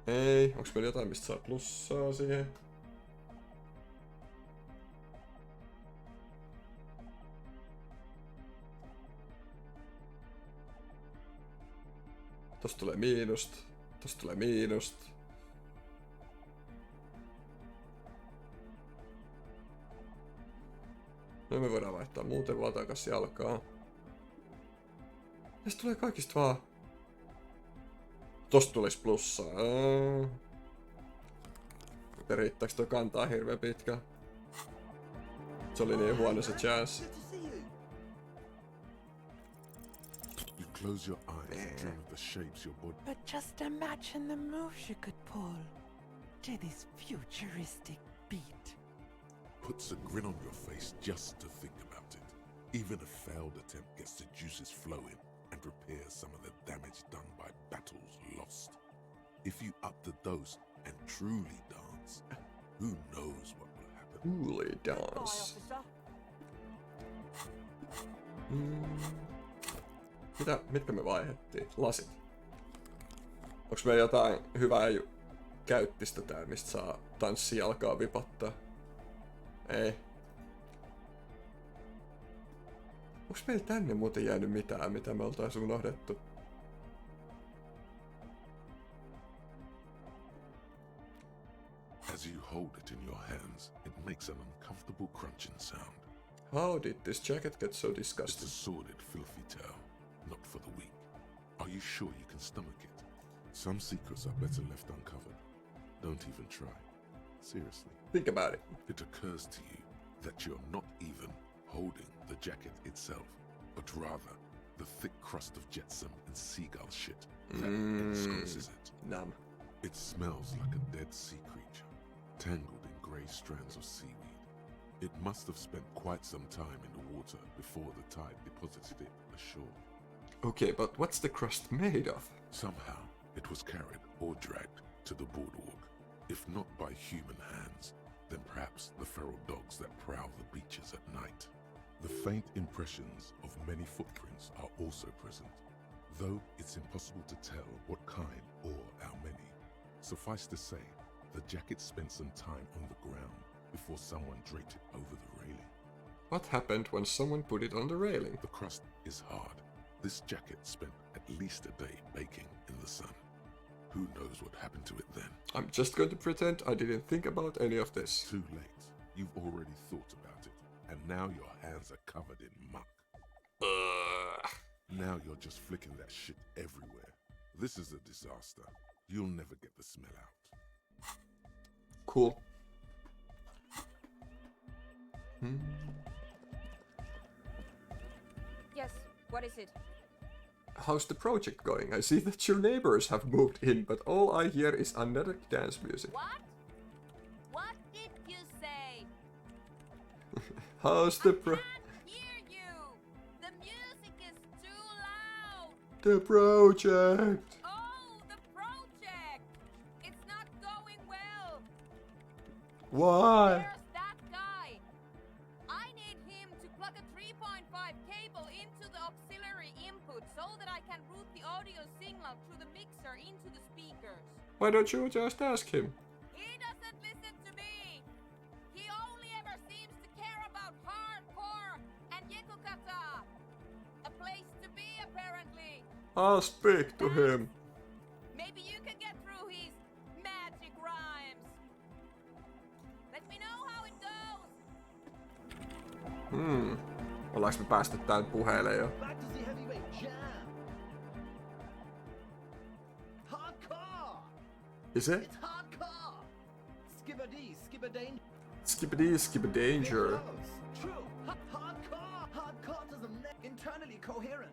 Ei. Onks meillä jotain, mistä saa plussaa siihen? Tosta tulee miinusta. Tosta tulee miinusta. No me voidaan vaihtaa muuten vaan takas jalkaa. Ja tulee kaikista vaan... Tosta tulis plussaa. Riittääks toi kantaa hirveän pitkä? Se oli niin huono se jazz. You close your eyes and dream of the shapes your body. But just imagine the moves you could pull to this futuristic beat. Puts a grin on your face just to think about it. Even a failed attempt gets the juices flowing and repairs some of the damage done by battles lost. If you up the dose and truly dance, who knows what will happen? Truly Goodbye, dance. officer. Mitkä me vaihdettiin? Lasit. Onks meillä jotain hyvää käyttistä tää, mistä saa tanssijalkaa vipattaa? Ei. Onks meillä tänne muuten jäänyt mitään, mitä me oltais unohdettu? As you hold it in your hands, it makes an uncomfortable crunching sound. How did this jacket get so It's disgusting? a sordid, filthy tale, not for the weak. Are you sure you can stomach it? Some secrets are better left uncovered. Don't even try. Seriously. Think about it. It occurs to you that you're not even holding the jacket itself, but rather the thick crust of jetsam and seagull shit that ensconces it. Nam. It smells like a dead sea creature, tangled in grey strands of seaweed. It must have spent quite some time in the water before the tide deposited it ashore. Okay, but what's the crust made of? Somehow, it was carried or dragged to the boardwalk. If not by human hands, then perhaps the feral dogs that prowl the beaches at night. The faint impressions of many footprints are also present, though it's impossible to tell what kind or how many. Suffice to say, the jacket spent some time on the ground before someone draped it over the railing. What happened when someone put it on the railing? The crust is hard. This jacket spent at least a day baking in the sun. Who knows what happened to it then? I'm just going to pretend I didn't think about any of this. Too late. You've already thought about it. and now your hands are covered in muck. Now you're just flicking that shit everywhere. This is a disaster. You'll never get the smell out. Cool. Yes, what is it? How's the project going? I see that your neighbors have moved in, but all I hear is another dance music. What? What did you say? How's the I can't hear you! The music is too loud! the project? Oh, the project! It's not going well! Why? There's that guy! I need him to plug a 3.5 cable into the auxiliary input so that I can route the audio signal through the mixer into the speakers. Why don't you just ask him? He doesn't listen to me! He only ever seems to care about hardcore and yekukata! A place to be, apparently! I'll speak to him. Maybe you can get through his magic rhymes! Let me know how it goes! Ollaanko me päästy täällä puheelle jo? Back to the heavyweight jam. Hardcore. Is it? It's hardcore. Skibbity, skibbidane. Skibbity skibba danger. True. Hardcore. Hardcore to the internally coherent.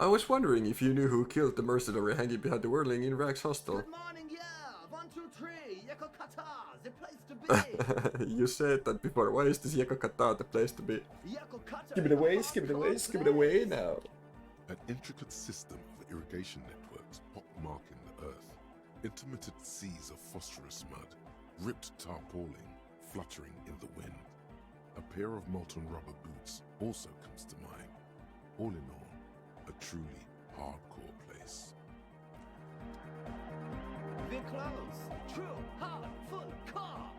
I was wondering if you knew who killed the mercenary hanging behind the whirling in Rags hostel. Good morning, yeah. 1, 2, 3. Yekokata, the place to be. You said that before. Why is this Yekokata the place to be? Yekokata. Skip it away, skip it away, skip it away now. An intricate system of irrigation networks pockmarking the earth. Intermittent seas of phosphorus mud, ripped tarpaulin fluttering in the wind. A pair of molten rubber boots also comes to mind. All in all, a truly hardcore place. We're close. True. Hard. Full car.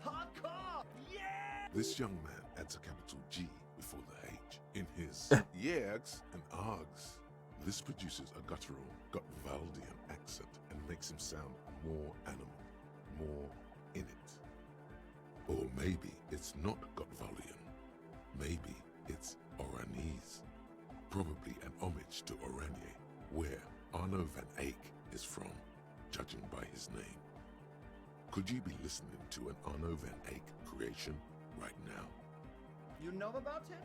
Hardcore. Yeah. This young man adds a capital G before the H in his yegs and args. This produces a guttural Gotvaldian accent and makes him sound more animal, more in it. Or maybe it's not Gotvaldian. Maybe it's Oranese. Probably an homage to Oranje, where Arno van Eyck is from, judging by his name. Could you be listening to an Arno van Eyck creation right now? You know about him?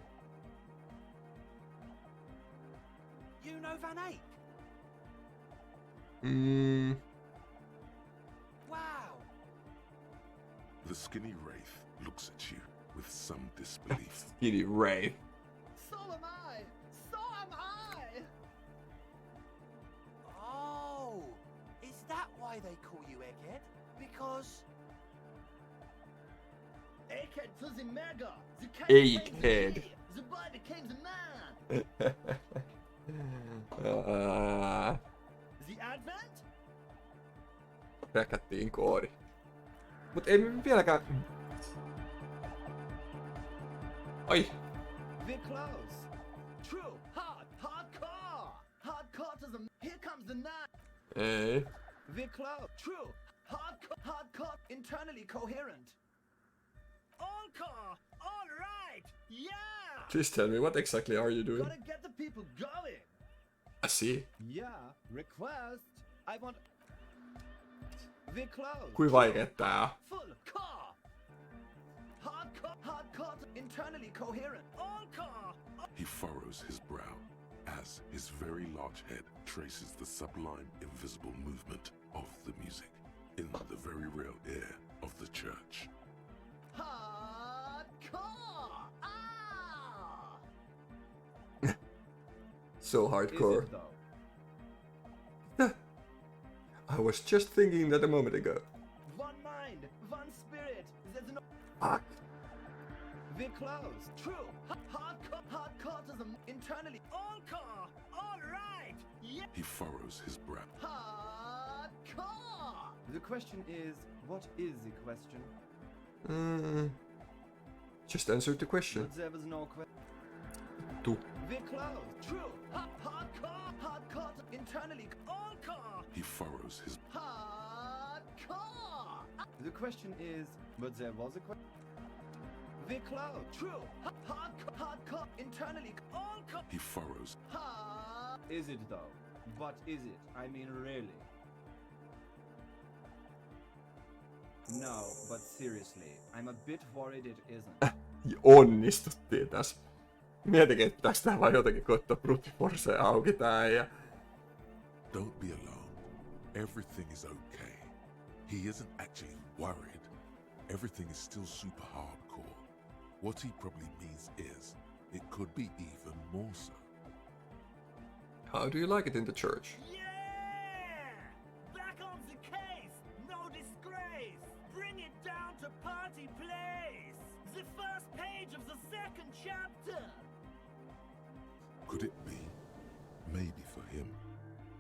You know Van Eyck? Wow. The skinny wraith looks at you with some disbelief. Skinny Ray. So am I. So am I. Oh, is that why they call you Egghead? Because Egghead to the mega. The cat Egghead. became the boy became the man. The advent? Räkättiin koodi. Mut ei me vieläkään... Ai! We're close. True. Hardcore. Hardcore to the... Here comes the night. Ei. We're close. True. Hardcore. Internally coherent. All car. All right. Yeah. Please tell me, what exactly are you doing? Gotta get the people going. I see. Yeah. Request. I want... We're close. Kui vaikea tää on? Full car. Hardcore. Internally coherent. All car. He furrows his brow as his very large head traces the sublime invisible movement of the music in the very real air of the church. Hardcore. Ah. So hardcore. Is it though? I was just thinking that a moment ago. One mind, one spirit. There's no... Fuck. We're close. True. Hardcore to the internally. All car. All right. Yeah. He furrows his brow. Hardcore. The question is, what is the question? Just answer the question. But there was no question. Tu. We're close. True. Hardcore to internally. All car. He furrows his... Hardcore. The question is, but there was a question. The cloud. True. Hardcore. Internally. All He furrows. Ha! Is it though? But is it? I mean, really? No, but seriously, I'm a bit worried it isn't. Onnistuttiin tässä. Mietinkin, että tästä vaan jotenkin koittaa brute force auki tää ja... Don't be alarmed. Everything is okay. He isn't actually worried. Everything is still super hardcore. What he probably means is, it could be even more so. How do you like it in the church? Yeah! Back on the case! No disgrace! Bring it down to party place! The first page of the second chapter! Could it be? Maybe for him,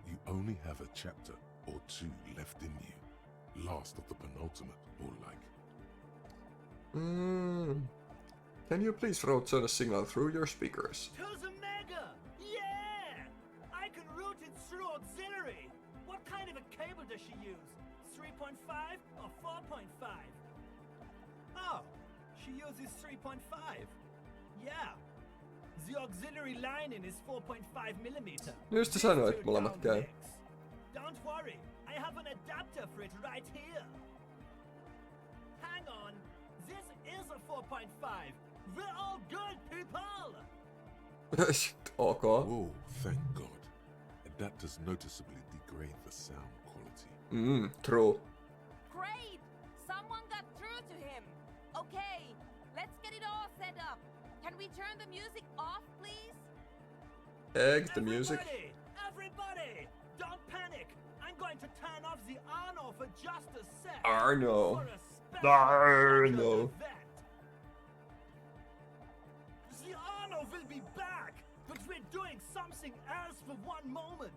you only have a chapter or two left in you. Last of the penultimate, more like. Can you please route a signal through your speakers? To the mega! Yeah! I can route it through auxiliary! What kind of a cable does she use? 3.5 or 4.5? Oh, she uses 3.5. Yeah. The auxiliary lining is 4.5 millimeter. Just sanoa, että molemmat käy. Don't worry, I have an adapter for it right here. Hang on, this is a 4.5. We're all good, people! Ok. Whoa, thank God. Adapters noticeably degrade the sound quality. True. Great! Someone got through to him. Okay, let's get it all set up. Can we turn the music off, please? Egg, the music. Everybody! Don't panic! I'm going to turn off the Arno for just a sec. Arno. For a special Arno. event. The Arno will be back, but we're doing something else for one moment.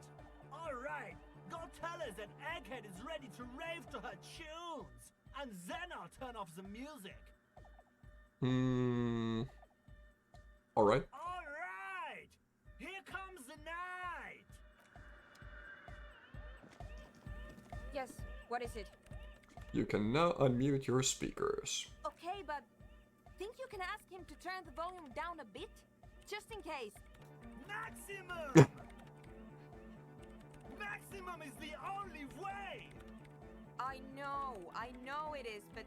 Alright, go tell her that Egghead is ready to rave to her tunes, and then I'll turn off the music. Alright. Alright! Here comes the night! Yes, what is it? You can now unmute your speakers. Okay, but think you can ask him to turn the volume down a bit? Just in case. Maximum! Maximum is the only way! I know it is, but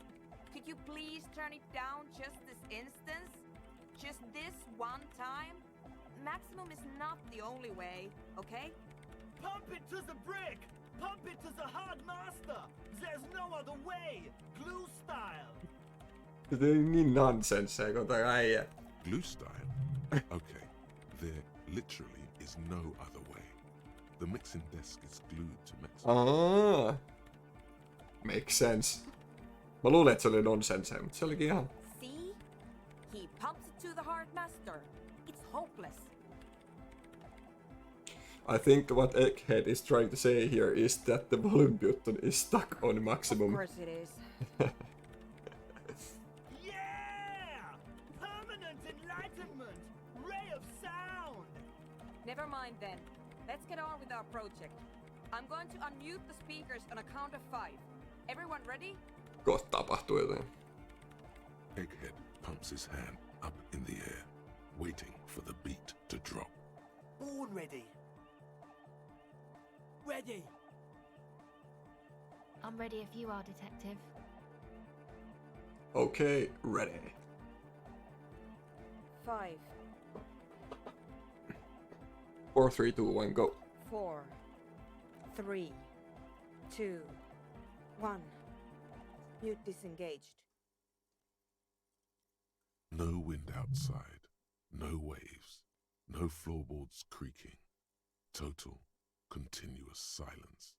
could you please turn it down just this instance? Just this one time? Maximum is not the only way, okay? Pump it to the brick! Pump it to the hard master! There's no other way! Glue style! Se oli niin nonsense, kun tää äijä. Glue style? Okay, there literally is no other way. The mixing desk is glued to maximum. Makes sense. Mä luulen, että se oli nonsense, mutta se olikin ihan... See? He pumps it to the hard master. It's hopeless. I think what Egghead is trying to say here is that the volume button is stuck on maximum. Of course it is. Yeah! Permanent enlightenment! Ray of sound! Never mind then. Let's get on with our project. I'm going to unmute the speakers on a count of 5. Everyone ready? Kohta tapahtuu jotain. Egghead pumps his hand up in the air, waiting for the beat to drop. Born ready. Ready. I'm ready if you are, Detective. Okay, ready. 5, 4, 3, 2, 1, go. 4, 3, 2, 1. Mute disengaged. No wind outside, no waves, no floorboards creaking. Total, continuous silence.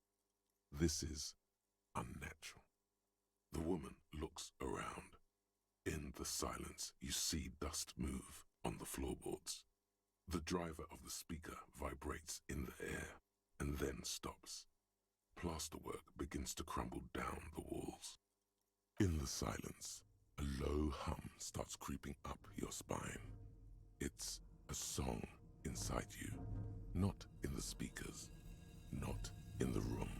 This is unnatural. The woman looks around. In the silence, you see dust move on the floorboards. The driver of the speaker vibrates in the air and then stops. Plasterwork begins to crumble down the walls. In the silence, a low hum starts creeping up your spine. It's a song inside you, not in the speakers, not in the room.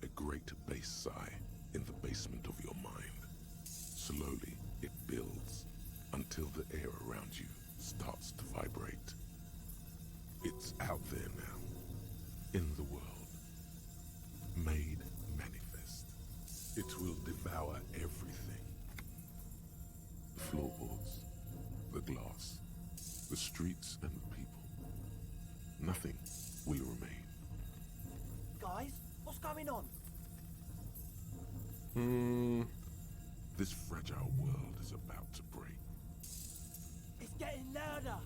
A great bass sigh in the basement of your mind. Slowly, it builds, devour everything. The floorboards, the glass, the streets and the people. Nothing will remain. Guys, what's going on? This fragile world is about to break. It's getting louder.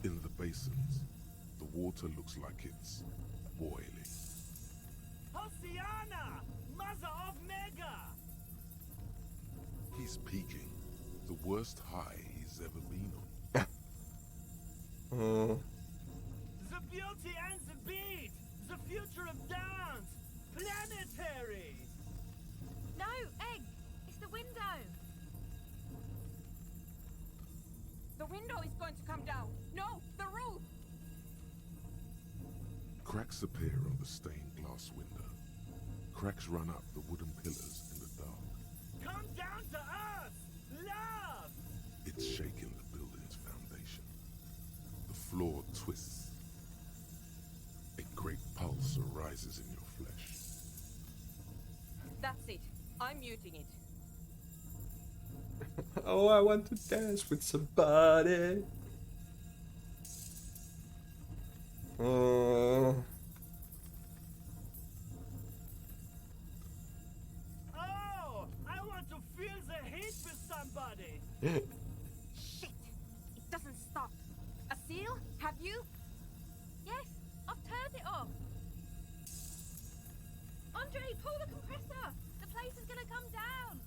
In the basins, the water looks like it's boiling. Hosiana! Mother of Mega! He's peaking. The worst high he's ever been on. The beauty and the beat! The future of dance! Planetary! No, Egg! It's the window! The window is going to come down! No, the roof! Cracks appear on the stained glass window. Cracks run up the wooden pillars in the dark. Come down to earth! Love! It's shaking the building's foundation. The floor twists. A great pulse arises in your flesh. That's it. I'm muting it. Oh, I want to dance with somebody. Oh, I want to feel the heat with somebody. Shit! It doesn't stop. A seal? Have you? Yes, I've turned it off. Andre, pull the compressor. The place is gonna come down.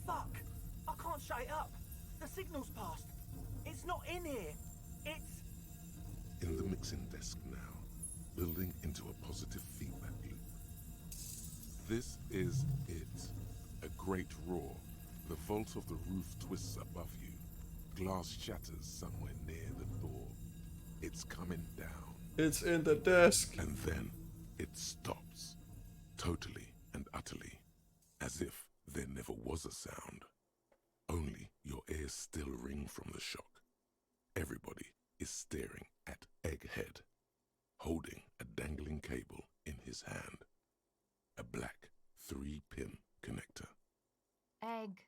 Fuck! I can't shut it up. The signal's passed. It's not in here. It's... In the mixing desk now, building into a positive feedback loop. This is it. A great roar. The vault of the roof twists above you. Glass shatters somewhere near the door. It's coming down. It's in the desk. And then it stops. Totally and utterly. As if there never was a sound. Only your ears still ring from the shock. Everybody is staring at Egghead, holding a dangling cable in his hand. A black 3-pin connector. Egg.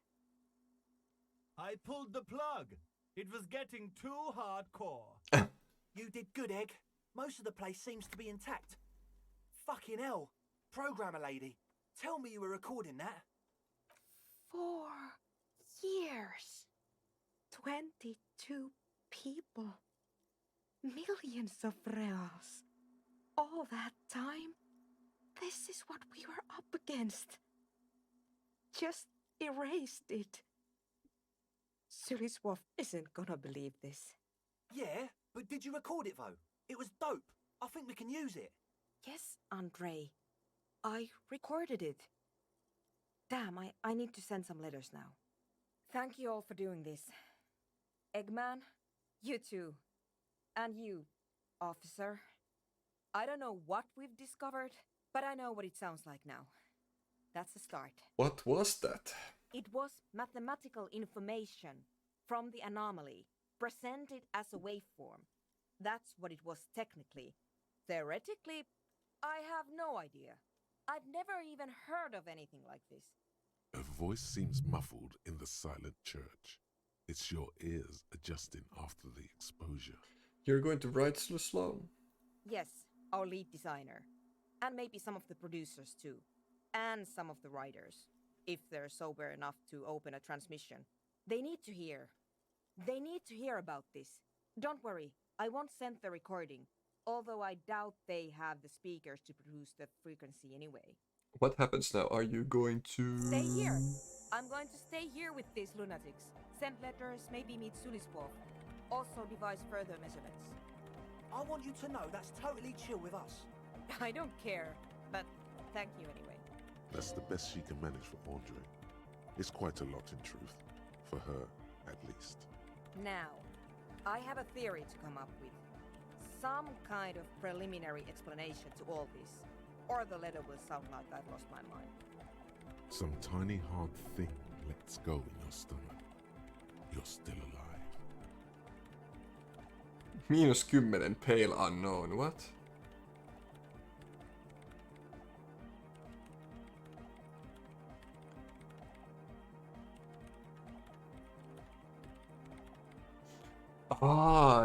I pulled the plug. It was getting too hardcore. You did good, Egg. Most of the place seems to be intact. Fucking hell. Programmer lady, tell me you were recording that. 4 years. 22 people. Millions of reals. All that time? This is what we were up against. Just erased it. Suliswolf isn't gonna believe this. Yeah, but did you record it though? It was dope. I think we can use it. Yes, Andre. I recorded it. Damn, I need to send some letters now. Thank you all for doing this. Eggman, you too. And you, officer. I don't know what we've discovered, but I know what it sounds like now. That's a start. What was that? It was mathematical information from the anomaly, presented as a waveform. That's what it was technically. Theoretically, I have no idea. I've never even heard of anything like this. Her voice seems muffled in the silent church. It's your ears adjusting after the exposure. You're going to write so slow? Yes, our lead designer. And maybe some of the producers too. And some of the writers. If they're sober enough to open a transmission. They need to hear. They need to hear about this. Don't worry, I won't send the recording. Although I doubt they have the speakers to produce the frequency anyway. What happens now? Are you going to... Stay here. I'm going to stay here with these lunatics. Send letters, maybe meet Suliswolf. Also devise further measurements. I want you to know that's totally chill with us. I don't care, but thank you anyway. That's the best she can manage for Andre. It's quite a lot in truth. For her, at least. Now, I have a theory to come up with. Some kind of preliminary explanation to all this. Or the letter will sound like I've lost my mind. Some tiny hard thing lets go in your stomach. You're still alive. -10 pale unknown, what?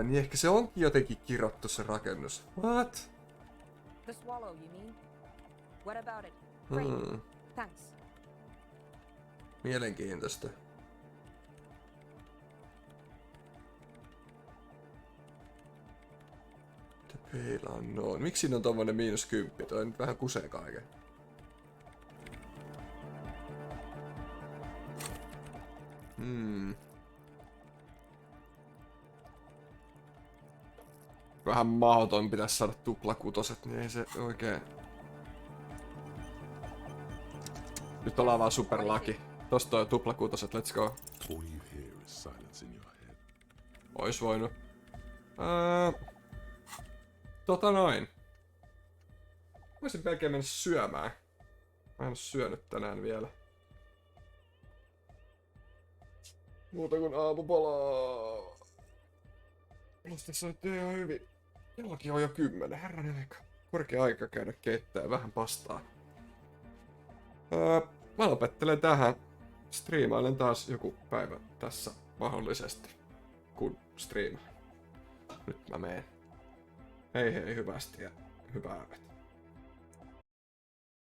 Niin ehkä se onkin jotenkin kirottu se rakennus. What? The swallow, you mean? What about it? Great. Thanks. Mielenkiintoista. The Pale Unknown. Miksi siinä on tommonen -10? Toi nyt vähän kusee kaiken. Vähän mahdoton pitäisi saada tuplakutoset, niin ei se oikein... Nyt ollaan vaan superlaki. Tosta toi tuplakutoset, let's go. All you hear is silence in your head. Ois voinut. Noin. Voisin melkein mennä syömään. Mä en oo syönyt tänään vielä. Muuta kuin aamupalaa. Musta soitti ihan hyvin. Jollakin on jo 10, herranen aika. Korkea aika käydä keittää vähän pastaa. Mä lopettelen tähän. Striimailen taas joku päivä tässä mahdollisesti, kun striimaan. Nyt mä meen. Hei hyvästi ja hyvää yötä.